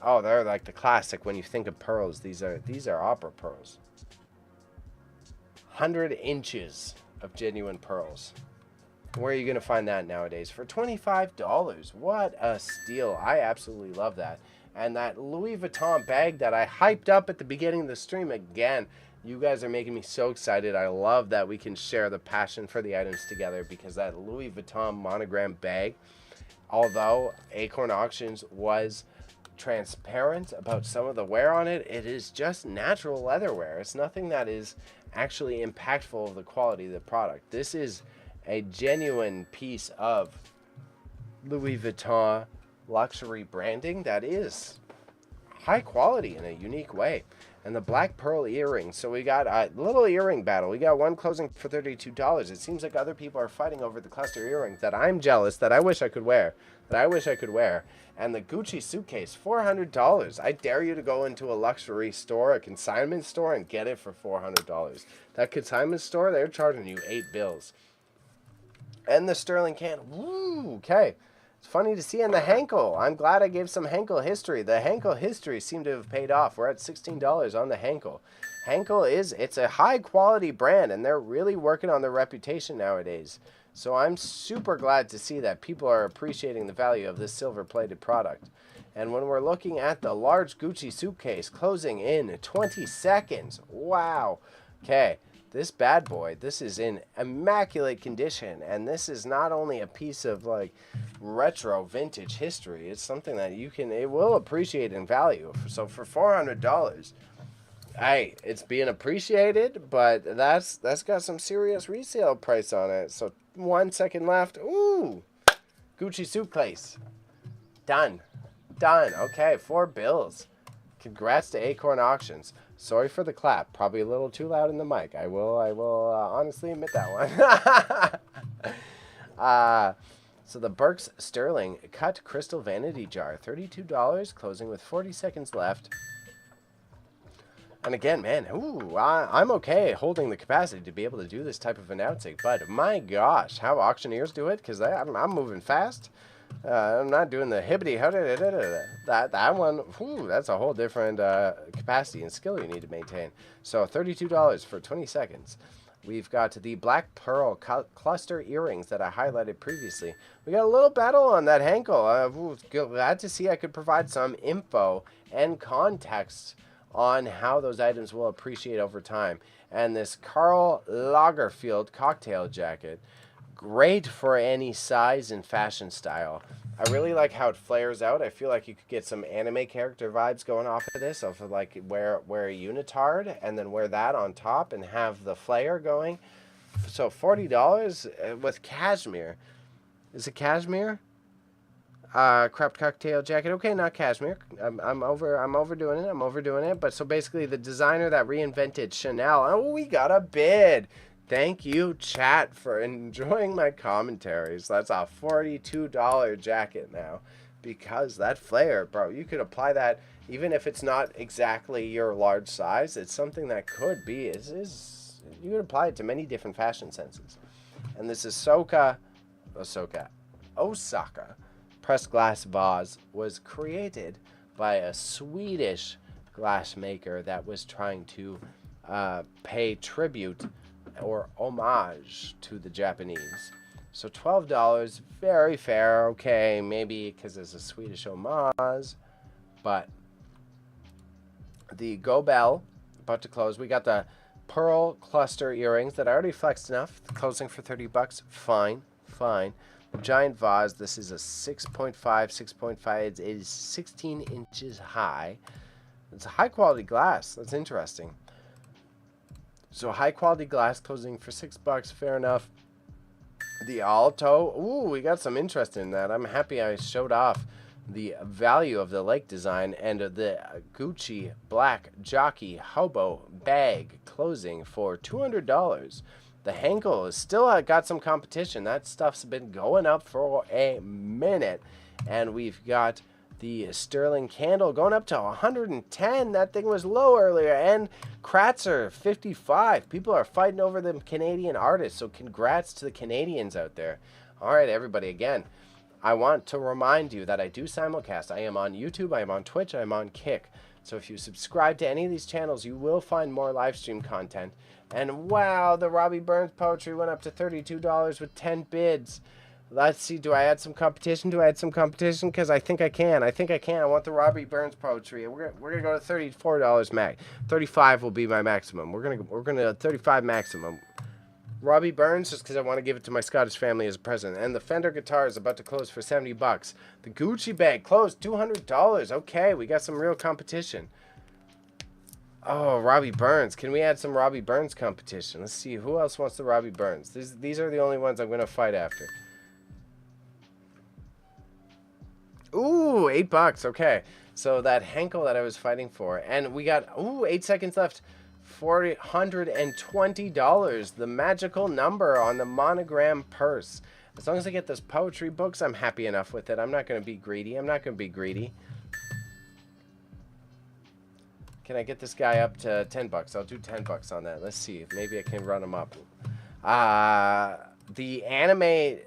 Oh, they're like the classic. When you think of pearls, these are opera pearls. 100 inches of genuine pearls. Where are you going to find that nowadays? For $25. What a steal. I absolutely love that. And that Louis Vuitton bag that I hyped up at the beginning of the stream again. You guys are making me so excited. I love that we can share the passion for the items together, because that Louis Vuitton monogram bag, although Acorn Auctions was transparent about some of the wear on it, it is just natural leather wear. It's nothing that is actually impactful of the quality of the product. This is a genuine piece of Louis Vuitton luxury branding that is high quality in a unique way. And the black pearl earrings. So we got a little earring battle. We got one closing for $32. It seems like other people are fighting over the cluster earrings that I'm jealous, that I wish I could wear. And the Gucci suitcase, $400. I dare you to go into a luxury store, a consignment store, and get it for $400. That consignment store, they're charging you $8. And the sterling can. Woo, okay. It's funny to see in the Henkel. I'm glad I gave some Henkel history. The Henkel history seemed to have paid off. We're at $16 on the Henkel. Henkel it's a high quality brand, and they're really working on their reputation nowadays. So I'm super glad to see that people are appreciating the value of this silver plated product. And when we're looking at the large Gucci suitcase closing in 20 seconds. Wow. Okay. This bad boy, this is in immaculate condition, and this is not only a piece of like retro vintage history, it's something that it will appreciate in value. So for $400, hey, it's being appreciated, but that's got some serious resale price on it. So 1 second left. Ooh, Gucci suitcase, done. Okay, $4. Congrats to Acorn Auctions. Sorry for the clap. Probably a little too loud in the mic. I will honestly admit that one. So the Burke's Sterling cut crystal vanity jar, $32, closing with 40 seconds left. And again, man, I'm okay holding the capacity to be able to do this type of announcing. But my gosh, how auctioneers do it, because I'm moving fast. I'm not doing the hibbity. That one, that's a whole different capacity and skill you need to maintain. So $32 for 20 seconds. We've got the black pearl cluster earrings that I highlighted previously. We got a little battle on that Henkel. Glad to see I could provide some info and context on how those items will appreciate over time. And this Karl Lagerfeld cocktail jacket. Great for any size and fashion style. I really like how it flares out. I feel like you could get some anime character vibes going off of this. Of like wear a unitard and then wear that on top and have the flare going. So $40 with cashmere. Is it cashmere? Cropped cocktail jacket. Okay, not cashmere. I'm overdoing it. But so basically the designer that reinvented Chanel. Oh, we got a bid. Thank you, chat, for enjoying my commentaries. That's a $42 jacket now. Because that flare, bro, you could apply that even if it's not exactly your large size. It's something that could be. You could apply it to many different fashion senses. And this is Osaka pressed glass vase was created by a Swedish glassmaker that was trying to pay tribute or homage to the Japanese. So $12, very fair. Okay, maybe because it's a Swedish homage, but the Go Bell about to close. We got the pearl cluster earrings that I already flexed enough. Closing for 30 bucks. Fine, fine. Giant vase. This is a 6.5, 6.5. It is 16 inches high. It's a high quality glass. That's interesting. So high quality glass closing for 6 bucks. Fair enough. The Alto. Ooh, we got some interest in that. I'm happy I showed off the value of the lake design and the Gucci black jockey hobo bag closing for $200. The Henkel is still got some competition. That stuff's been going up for a minute. And we've got the sterling candle going up to 110. That thing was low earlier. And Kratzer, 55. People are fighting over the Canadian artists. So congrats to the Canadians out there. All right, everybody. Again, I want to remind you that I do simulcast. I am on YouTube. I am on Twitch. I am on Kick. So if you subscribe to any of these channels, you will find more live stream content. And wow, the Robbie Burns poetry went up to $32 with 10 bids. Let's see, do I add some competition? Because I think I can. I want the Robbie Burns poetry. We're gonna go to $34 max. 35 will be my maximum. We're gonna 35 maximum. Robbie Burns, just because I want to give it to my Scottish family as a present. And the Fender guitar is about to close for 70 bucks. The Gucci bag closed $200. Okay, we got some real competition. Oh, Robbie Burns. Can we add some Robbie Burns competition? Let's see. Who else wants the Robbie Burns? These are the only ones I'm going to fight after. Ooh, 8 bucks. Okay. So that Henkel that I was fighting for. And we got, 8 seconds left. $420. The magical number on the monogram purse. As long as I get those poetry books, I'm happy enough with it. I'm not going to be greedy. Can I get this guy up to 10 bucks? I'll do 10 bucks on that. Let's see. Maybe I can run him up. The anime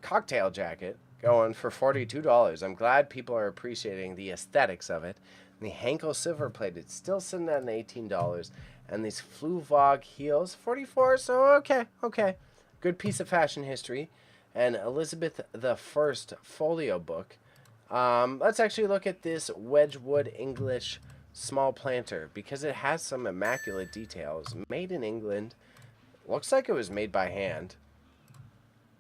cocktail jacket going for $42. I'm glad people are appreciating the aesthetics of it. And the Henkel silver plated still sitting at an $18. And these Fluvog heels, $44. So okay. Good piece of fashion history. And Elizabeth I folio book. Let's actually look at this Wedgwood English small planter because it has some immaculate details. Made in England. Looks like it was made by hand.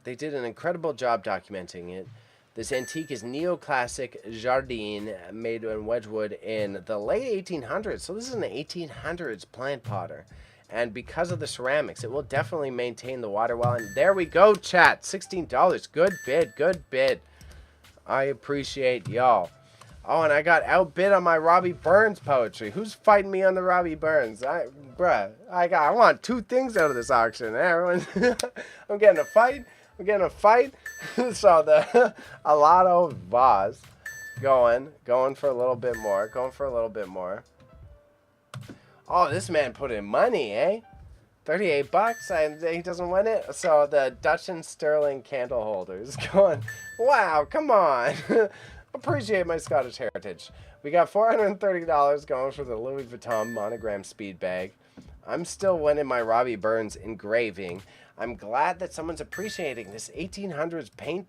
They did an incredible job documenting it. This antique is neoclassic Jardine made in Wedgwood in the late 1800s. So this is an 1800s plant potter. And because of the ceramics, it will definitely maintain the water well. And there we go, chat. $16. Good bid. I appreciate y'all. Oh, and I got outbid on my Robbie Burns poetry. Who's fighting me on the Robbie Burns? I want 2 things out of this auction. Everyone, I'm getting a fight. So the Alato vase going for a little bit more. Oh, this man put in money, eh? 38 bucks. He doesn't win it. So the Dutch and Sterling candle holders going. Wow, come on. Appreciate my Scottish heritage. We got $430 going for the Louis Vuitton monogram speed bag. I'm still winning my Robbie Burns engraving. I'm glad that someone's appreciating this 1800s paint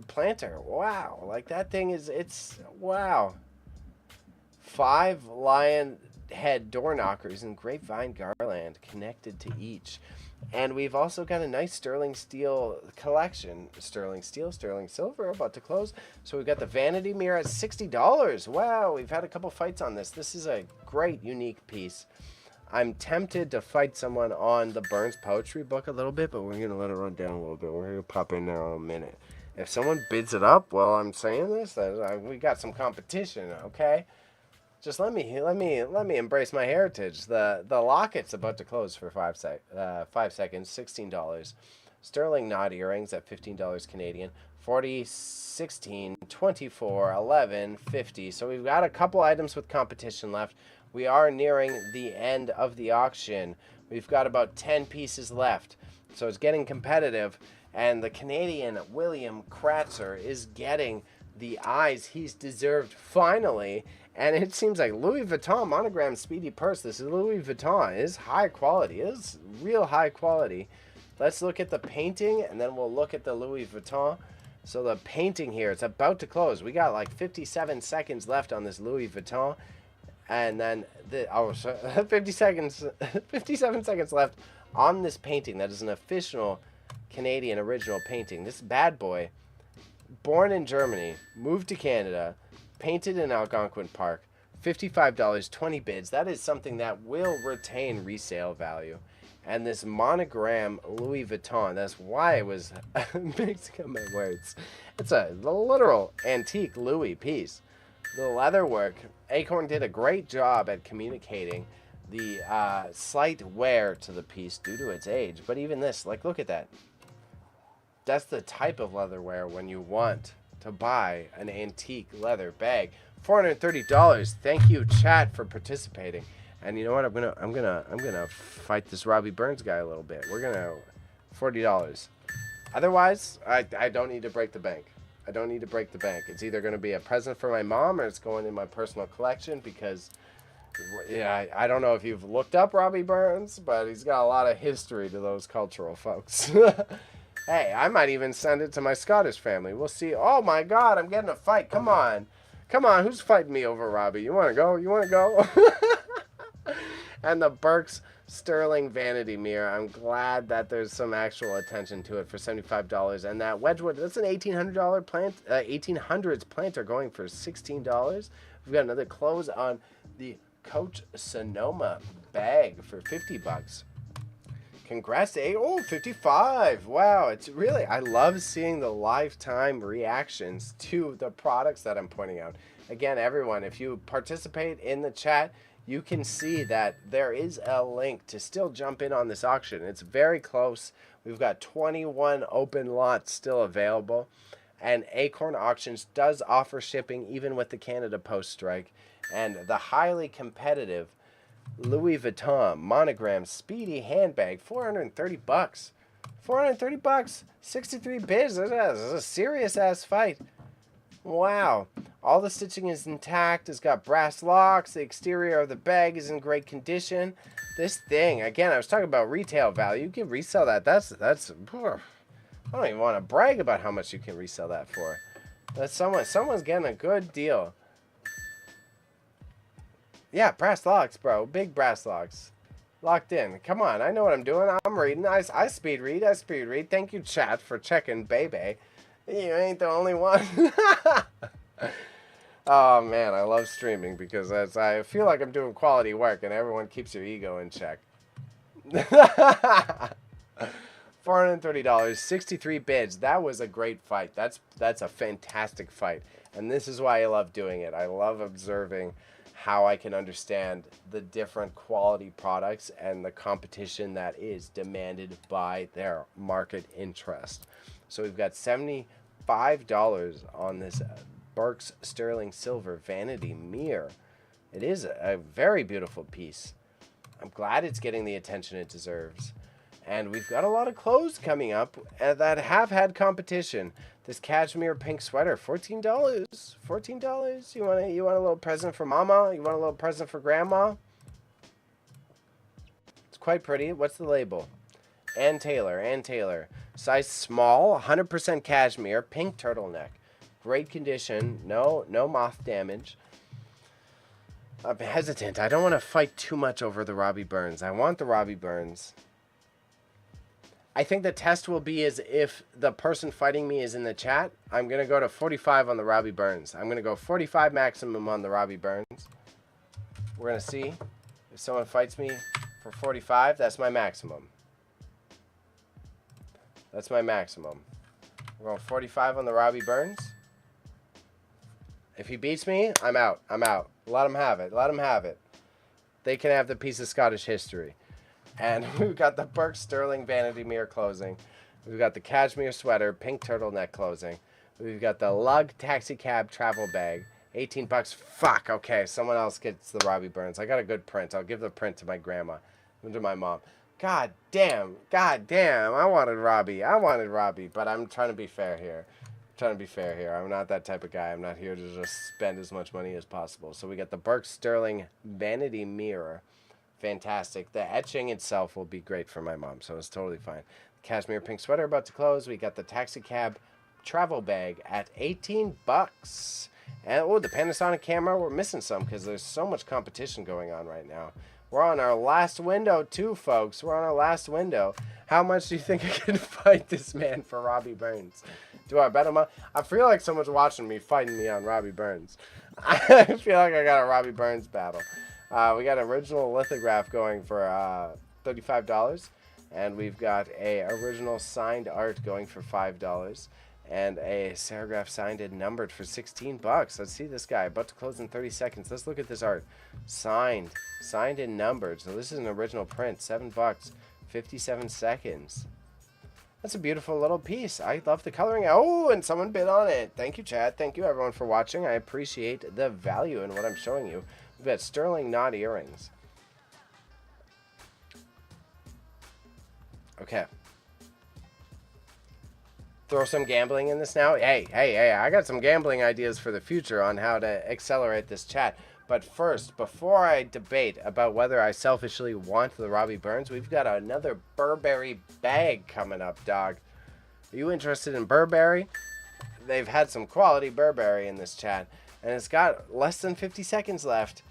planter. Wow, like that thing it's wow. 5 lion head door knockers and grapevine garland connected to each. And we've also got a nice sterling steel collection. Sterling steel, sterling silver about to close. So we've got the vanity mirror at $60. Wow, we've had a couple fights on this. This is a great, unique piece. I'm tempted to fight someone on the Burns poetry book a little bit, but we're going to let it run down a little bit. We're going to pop in there in a minute. If someone bids it up while I'm saying this, we got some competition, okay? Just let me embrace my heritage. The locket's about to close for 5 seconds, $16. Sterling knot earrings at $15 Canadian. 40, 16, 24, 11, 50. So we've got a couple items with competition left. We are nearing the end of the auction. We've got about 10 pieces left. So it's getting competitive. And the Canadian William Kratzer is getting the eyes he's deserved finally. And it seems like Louis Vuitton monogram speedy purse. This is Louis Vuitton. It is high quality. It is real high quality. Let's look at the painting and then we'll look at the Louis Vuitton. So the painting here, it's about to close. We got like 57 seconds left on this Louis Vuitton. And then 50 seconds, 57 seconds left on this painting. That is an official Canadian original painting. This bad boy, born in Germany, moved to Canada, painted in Algonquin Park, $55, 20 bids. That is something that will retain resale value. And this monogram Louis Vuitton, that's why I was mixing up my words. It's a literal antique Louis piece. The leather work, Acorn did a great job at communicating the slight wear to the piece due to its age. But even this, like, look at that. That's the type of leatherware when you want to buy an antique leather bag. $430. Thank you, chat, for participating. And you know what? I'm gonna fight this Robbie Burns guy a little bit. We're gonna $40. Otherwise, I don't need to break the bank. I don't need to break the bank. It's either gonna be a present for my mom or it's going in my personal collection because, yeah, I don't know if you've looked up Robbie Burns, but he's got a lot of history to those cultural folks. Hey, I might even send it to my Scottish family. We'll see. Oh my God, I'm getting a fight. Come on. Come on, who's fighting me over Robbie? You wanna go? You wanna go? And the Burke's Sterling Vanity Mirror. I'm glad that there's some actual attention to it for $75. And that Wedgwood, that's an $1,800 plant, 1800s planter going for $16. We've got another close on the Coach Sonoma bag for $50. Congrats to oh, 55. Wow, it's really, I love seeing the lifetime reactions to the products that I'm pointing out. Again, everyone, if you participate in the chat, you can see that there is a link to still jump in on this auction. It's very close. We've got 21 open lots still available. And Acorn Auctions does offer shipping even with the Canada Post strike. And the highly competitive Louis Vuitton monogram Speedy handbag, $430. $430, 63 bids. This is a serious ass fight. Wow. All the stitching is intact. It's got brass locks. The exterior of the bag is in great condition. This thing, again, I was talking about retail value. You can resell that. That's I don't even want to brag about how much you can resell that for. That's someone's getting a good deal. Yeah, brass locks, bro. Big brass locks. Locked in. Come on, I know what I'm doing. I'm reading. I speed read. I speed read. Thank you, chat, for checking, baby. You ain't the only one. Oh, man, I love streaming because I feel like I'm doing quality work and everyone keeps your ego in check. $430, 63 bids. That was a great fight. That's a fantastic fight. And this is why I love doing it. I love observing how I can understand the different quality products and the competition that is demanded by their market interest. So we've got $75 on this Burke's Sterling Silver Vanity Mirror. It is a very beautiful piece. I'm glad it's getting the attention it deserves. And we've got a lot of clothes coming up that have had competition. This cashmere pink sweater, $14. $14. You want a little present for mama? You want a little present for grandma? It's quite pretty. What's the label? Ann Taylor. Size small, 100% cashmere, pink turtleneck. Great condition. No moth damage. I'm hesitant. I don't want to fight too much over the Robbie Burns. I want the Robbie Burns. I think the test will be as if the person fighting me is in the chat. I'm going to go to 45 on the Robbie Burns. I'm going to go 45 maximum on the Robbie Burns. We're going to see if someone fights me for 45. That's my maximum. That's my maximum. We're going 45 on the Robbie Burns. If he beats me, I'm out. I'm out. Let him have it. Let him have it. They can have the piece of Scottish history. And we've got the Burke Sterling Vanity Mirror closing. We've got the cashmere sweater, pink turtleneck closing. We've got the Lug Taxi Cab travel bag, $18. Fuck, okay, someone else gets the Robbie Burns. I got a good print. I'll give the print to my grandma, to my mom. God damn, I wanted Robbie, but I'm trying to be fair here. I'm not that type of guy. I'm not here to just spend as much money as possible. So we got the Burke Sterling Vanity Mirror. Fantastic. The etching itself will be great for my mom, so it's totally fine. Cashmere pink sweater about to close. We got the taxi cab travel bag at $18. And, the Panasonic camera, we're missing some because there's so much competition going on right now. We're on our last window, too, folks. We're on our last window. How much do you think I can fight this man for Robbie Burns? Do I bet him up? I feel like someone's watching me, fighting me on Robbie Burns. I feel like I got a Robbie Burns battle. We got an original lithograph going for $35. And we've got a original signed art going for $5. And a serigraph signed and numbered for $16. Let's see this guy. About to close in 30 seconds. Let's look at this art. Signed and numbered. So this is an original print. $7. 57 seconds. That's a beautiful little piece. I love the coloring. Oh, and someone bid on it. Thank you, Chad. Thank you, everyone, for watching. I appreciate the value in what I'm showing you. We've got sterling knot earrings. Okay. Throw some gambling in this now. Hey, I got some gambling ideas for the future on how to accelerate this chat. But first, before I debate about whether I selfishly want the Robbie Burns, we've got another Burberry bag coming up, dog. Are you interested in Burberry? They've had some quality Burberry in this chat, and it's got less than 50 seconds left.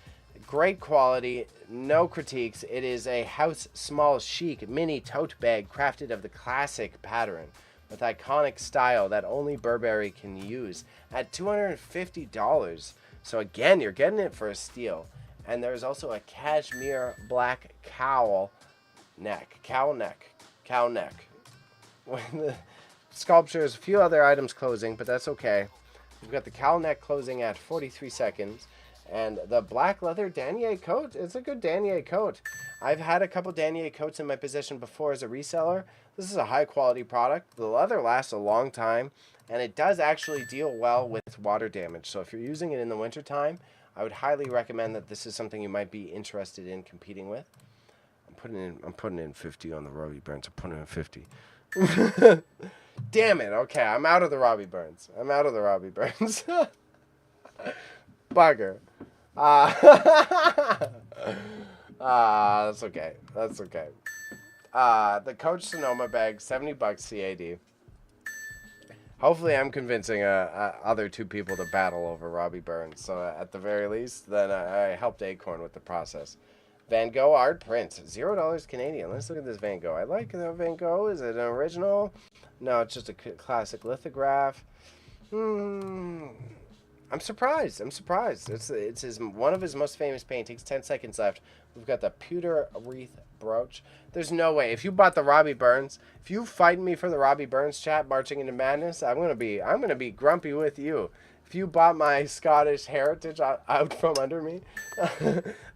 Great quality, no critiques. It is a house small chic mini tote bag crafted of the classic pattern with iconic style that only Burberry can use at $250. So again, you're getting it for a steal. And there's also a cashmere black cowl neck. When the sculptures, a few other items closing, but that's okay. We've got the cowl neck closing at 43 seconds. And the black leather denier coat, it's a good denier coat. I've had a couple denier coats in my possession before as a reseller. This is a high quality product. The leather lasts a long time, and it does actually deal well with water damage. So if you're using it in the wintertime, I would highly recommend that this is something you might be interested in competing with. I'm putting in 50 on the Robbie Burns. I'm putting in 50. Damn it. Okay, I'm out of the Robbie Burns. Bugger. That's okay. The Coach Sonoma bag, $70 CAD. Hopefully I'm convincing other two people to battle over Robbie Burns. So at the very least, then I helped Acorn with the process. Van Gogh art prints, $0 Canadian. Let's look at this Van Gogh. I like the Van Gogh. Is it an original? No, it's just a classic lithograph. I'm surprised. It's one of his most famous paintings. 10 seconds left. We've got the pewter wreath brooch. There's no way. If you bought the Robbie Burns, if you fight me for the Robbie Burns chat, marching into madness, I'm gonna be grumpy with you. If you bought my Scottish heritage out from under me,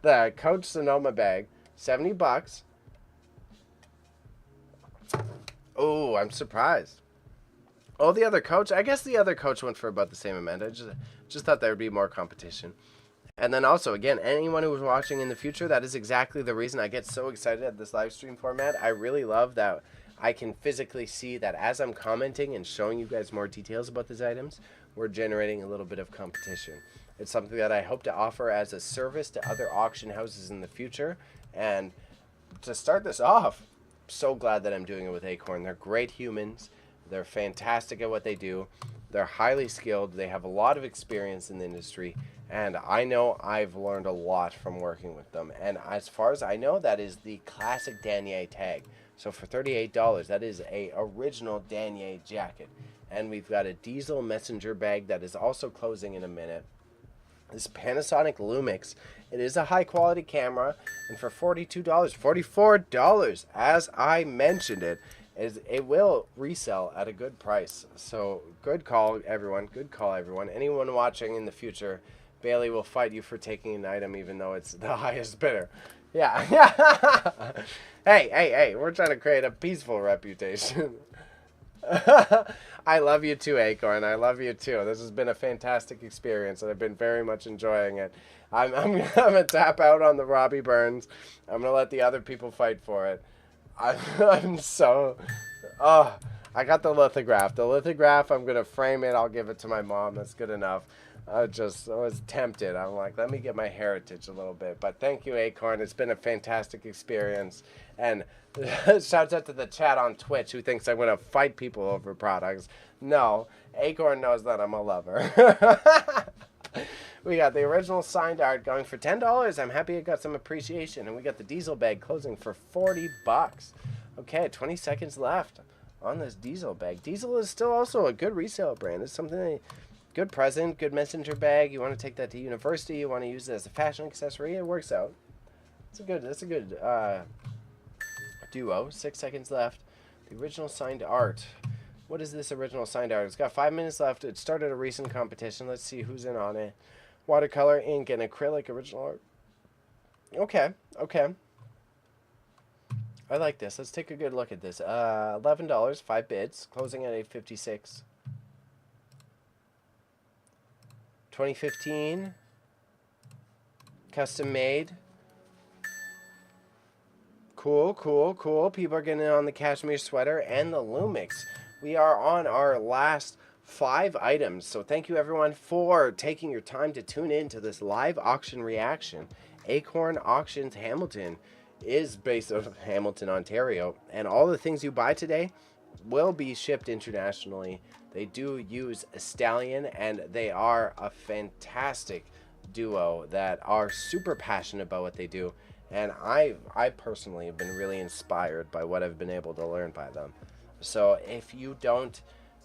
the Coach Sonoma bag, $70. Oh, I'm surprised. Oh, the other coach. I guess the other coach went for about the same amount. I just thought there would be more competition. And then also, again, anyone who was watching in the future, that is exactly the reason I get so excited at this live stream format. I really love that I can physically see that as I'm commenting and showing you guys more details about these items, we're generating a little bit of competition. It's something that I hope to offer as a service to other auction houses in the future. And to start this off, I'm so glad that I'm doing it with Acorn. They're great humans. They're fantastic at what they do. They're highly skilled. They have a lot of experience in the industry. And I know I've learned a lot from working with them. And as far as I know, that is the classic denier tag. So for $38, that is a original denier jacket. And we've got a diesel messenger bag that is also closing in a minute. This Panasonic Lumix, it is a high quality camera. And for $42, $44, as I mentioned it will resell at a good price. So good call, everyone. Anyone watching in the future, Bailey will fight you for taking an item even though it's the highest bidder. Yeah. Hey, we're trying to create a peaceful reputation. I love you too, Acorn. I love you too. This has been a fantastic experience, and I've been very much enjoying it. I'm gonna tap out on the Robbie Burns. I'm gonna let the other people fight for it. I'm so... Oh, I got the lithograph. I'm gonna frame it. I'll give it to my mom. That's good enough. I was tempted. I'm like, let me get my heritage a little bit. But thank you, Acorn. It's been a fantastic experience. And shouts out to the chat on Twitch who thinks I'm going to fight people over products. No, Acorn knows that I'm a lover. We got the original signed art going for $10. I'm happy it got some appreciation. And we got the diesel bag closing for 40 bucks. Okay, 20 seconds left on this diesel bag. Diesel is still also a good resale brand. It's something that, good present, good messenger bag. You want to take that to university. You want to use it as a fashion accessory. It works out. That's a good duo. 6 seconds left. The original signed art. What is this original signed art? It's got 5 minutes left. It started a recent competition. Let's see who's in on it. Watercolor, ink, and acrylic original art. Okay. I like this. Let's take a good look at this. $11, 5 bids, closing at $8.56. 2015. Custom made. Cool. People are getting in on the cashmere sweater and the Lumix. We are on our last 5 items. So thank you everyone for taking your time to tune in to this live auction reaction. Acorn Auctions Hamilton is based out of Hamilton, Ontario. And all the things you buy today will be shipped internationally. They do use a stallion, and they are a fantastic duo that are super passionate about what they do. And I personally have been really inspired by what I've been able to learn by them. So if you don't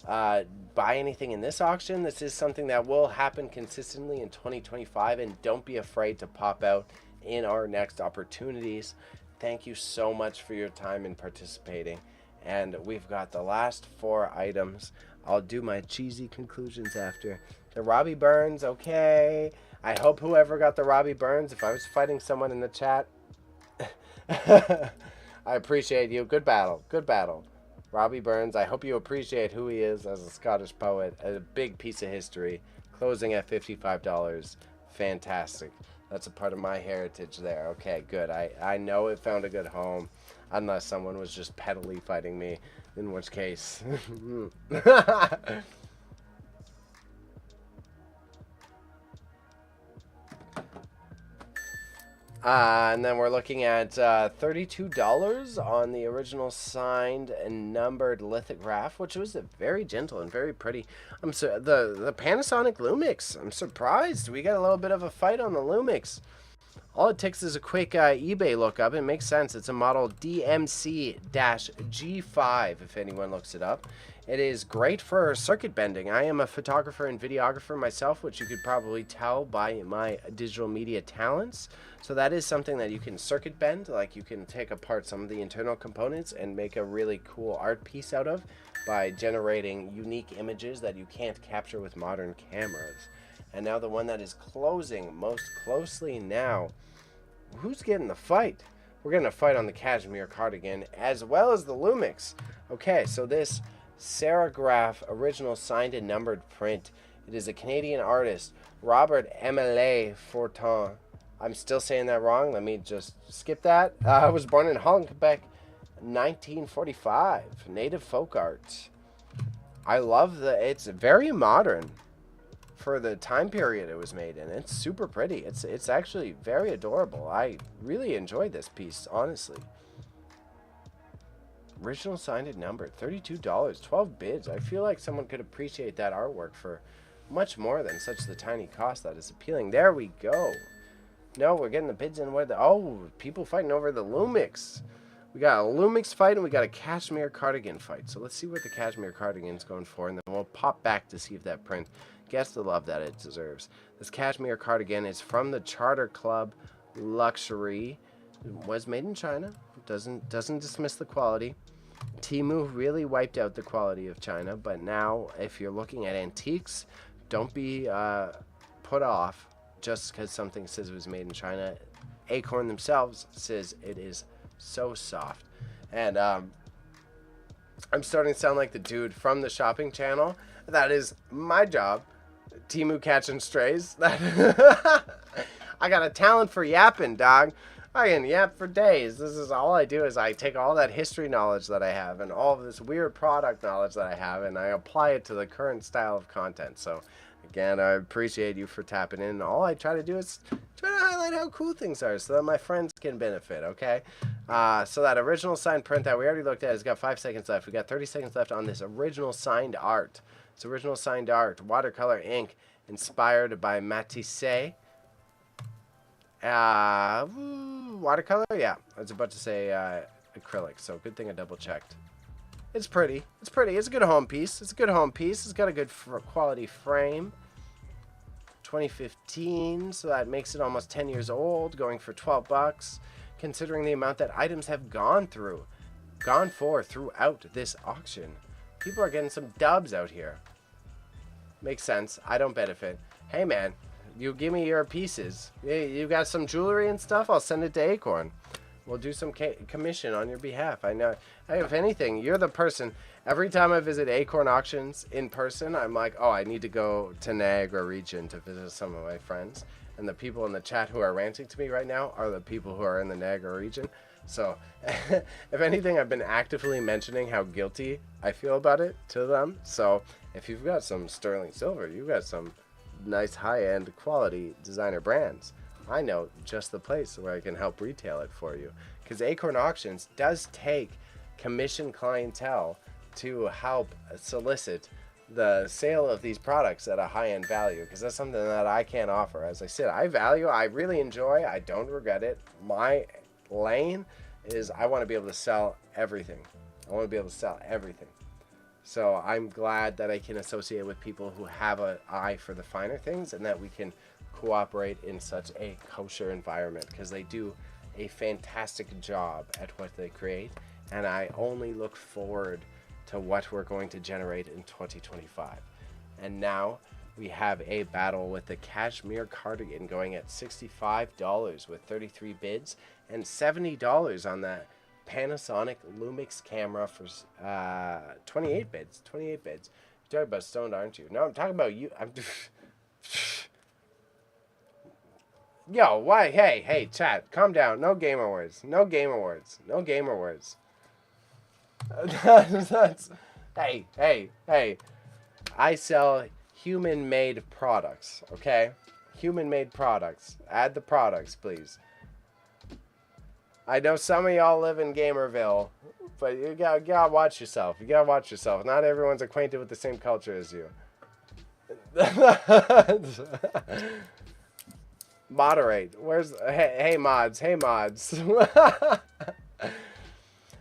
buy anything in this auction, this is something that will happen consistently in 2025, and don't be afraid to pop out in our next opportunities. Thank you so much for your time in participating. And we've got the last 4 items. I'll do my cheesy conclusions after. The Robbie Burns, okay. I hope whoever got the Robbie Burns, if I was fighting someone in the chat, I appreciate you. Good battle. Robbie Burns, I hope you appreciate who he is as a Scottish poet. A big piece of history. Closing at $55. Fantastic. That's a part of my heritage there. Okay, good. I know it found a good home. Unless someone was just pettily fighting me. In which case... and then we're looking at $32 on the original signed and numbered lithograph, which was very gentle and very pretty. The Panasonic Lumix. I'm surprised. We got a little bit of a fight on the Lumix. All it takes is a quick eBay lookup. It makes sense. It's a model DMC-G5, if anyone looks it up. It is great for circuit bending. I am a photographer and videographer myself, which you could probably tell by my digital media talents. So that is something that you can circuit bend. Like, you can take apart some of the internal components and make a really cool art piece out of by generating unique images that you can't capture with modern cameras. And now the one that is closing most closely now. Who's getting the fight? We're getting a fight on the cashmere cardigan as well as the Lumix. Okay, so this serigraph original signed and numbered print. It is a Canadian artist, Robert Emile Fortin. I'm still saying that wrong. Let me just skip that. I was born in Holland, Quebec, 1945. Native folk art. I love it's very modern for the time period it was made in. It's super pretty. It's actually very adorable. I really enjoyed this piece, honestly. Original signed and numbered, $32, 12 bids. I feel like someone could appreciate that artwork for much more than such the tiny cost that is appealing. There we go. No, we're getting the bids in where people fighting over the Lumix. We got a Lumix fight and we got a cashmere cardigan fight. So let's see what the cashmere cardigan's going for, and then we'll pop back to see if that print gets the love that it deserves. This cashmere cardigan is from the Charter Club Luxury. It was made in China. Doesn't dismiss the quality. Temu really wiped out the quality of China, but now if you're looking at antiques, don't be put off just because something says it was made in China. Acorn themselves says it is so soft. And I'm starting to sound like the dude from the shopping channel. That is my job. Temu catching strays. I got a talent for yapping, dog. I can yap for days. This is all I do, is I take all that history knowledge that I have and all of this weird product knowledge that I have, and I apply it to the current style of content. So again, I appreciate you for tapping in. All I try to do is try to highlight how cool things are so that my friends can benefit, okay? So that original signed print that we already looked at has got 5 seconds left. We got 30 seconds left on this original signed art. It's original signed art, watercolor ink, inspired by Matisse. Watercolor? Yeah, I was about to say acrylic, so good thing I double checked. It's pretty. It's pretty. It's a good home piece. It's a good home piece. It's got a good quality frame. 2015, so that makes it almost 10 years old, going for 12 bucks, considering the amount that items have gone for throughout this auction. People are getting some dubs out here. Makes sense. I don't benefit. Hey, man. You give me your pieces. You got some jewelry and stuff? I'll send it to Acorn. We'll do some commission on your behalf. I know. Hey, if anything, you're the person. Every time I visit Acorn Auctions in person, I'm like, oh, I need to go to Niagara region to visit some of my friends. And the people in the chat who are ranting to me right now are the people who are in the Niagara region. So, if anything, I've been actively mentioning how guilty I feel about it to them. So, if you've got some sterling silver, you've got some nice high-end quality designer brands, I know just the place where I can help retail it for you. Because Acorn Auctions does take commission clientele to help solicit the sale of these products at a high-end value, because that's something that I can't offer. As I said, I really enjoy, I don't regret it. My lane is I want to be able to sell everything. I want to be able to sell everything. So I'm glad that I can associate with people who have an eye for the finer things, and that we can cooperate in such a kosher environment, because they do a fantastic job at what they create, and I only look forward to what we're going to generate in 2025. And now we have a battle with the cashmere cardigan going at $65 with 33 bids, and $70 on that Panasonic Lumix camera for 28 bids. 28 bids. You're talking about stoned, aren't you? No, I'm talking about you. Yo, why? Hey, chat, calm down. No game awards. No game awards. No game awards. Hey. I sell human-made products, okay? Human-made products. Add the products, please. I know some of y'all live in Gamerville, but you gotta watch yourself. You gotta watch yourself. Not everyone's acquainted with the same culture as you. Moderate. Where's... Hey, mods. Hey, mods.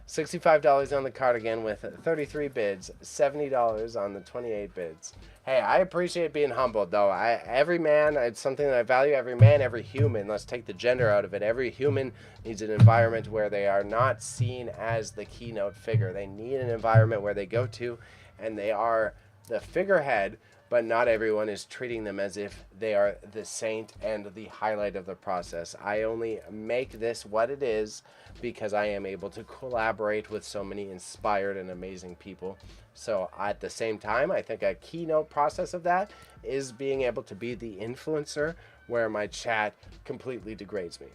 $65 on the cardigan with 33 bids, $70 on the 28 bids. Hey, I appreciate being humbled, though. Every man, it's something that I value. Every man, every human. Let's take the gender out of it. Every human needs an environment where they are not seen as the keynote figure. They need an environment where they go to and they are the figurehead, but not everyone is treating them as if they are the saint and the highlight of the process. I only make this what it is because I am able to collaborate with so many inspired and amazing people. So at the same time, I think a keynote process of that is being able to be the influencer where my chat completely degrades me.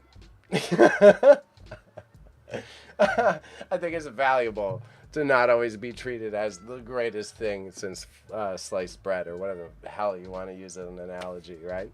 I think it's valuable to not always be treated as the greatest thing since sliced bread, or whatever the hell you want to use as an analogy, right?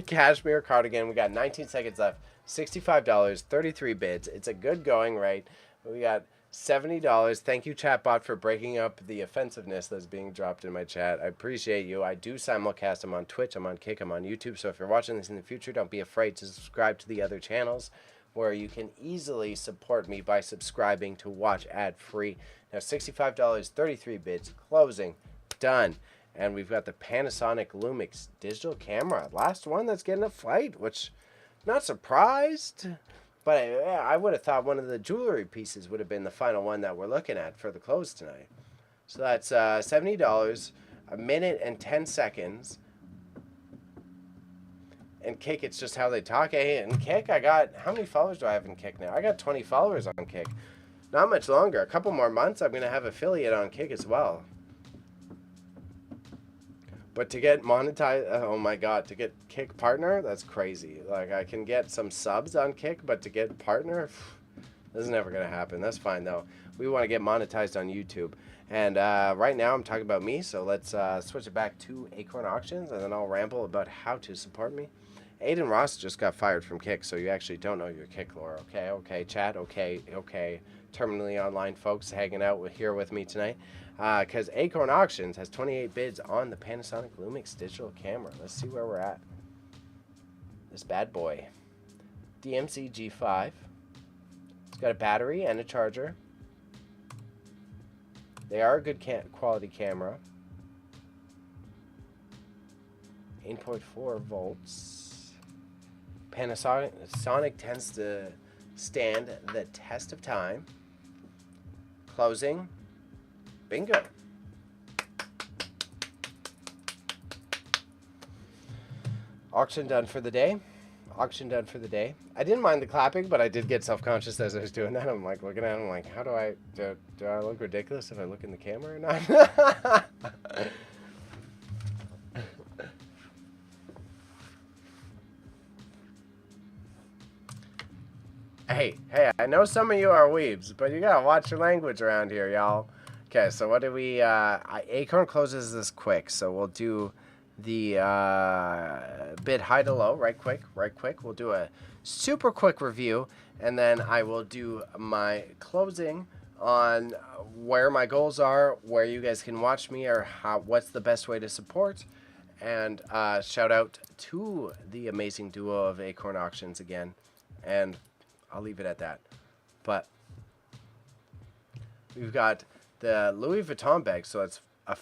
Cashmere cardigan, we got 19 seconds left, $65, 33 bids. It's a good going rate. We got $70. Thank you, chatbot, for breaking up the offensiveness that's being dropped in my chat. I appreciate you. I do simulcast. I'm on Twitch, I'm on Kick, I'm on YouTube. So if you're watching this in the future, don't be afraid to subscribe to the other channels where you can easily support me by subscribing to watch ad-free. Now, $65, 33 bids, closing, done. And we've got the Panasonic Lumix digital camera. Last one that's getting a fight, which, not surprised. But I would have thought one of the jewelry pieces would have been the final one that we're looking at for the close tonight. So that's $70, a minute and 10 seconds. And Kick, it's just how they talk. Hey, and Kick, I got... How many followers do I have in Kick now? I got 20 followers on Kick. Not much longer. A couple more months, I'm going to have affiliate on Kick as well. But to get monetized, oh my god, to get Kick partner, that's crazy. Like, I can get some subs on Kick, but to get partner, this is never going to happen. That's fine, though. We want to get monetized on YouTube. And right now, I'm talking about me, so let's switch it back to Acorn Auctions, and then I'll ramble about how to support me. Aiden Ross just got fired from Kick, so you actually don't know your Kick lore. Okay, chat. Okay. Terminally online folks hanging out here with me tonight. Because Acorn Auctions has 28 bids on the Panasonic Lumix digital camera. Let's see where we're at. This bad boy. DMC G5. It's got a battery and a charger. They are a good quality camera. 8.4 volts. Panasonic tends to stand the test of time. Closing. Bingo. Auction done for the day. I didn't mind the clapping, but I did get self-conscious as I was doing that. I'm like looking at him like, how do I look ridiculous if I look in the camera or not? Hey, I know some of you are weebs, but you gotta watch your language around here, y'all. Okay, so what do we, Acorn closes this quick, so we'll do the bid high to low, right quick. We'll do a super quick review, and then I will do my closing on where my goals are, where you guys can watch me, or what's the best way to support. And shout out to the amazing duo of Acorn Auctions again, and I'll leave it at that. But we've got the Louis Vuitton bag, so it's a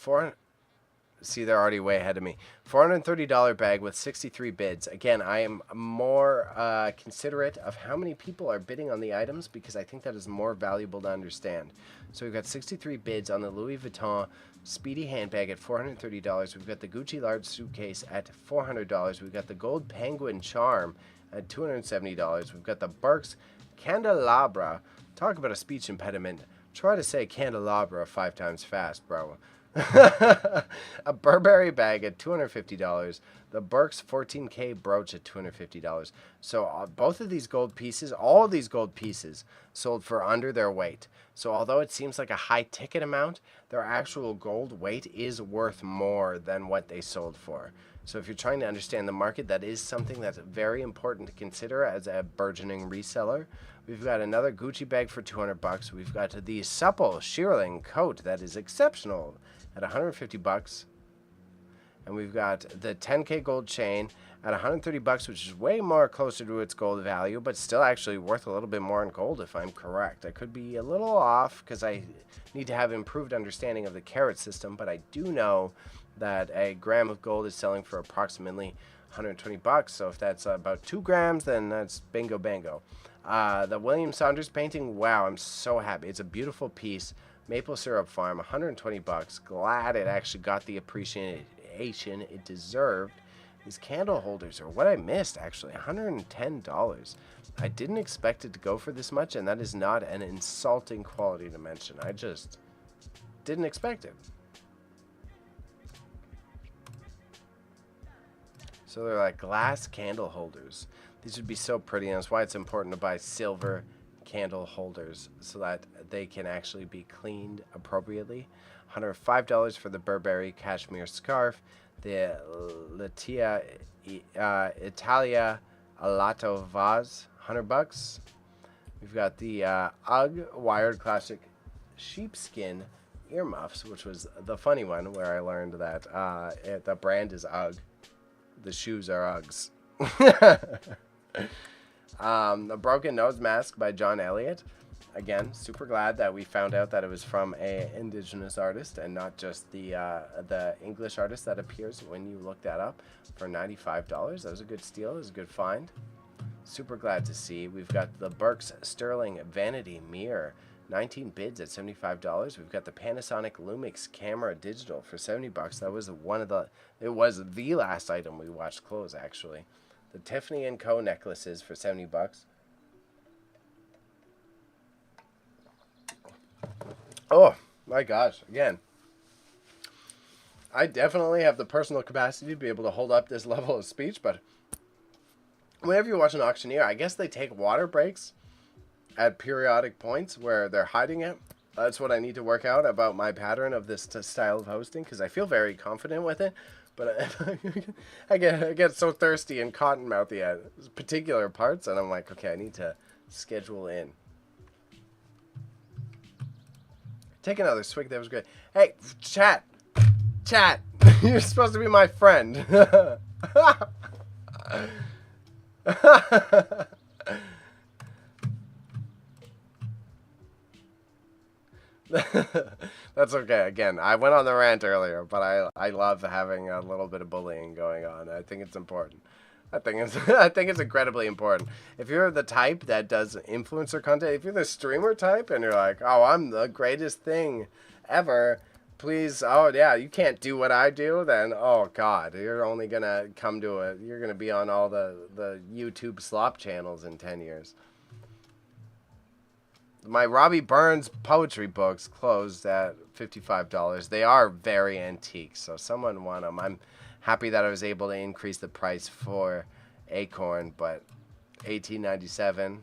see, they're already way ahead of me. $430 bag with 63 bids. Again, I am more considerate of how many people are bidding on the items because I think that is more valuable to understand. So we've got 63 bids on the Louis Vuitton Speedy handbag at $430. We've got the Gucci large suitcase at $400. We've got the gold penguin charm at $270. We've got the Burks candelabra. Talk about a speech impediment. Try to say candelabra 5 times fast, bro. A Burberry bag at $250. The Burks 14K brooch at $250. So both of these gold pieces, all of these gold pieces, sold for under their weight. So although it seems like a high ticket amount, their actual gold weight is worth more than what they sold for. So if you're trying to understand the market, that is something that's very important to consider as a burgeoning reseller. We've got another Gucci bag for $200. We've got the supple shearling coat that is exceptional at $150. And we've got the 10K gold chain at $130, which is way more closer to its gold value, but still actually worth a little bit more in gold if I'm correct. I could be a little off because I need to have improved understanding of the carat system, but I do know that a gram of gold is selling for approximately $120. So if that's about 2 grams, then that's bingo bango. The William Saunders painting, wow, I'm so happy. It's a beautiful piece. Maple Syrup Farm, $120. Glad it actually got the appreciation it deserved. These candle holders are what I missed, actually. $110. I didn't expect it to go for this much, and that is not an insulting quality to mention. I just didn't expect it. So they're like glass candle holders. These would be so pretty, and that's why it's important to buy silver candle holders so that they can actually be cleaned appropriately. $105 for the Burberry cashmere scarf. The Latia Italia Alato vase, $100. We've got the UGG Wired Classic sheepskin earmuffs, which was the funny one where I learned that the brand is UGG. The shoes are Uggs. The Broken Nose Mask by John Elliott. Again, super glad that we found out that it was from an indigenous artist and not just the English artist that appears when you look that up for $95. That was a good steal. It was a good find. Super glad to see. We've got the Burks Sterling Vanity Mirror. 19 bids at $75. We've got the Panasonic Lumix Camera Digital for $70. That was it was the last item we watched close, actually. The Tiffany & Co. necklaces for $70. Oh, my gosh. Again, I definitely have the personal capacity to be able to hold up this level of speech, but whenever you watch an auctioneer, I guess they take water breaks at periodic points where they're hiding it. That's what I need to work out about my pattern of this style of hosting, because I feel very confident with it. But I get so thirsty and cottonmouthy at particular parts, and I'm like, okay, I need to schedule in. Take another swig. That was great. Hey, chat. You're supposed to be my friend. That's okay. Again, I went on the rant earlier, but I love having a little bit of bullying going on. I think it's important. I think it's incredibly important. If you're the type that does influencer content, if you're the streamer type and you're like, "Oh, I'm the greatest thing ever," please, oh yeah, you can't do what I do, then oh god, you're only gonna come to it. You're gonna be on all the YouTube slop channels in 10 years. My Robbie Burns poetry books closed at $55. They are very antique, so someone want them. I'm happy that I was able to increase the price for Acorn, but $18.97.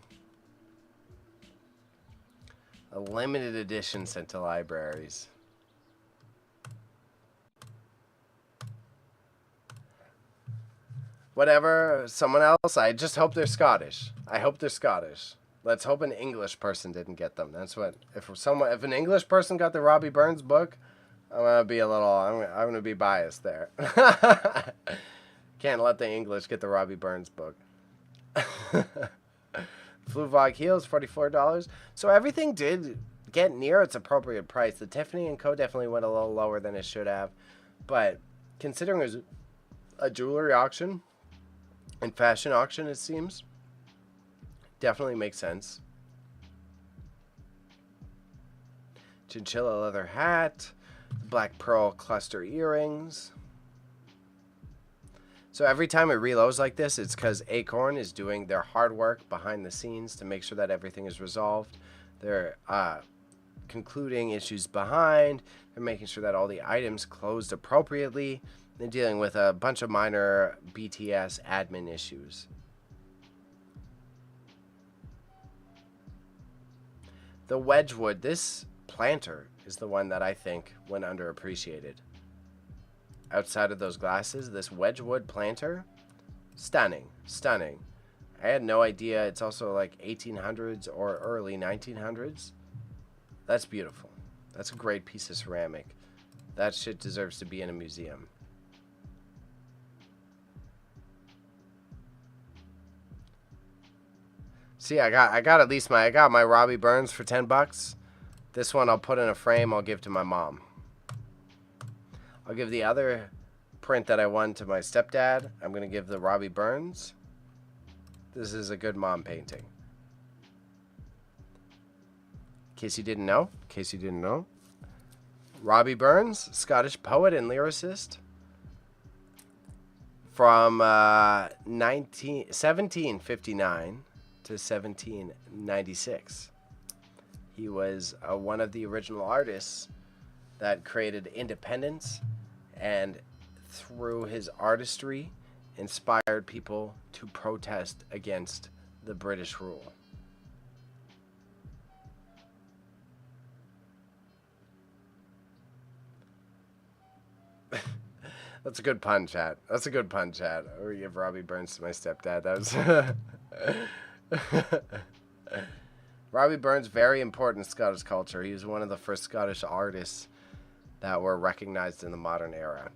A limited edition sent to libraries. Whatever, someone else. I just hope they're Scottish. I hope they're Scottish. Let's hope an English person didn't get them. That's what. If an English person got the Robbie Burns book, I'm gonna be a little. I'm gonna be biased there. Can't let the English get the Robbie Burns book. Fluvog heels, $44. So everything did get near its appropriate price. The Tiffany & Co. definitely went a little lower than it should have, but considering it was a jewelry auction and fashion auction, it seems. Definitely makes sense. Chinchilla leather hat, black pearl cluster earrings. So every time it reloads like this, it's because Acorn is doing their hard work behind the scenes to make sure that everything is resolved. They're concluding issues behind. They're making sure that all the items closed appropriately. They're dealing with a bunch of minor BTS admin issues. The Wedgwood, this planter is the one that I think went underappreciated. Outside of those glasses, this Wedgwood planter, stunning. I had no idea it's also like 1800s or early 1900s. That's beautiful. That's a great piece of ceramic. That shit deserves to be in a museum. See, I got at least I got my Robbie Burns for $10. This one I'll put in a frame. I'll give to my mom. I'll give the other print that I won to my stepdad. I'm gonna give the Robbie Burns. This is a good mom painting. In case you didn't know. Robbie Burns, Scottish poet and lyricist. From 1759 to 1796. He was one of the original artists that created independence, and through his artistry inspired people to protest against the British rule. That's a good pun, chat. I'm gonna give Robbie Burns to my stepdad. That was Robbie Burns, very important in Scottish culture. He was one of the first Scottish artists that were recognized in the modern era.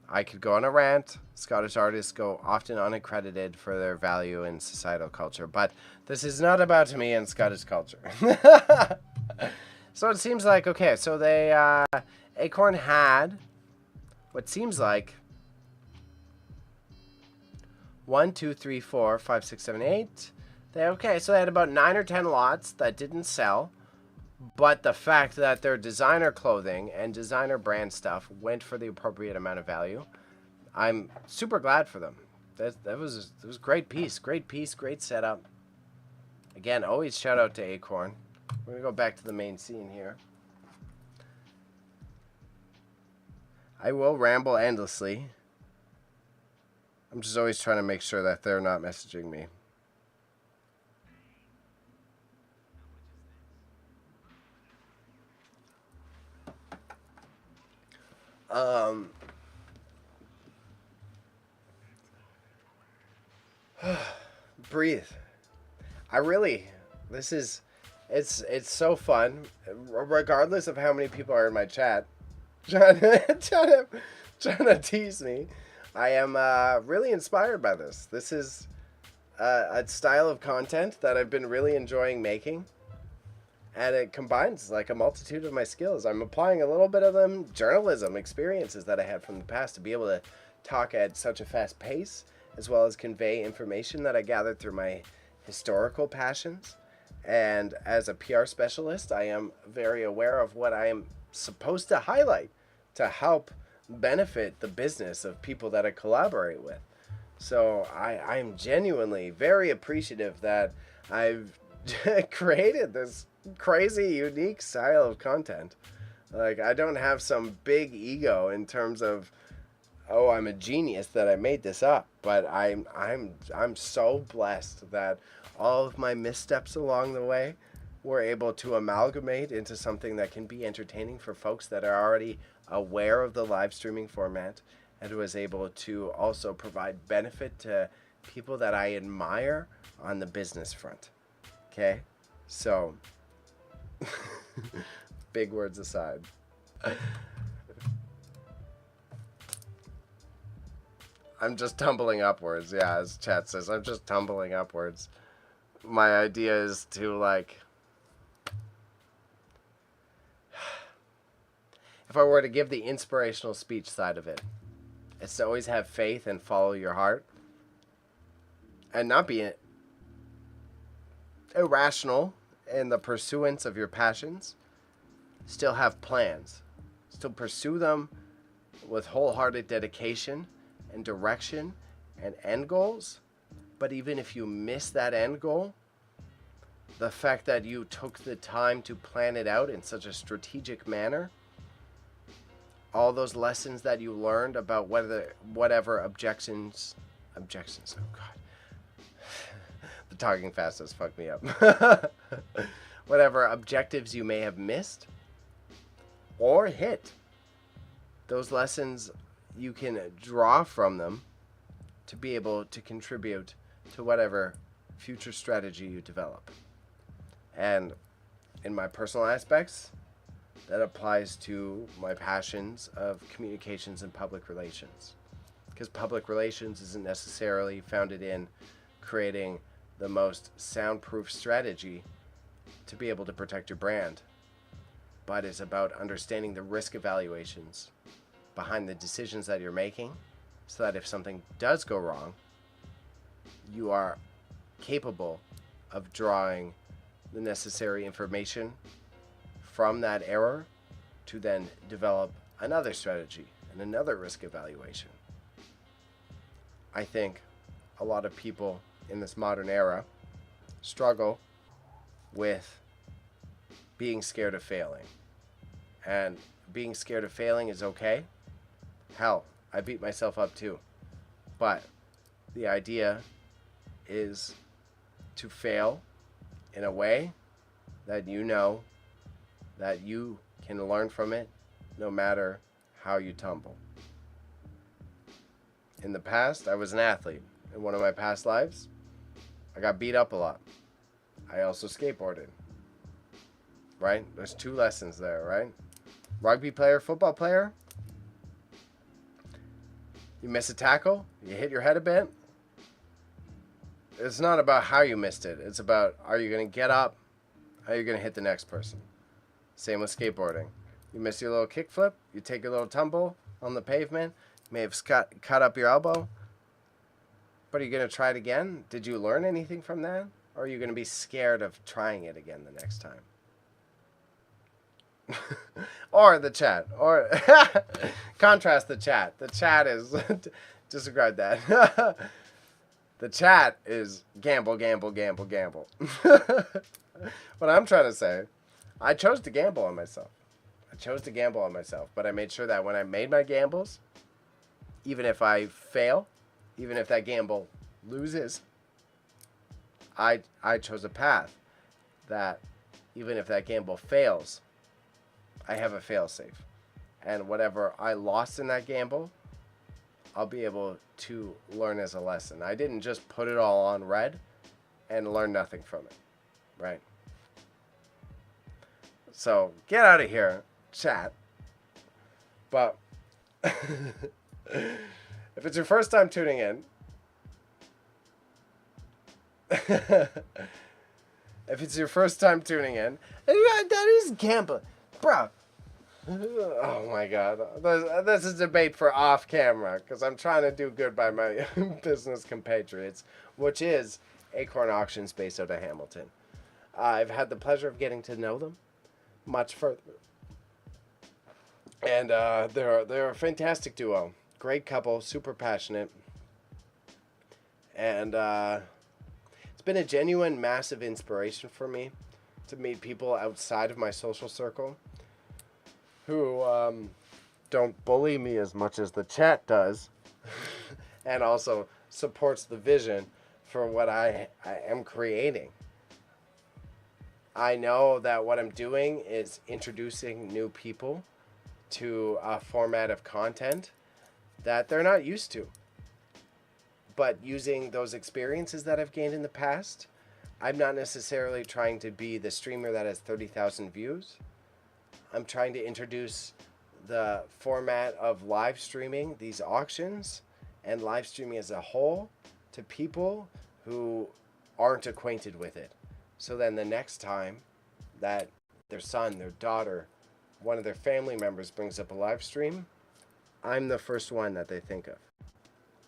I could go on a rant. Scottish artists go often unaccredited for their value in societal culture, but this is not about me and Scottish culture. So it seems like, okay, so they, Acorn had what seems like 1, 2, 3, 4, 5, 6, 7, 8. Okay, so they had about 9 or 10 lots that didn't sell, but the fact that their designer clothing and designer brand stuff went for the appropriate amount of value, I'm super glad for them. That was a great piece, great setup. Again, always shout out to Acorn. We're gonna go back to the main scene here. I will ramble endlessly. I'm just always trying to make sure that they're not messaging me. breathe. I really, this is, it's so fun, regardless of how many people are in my chat, trying to tease me. I am really inspired by this. This is a style of content that I've been really enjoying making, and it combines like a multitude of my skills. I'm applying a little bit of them journalism experiences that I had from the past to be able to talk at such a fast pace, as well as convey information that I gathered through my historical passions. And as a PR specialist, I am very aware of what I am supposed to highlight to help benefit the business of people that I collaborate with. So I'm genuinely very appreciative that I've created this crazy, unique style of content. Like, I don't have some big ego in terms of, oh, I'm a genius that I made this up, but I'm so blessed that all of my missteps along the way were able to amalgamate into something that can be entertaining for folks that are already aware of the live streaming format, and was able to also provide benefit to people that I admire on the business front. Okay? So, big words aside. I'm just tumbling upwards. Yeah, as chat says, I'm just tumbling upwards. My idea is to, like, if I were to give the inspirational speech side of it, it's to always have faith and follow your heart, and not be irrational in the pursuance of your passions. Still have plans. Still pursue them with wholehearted dedication and direction and end goals. But even if you miss that end goal, the fact that you took the time to plan it out in such a strategic manner, all those lessons that you learned about whatever objections, oh God, the talking fast has fucked me up. Whatever objectives you may have missed or hit, those lessons, you can draw from them to be able to contribute to whatever future strategy you develop. And in my personal aspects, that applies to my passions of communications and public relations. Because public relations isn't necessarily founded in creating the most soundproof strategy to be able to protect your brand, but it's about understanding the risk evaluations behind the decisions that you're making, so that if something does go wrong, you are capable of drawing the necessary information from that error to then develop another strategy and another risk evaluation. I think a lot of people in this modern era struggle with being scared of failing. And being scared of failing is okay. Hell, I beat myself up too. But the idea is to fail in a way that you know that you can learn from it no matter how you tumble. In the past, I was an athlete. In one of my past lives, I got beat up a lot. I also skateboarded. Right? There's two lessons there, right? Rugby player, football player. You miss a tackle, you hit your head a bit. It's not about how you missed it. It's about, are you going to get up? How are you going to hit the next person? Same with skateboarding. You miss your little kickflip, you take a little tumble on the pavement, you may have cut up your elbow, but are you going to try it again? Did you learn anything from that? Or are you going to be scared of trying it again the next time? Or the chat. Or contrast the chat. The chat is... disregard that. The chat is gamble, gamble, gamble, gamble. What I'm trying to say, I chose to gamble on myself. But I made sure that when I made my gambles, even if I fail, even if that gamble loses, I chose a path that even if that gamble fails, I have a fail-safe. And whatever I lost in that gamble, I'll be able to learn as a lesson. I didn't just put it all on red and learn nothing from it, right? So get out of here, chat. But if it's your first time tuning in, that is gambling, bro. Oh my God, this is a debate for off camera because I'm trying to do good by my business compatriots, which is Acorn Auctions based out of Hamilton. I've had the pleasure of getting to know them much further, and they're a fantastic duo, great couple, super passionate, and it's been a genuine, massive inspiration for me to meet people outside of my social circle who don't bully me as much as the chat does, and also supports the vision for what I am creating. I know that what I'm doing is introducing new people to a format of content that they're not used to. But using those experiences that I've gained in the past, I'm not necessarily trying to be the streamer that has 30,000 views. I'm trying to introduce the format of live streaming these auctions and live streaming as a whole to people who aren't acquainted with it. So then the next time that their son, their daughter, one of their family members brings up a live stream, I'm the first one that they think of.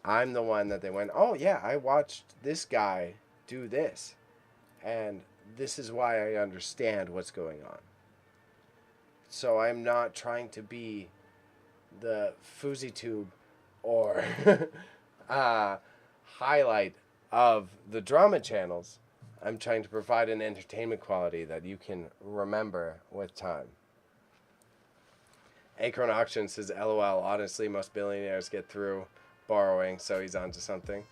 I'm the one that they went, oh yeah, I watched this guy do this, and this is why I understand what's going on. So I'm not trying to be the FouseyTube or highlight of the drama channels. I'm trying to provide an entertainment quality that you can remember with time. Acorn Auctions says, LOL, honestly, most billionaires get through borrowing, so he's onto something.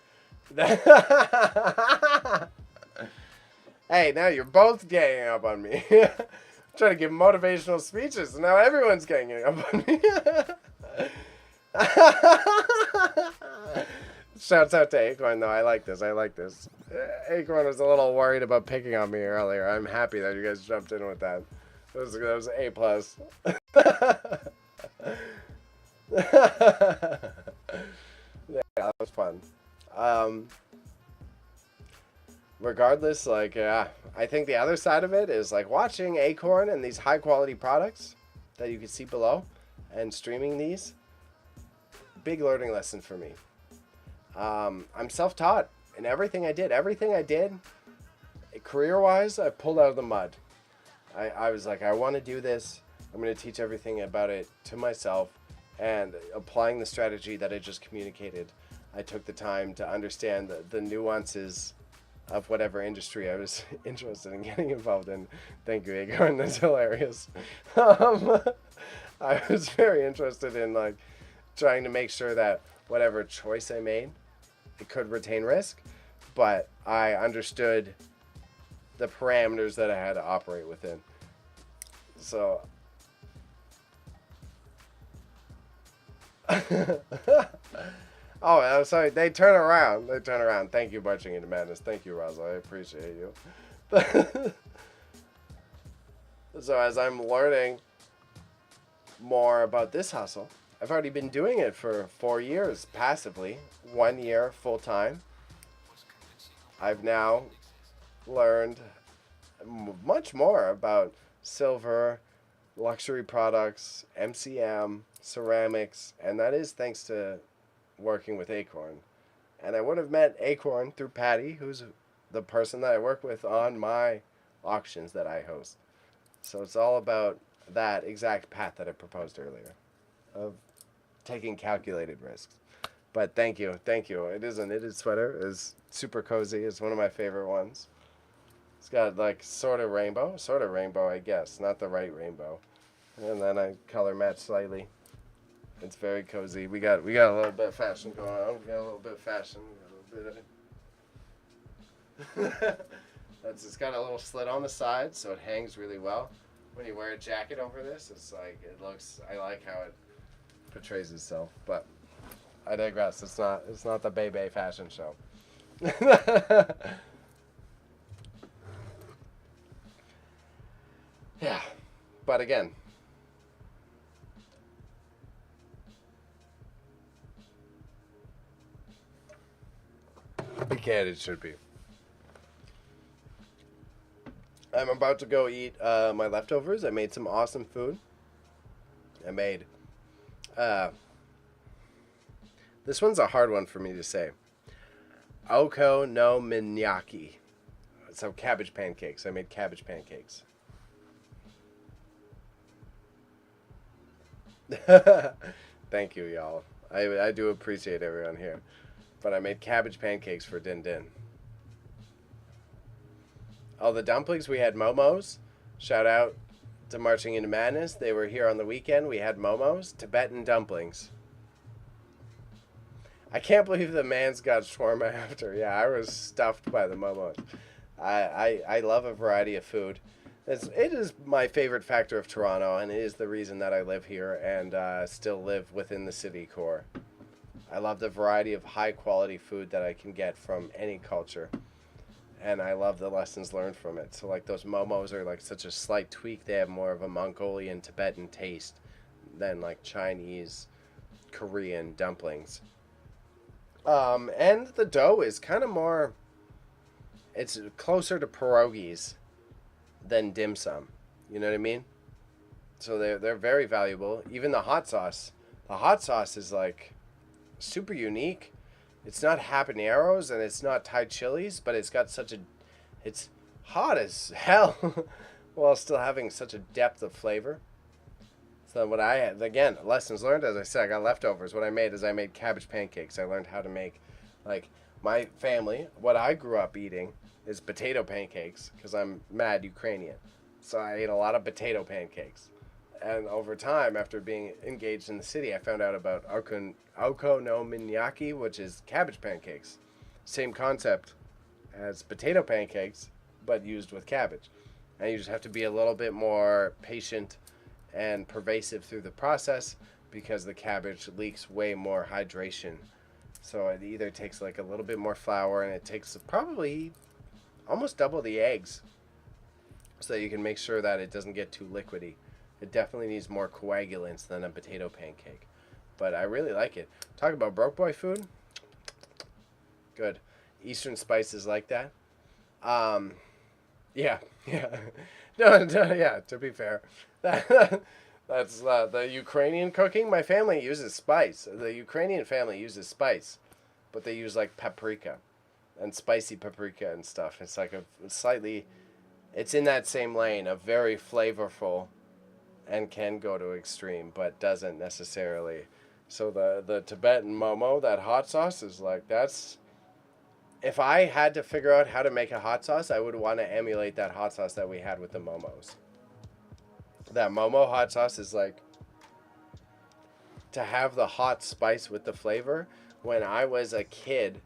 Hey, now you're both ganging up on me. Trying to give motivational speeches, and now everyone's ganging up on me. Shouts out to Acorn, though. I like this. Acorn was a little worried about picking on me earlier. I'm happy that you guys jumped in with that. That was A+. Yeah, that was fun. Regardless, I think the other side of it is watching Acorn and these high quality products that you can see below and streaming these. Big learning lesson for me. I'm self-taught in everything I did. Career-wise, I pulled out of the mud. I was like, I want to do this. I'm going to teach everything about it to myself, and applying the strategy that I just communicated. I took the time to understand the nuances of whatever industry I was interested in getting involved in. Thank you, Acorn. That's hilarious. I was very interested in trying to make sure that whatever choice I made, it could retain risk, but I understood the parameters that I had to operate within. So oh, I'm sorry. They turn around. Thank you, Marching into Madness. Thank you, Raza. I appreciate you. So as I'm learning more about this hustle, I've already been doing it for 4 years passively, 1 year full time. I've now learned much more about silver, luxury products, MCM, ceramics, and that is thanks to working with Acorn. And I would have met Acorn through Patty, who's the person that I work with on my auctions that I host. So it's all about that exact path that I proposed earlier of taking calculated risks. But thank you. It is a knitted sweater. It's super cozy. It's one of my favorite ones. It's got sort of rainbow, I guess, not the right rainbow. And then I color match slightly. It's very cozy. We got a little bit of fashion going on. It's got a little slit on the side, so it hangs really well. When you wear a jacket over this, I like how it portrays itself. But I digress. It's not the Bebe fashion show. Yeah. But again, it should be. I'm about to go eat my leftovers. I made some awesome food. I made. Uh, this one's a hard one for me to say. Okonomiyaki. So cabbage pancakes. I made cabbage pancakes. Thank you, y'all. I do appreciate everyone here. But I made cabbage pancakes for Din Din. Oh, the dumplings, we had momos. Shout out to Marching into Madness. They were here on the weekend. We had momos, Tibetan dumplings. I can't believe the man's got shawarma after. Yeah, I was stuffed by the momos. I love a variety of food. It is my favorite factor of Toronto, and it is the reason that I live here and still live within the city core. I love the variety of high-quality food that I can get from any culture, and I love the lessons learned from it. So, like, those momos are, like, such a slight tweak. They have more of a Mongolian, Tibetan taste than, like, Chinese, Korean dumplings. And the dough is kind of more... It's closer to pierogies than dim sum. You know what I mean? So they're very valuable. Even the hot sauce. The hot sauce is like super unique. It's not habaneros and it's not Thai chilies, but it's got such a... It's hot as hell while still having such a depth of flavor. So what I had, again, lessons learned, as I said, I got leftovers. What I made is I made cabbage pancakes. I learned how to make, like, my family, what I grew up eating is potato pancakes because I'm mad Ukrainian. So I ate a lot of potato pancakes. And over time, after being engaged in the city, I found out about okonomiyaki, which is cabbage pancakes. Same concept as potato pancakes, but used with cabbage. And you just have to be a little bit more patient and pervasive through the process because the cabbage leaks way more hydration. So it either takes like a little bit more flour and it takes probably almost double the eggs so that you can make sure that it doesn't get too liquidy. It definitely needs more coagulants than a potato pancake. But I really like it. Talk about broke boy food. Good. Eastern spices like that. Yeah. No, yeah, to be fair. That's the Ukrainian cooking. My family uses spice. The Ukrainian family uses spice, but they use like paprika and spicy paprika and stuff. It's like a slightly, it's in that same lane of very flavorful and can go to extreme, but doesn't necessarily. So the Tibetan momo, that hot sauce is like, that's, if I had to figure out how to make a hot sauce, I would want to emulate that hot sauce that we had with the momos. That momo hot sauce is like, to have the hot spice with the flavor. When I was a kid,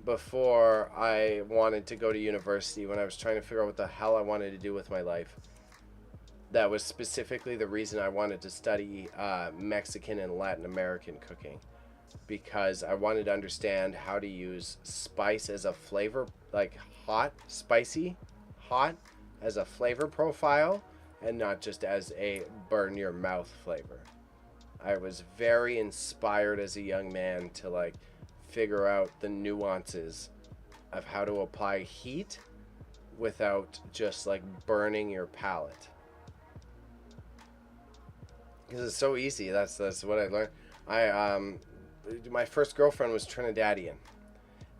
before I wanted to go to university, when I was trying to figure out what the hell I wanted to do with my life, that was specifically the reason I wanted to study Mexican and Latin American cooking, because I wanted to understand how to use spice as a flavor, like hot, spicy, hot as a flavor profile, and not just as a burn your mouth flavor. I was very inspired as a young man to like figure out the nuances of how to apply heat without just like burning your palate. Because it's so easy. That's what I learned. My first girlfriend was Trinidadian,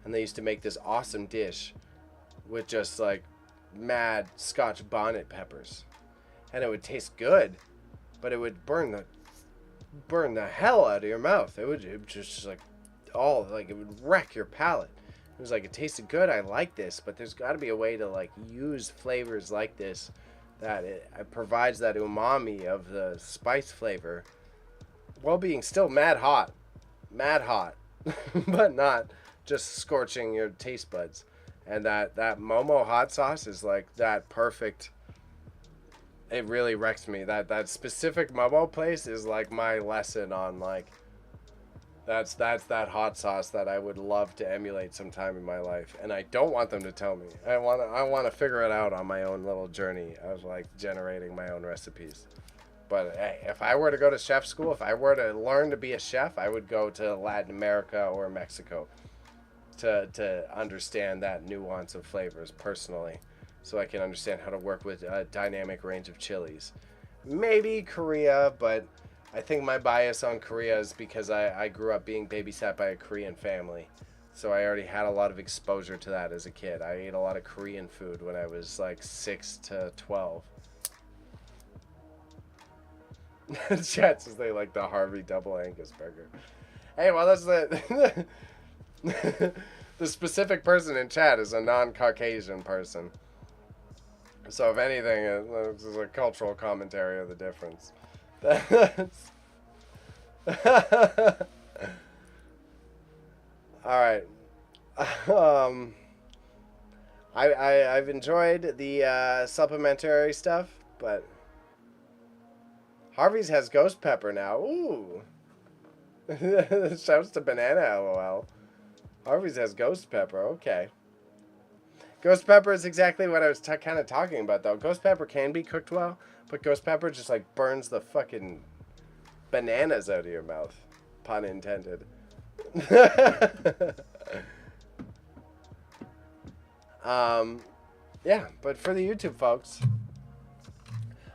and they used to make this awesome dish with just like mad Scotch bonnet peppers, and it would taste good, but it would burn the hell out of your mouth. It would just like all like it would wreck your palate. It was like, it tasted good, I like this, but there's got to be a way to like use flavors like this that it provides that umami of the spice flavor while being still mad hot, but not just scorching your taste buds. And that momo hot sauce is like that perfect. It really wrecks me. That specific momo place is like my lesson on like That's that hot sauce that I would love to emulate sometime in my life, and I don't want them to tell me. I want to figure it out on my own little journey of like generating my own recipes. But hey, if I were to go to chef school, if I were to learn to be a chef, I would go to Latin America or Mexico to understand that nuance of flavors personally, so I can understand how to work with a dynamic range of chilies. Maybe Korea, but I think my bias on Korea is because I grew up being babysat by a Korean family. So I already had a lot of exposure to that as a kid. I ate a lot of Korean food when I was like 6 to 12. Chat says they like the Harvey double Angus burger. Hey, well, that's the the specific person in chat is a non-Caucasian person. So if anything, this is a cultural commentary of the difference. All right. I've enjoyed the supplementary stuff, but Harvey's has ghost pepper now. Ooh. Shouts to Banana LOL. Harvey's has ghost pepper. Okay. Ghost pepper is exactly what I was kind of talking about, though. Ghost pepper can be cooked well, but ghost pepper just like burns the fucking bananas out of your mouth. Pun intended. Yeah, but for the YouTube folks,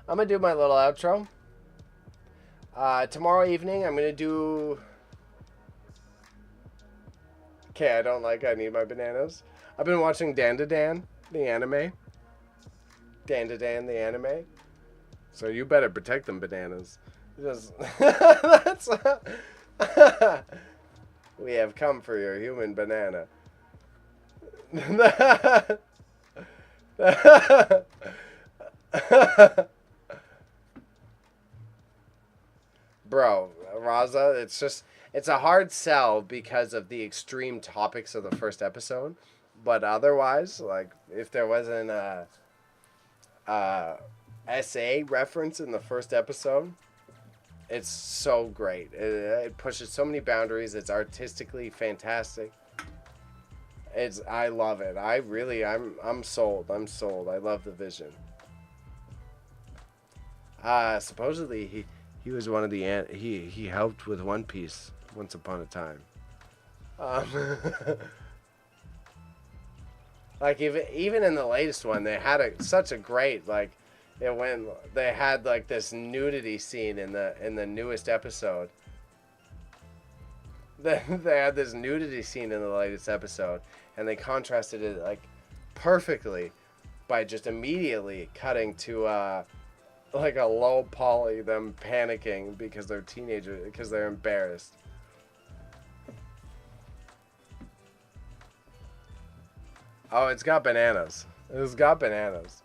I'm gonna do my little outro. Tomorrow evening, I'm gonna do. Okay, I need my bananas. I've been watching Dan to Dan, the anime. Dan to Dan, the anime. So you better protect them bananas. Just that's. We have come for your human banana. Bro, Raza, it's a hard sell because of the extreme topics of the first episode. But otherwise, like, if there wasn't a SA reference in the first episode, it's so great. It pushes so many boundaries. It's artistically fantastic. I love it. I'm sold. I'm sold. I love the vision. Supposedly he was one of the he helped with One Piece once upon a time. Like even in the latest one, they had such a great they had like this nudity scene in the newest episode. They had this nudity scene in the latest episode, and they contrasted it like perfectly by just immediately cutting to like a low poly, them panicking because they're teenagers, because they're embarrassed. Oh, it's got bananas. It's got bananas.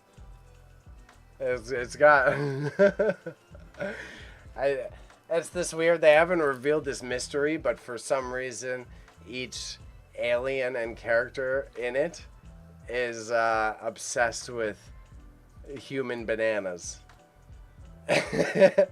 It's got. It's this weird. They haven't revealed this mystery, but for some reason, each alien and character in it is obsessed with human bananas. And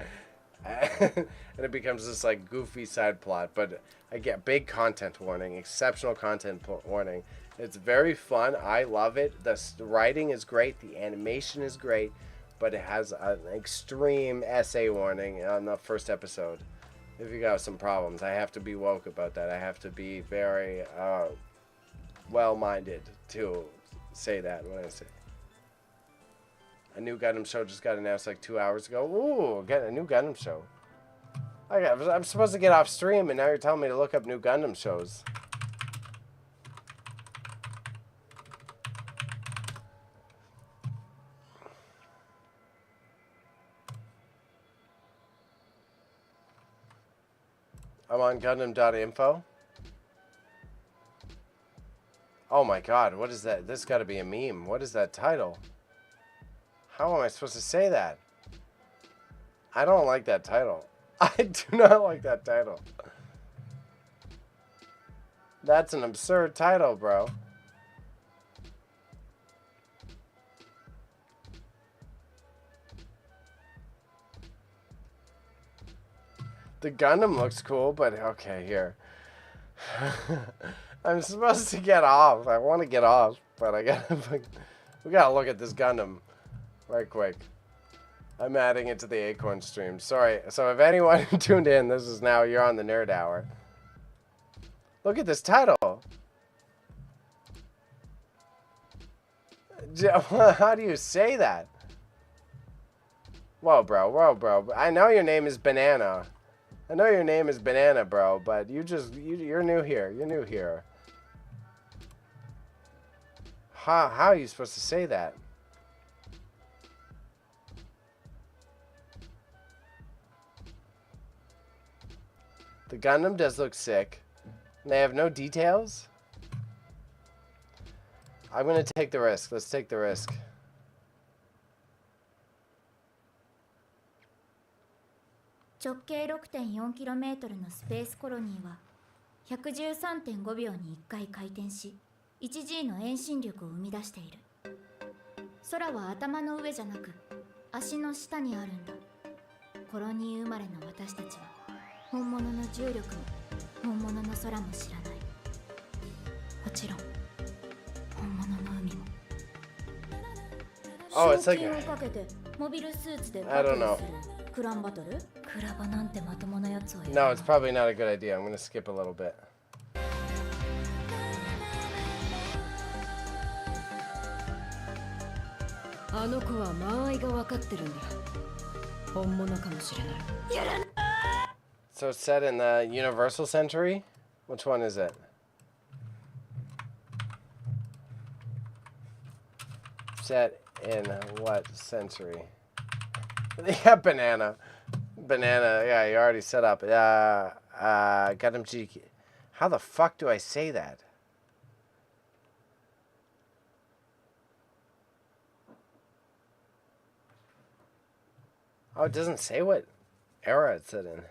it becomes this like goofy side plot, but I get big content warning, exceptional content warning. It's very fun. I love it. The writing is great. The animation is great, but it has an extreme essay warning on the first episode. If you got some problems, I have to be woke about that. I have to be very well-minded to say that when I say. A new Gundam show just got announced like 2 hours ago. Ooh, get a new Gundam show. I'm supposed to get off stream, and now you're telling me to look up new Gundam shows. I'm on Gundam.info. Oh my god, what is that? This got to be a meme. What is that title? How am I supposed to say that? I don't like that title. I do not like that title. That's an absurd title, bro. The Gundam looks cool, but okay, here. I'm supposed to get off. I want to get off, but we gotta look at this Gundam right quick. I'm adding it to the Acorn stream. Sorry. So if anyone tuned in, this is now you're on the Nerd Hour. Look at this title. How do you say that? Whoa, bro. Whoa, bro. I know your name is Banana. I know your name is Banana, bro, but you're new here. You're new here. How are you supposed to say that? The Gundam does look sick. They have no details? I'm gonna take the risk. Let's take the risk.直径 6.4km のスペースコロニーは 113.5 秒に1回回転し 1G の遠心力を生み出している。空は頭の上じゃなく足の下にあるんだ。コロニー生まれの私たちは本物の重力も本物の空も知らない。もちろん本物の海も。Oh, it's like a... 賞金をかけてモビルスーツで I don't know. クランバトル？クラバなんてまともなやつをやる。 No, it's probably not a good idea. I'm gonna skip a little bit. あの子は間合いが分かってるんだ。本物かもしれない。やらない。 So it's set in the Universal Century? Which one is it? Set in what century? Yeah, Banana. Banana, yeah, you already set up. Gundam GQ. How the fuck do I say that? Oh, it doesn't say what era it's set in.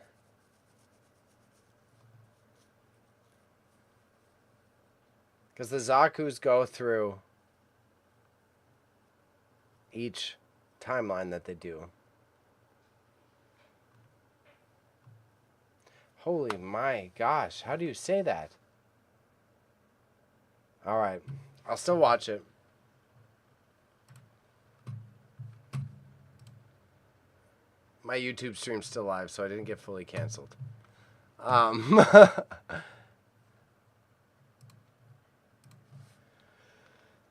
Because the Zakus go through each timeline that they do. Holy my gosh, how do you say that? Alright, I'll still watch it. My YouTube stream's still live, so I didn't get fully canceled.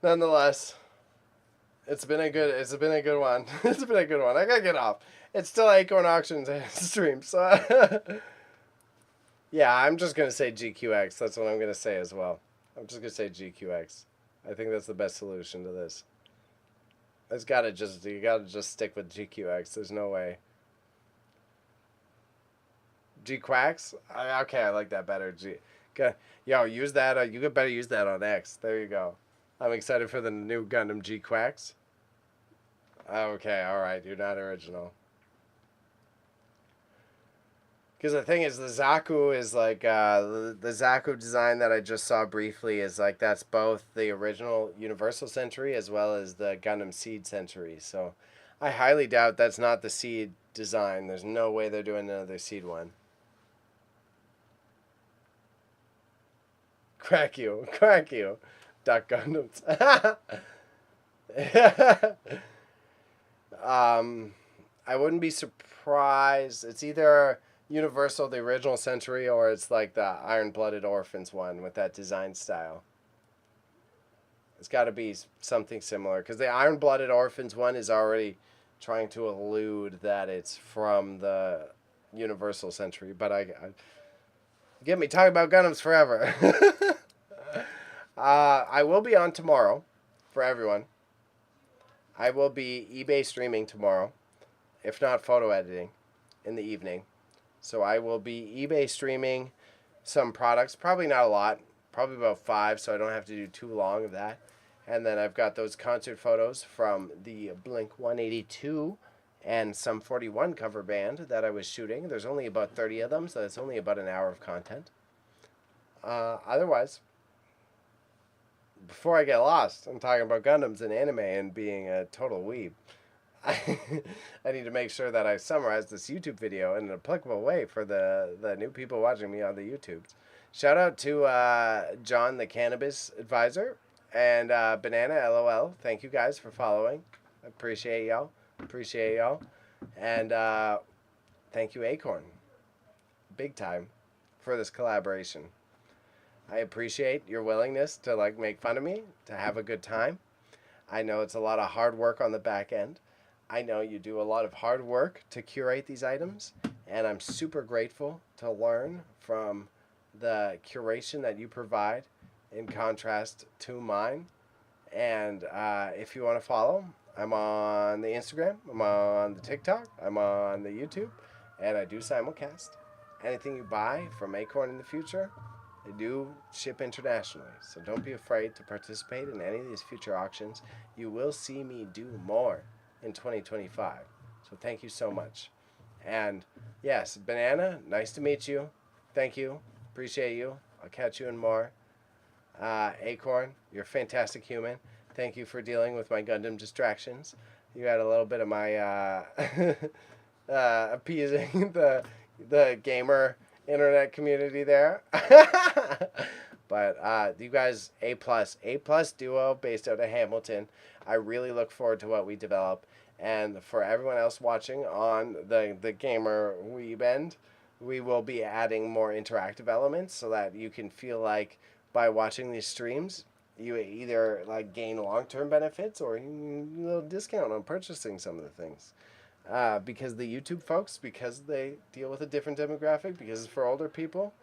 Nonetheless, it's been a good one. It's been a good one. I gotta get off. It's still Acorn Auctions stream, so yeah, I'm just gonna say GQX. That's what I'm gonna say as well. I'm just gonna say GQX. I think that's the best solution to this. You gotta just stick with GQX. There's no way. G-Quacks? Okay, I like that better. Yo, use that. You could better use that on X. There you go. I'm excited for the new Gundam G-Quacks. Okay, alright. You're not original. Because the thing is, the Zaku is like, the Zaku design that I just saw briefly is like, that's both the original Universal Century as well as the Gundam Seed Century. So I highly doubt that's not the Seed design. There's no way they're doing another Seed one. Crack you. Duck Gundams. I wouldn't be surprised. It's either Universal, the original Century, or it's like the Iron-Blooded Orphans one with that design style. It's got to be something similar, because the Iron-Blooded Orphans one is already trying to allude that it's from the Universal Century, but I get me talking about Gundams forever. I will be on tomorrow for everyone. I will be eBay streaming tomorrow, if not photo editing, in the evening. So I will be eBay streaming some products, probably not a lot, probably about 5, so I don't have to do too long of that. And then I've got those concert photos from the Blink 182 and some 41 cover band that I was shooting. There's only about 30 of them, so it's only about an hour of content. Otherwise, before I get lost, I'm talking about Gundams and anime and being a total weeb. I need to make sure that I summarize this YouTube video in an applicable way for the new people watching me on the YouTubes. Shout out to John, the cannabis advisor, and Banana LOL. Thank you guys for following. Appreciate y'all. Appreciate y'all. And thank you, Acorn. Big time for this collaboration. I appreciate your willingness to like make fun of me, to have a good time. I know it's a lot of hard work on the back end. I know you do a lot of hard work to curate these items, and I'm super grateful to learn from the curation that you provide in contrast to mine. And if you want to follow, I'm on the Instagram, I'm on the TikTok, I'm on the YouTube, and I do simulcast. Anything you buy from Acorn in the future, they do ship internationally. So don't be afraid to participate in any of these future auctions. You will see me do more in 2025. So thank you so much. And yes, Banana, nice to meet you. Thank you. Appreciate you. I'll catch you in more. Acorn, you're a fantastic human. Thank you for dealing with my Gundam distractions. You had a little bit of my appeasing the gamer internet community there. But you guys, A plus duo based out of Hamilton. I really look forward to what we develop. And for everyone else watching on the gamer weeb end, we will be adding more interactive elements so that you can feel like by watching these streams, you either like gain long-term benefits or a little discount on purchasing some of the things. Because the YouTube folks, because they deal with a different demographic, because it's for older people,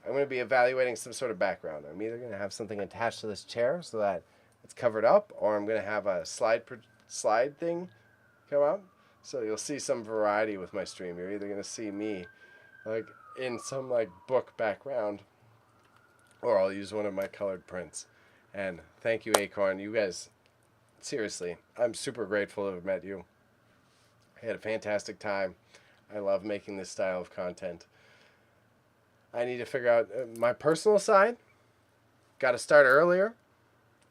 I'm going to be evaluating some sort of background. I'm either going to have something attached to this chair so that it's covered up, or I'm going to have a slide thing come up. So you'll see some variety with my stream. You're either going to see me like in some like book background, or I'll use one of my colored prints. And thank you, Acorn. You guys, seriously, I'm super grateful to have met you. I had a fantastic time. I love making this style of content. I need to figure out my personal side. Got to start earlier.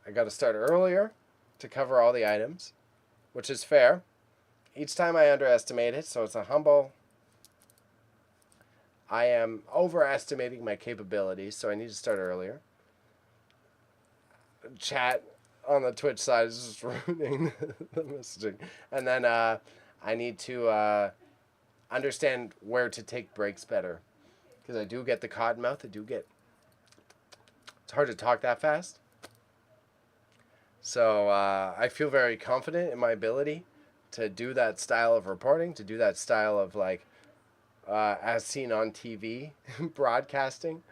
I got to start earlier to cover all the items, which is fair. Each time I underestimate it, so it's a humble. I am overestimating my capabilities, so I need to start earlier. Chat on the Twitch side is just ruining the messaging. And then I need to understand where to take breaks better. Because I do get the cotton mouth. It's hard to talk that fast. So I feel very confident in my ability to do that style of reporting, to do that style of like, as seen on TV, broadcasting.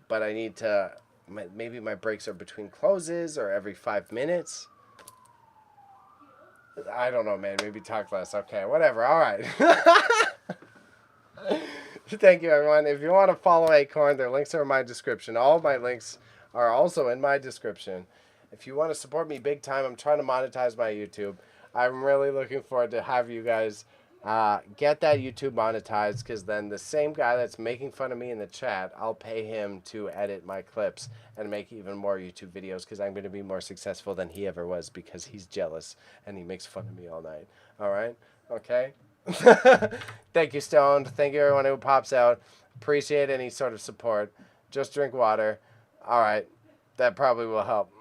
But I need to, maybe my breaks are between closes or every 5 minutes. I don't know, man. Maybe talk less. Okay, whatever. All right. Thank you, everyone. If you want to follow Acorn, their links are in my description. All of my links are also in my description. If you want to support me big time, I'm trying to monetize my YouTube. I'm really looking forward to have you guys get that YouTube monetized, because then the same guy that's making fun of me in the chat, I'll pay him to edit my clips and make even more YouTube videos, because I'm going to be more successful than he ever was, because he's jealous and he makes fun of me all night. All right? Okay? Thank you, Stoned. Thank you, everyone who pops out. Appreciate any sort of support. Just drink water. All right. That probably will help.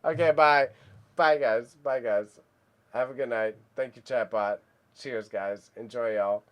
Okay, bye. Bye, guys. Bye, guys. Have a good night. Thank you, chatbot. Cheers, guys. Enjoy, y'all.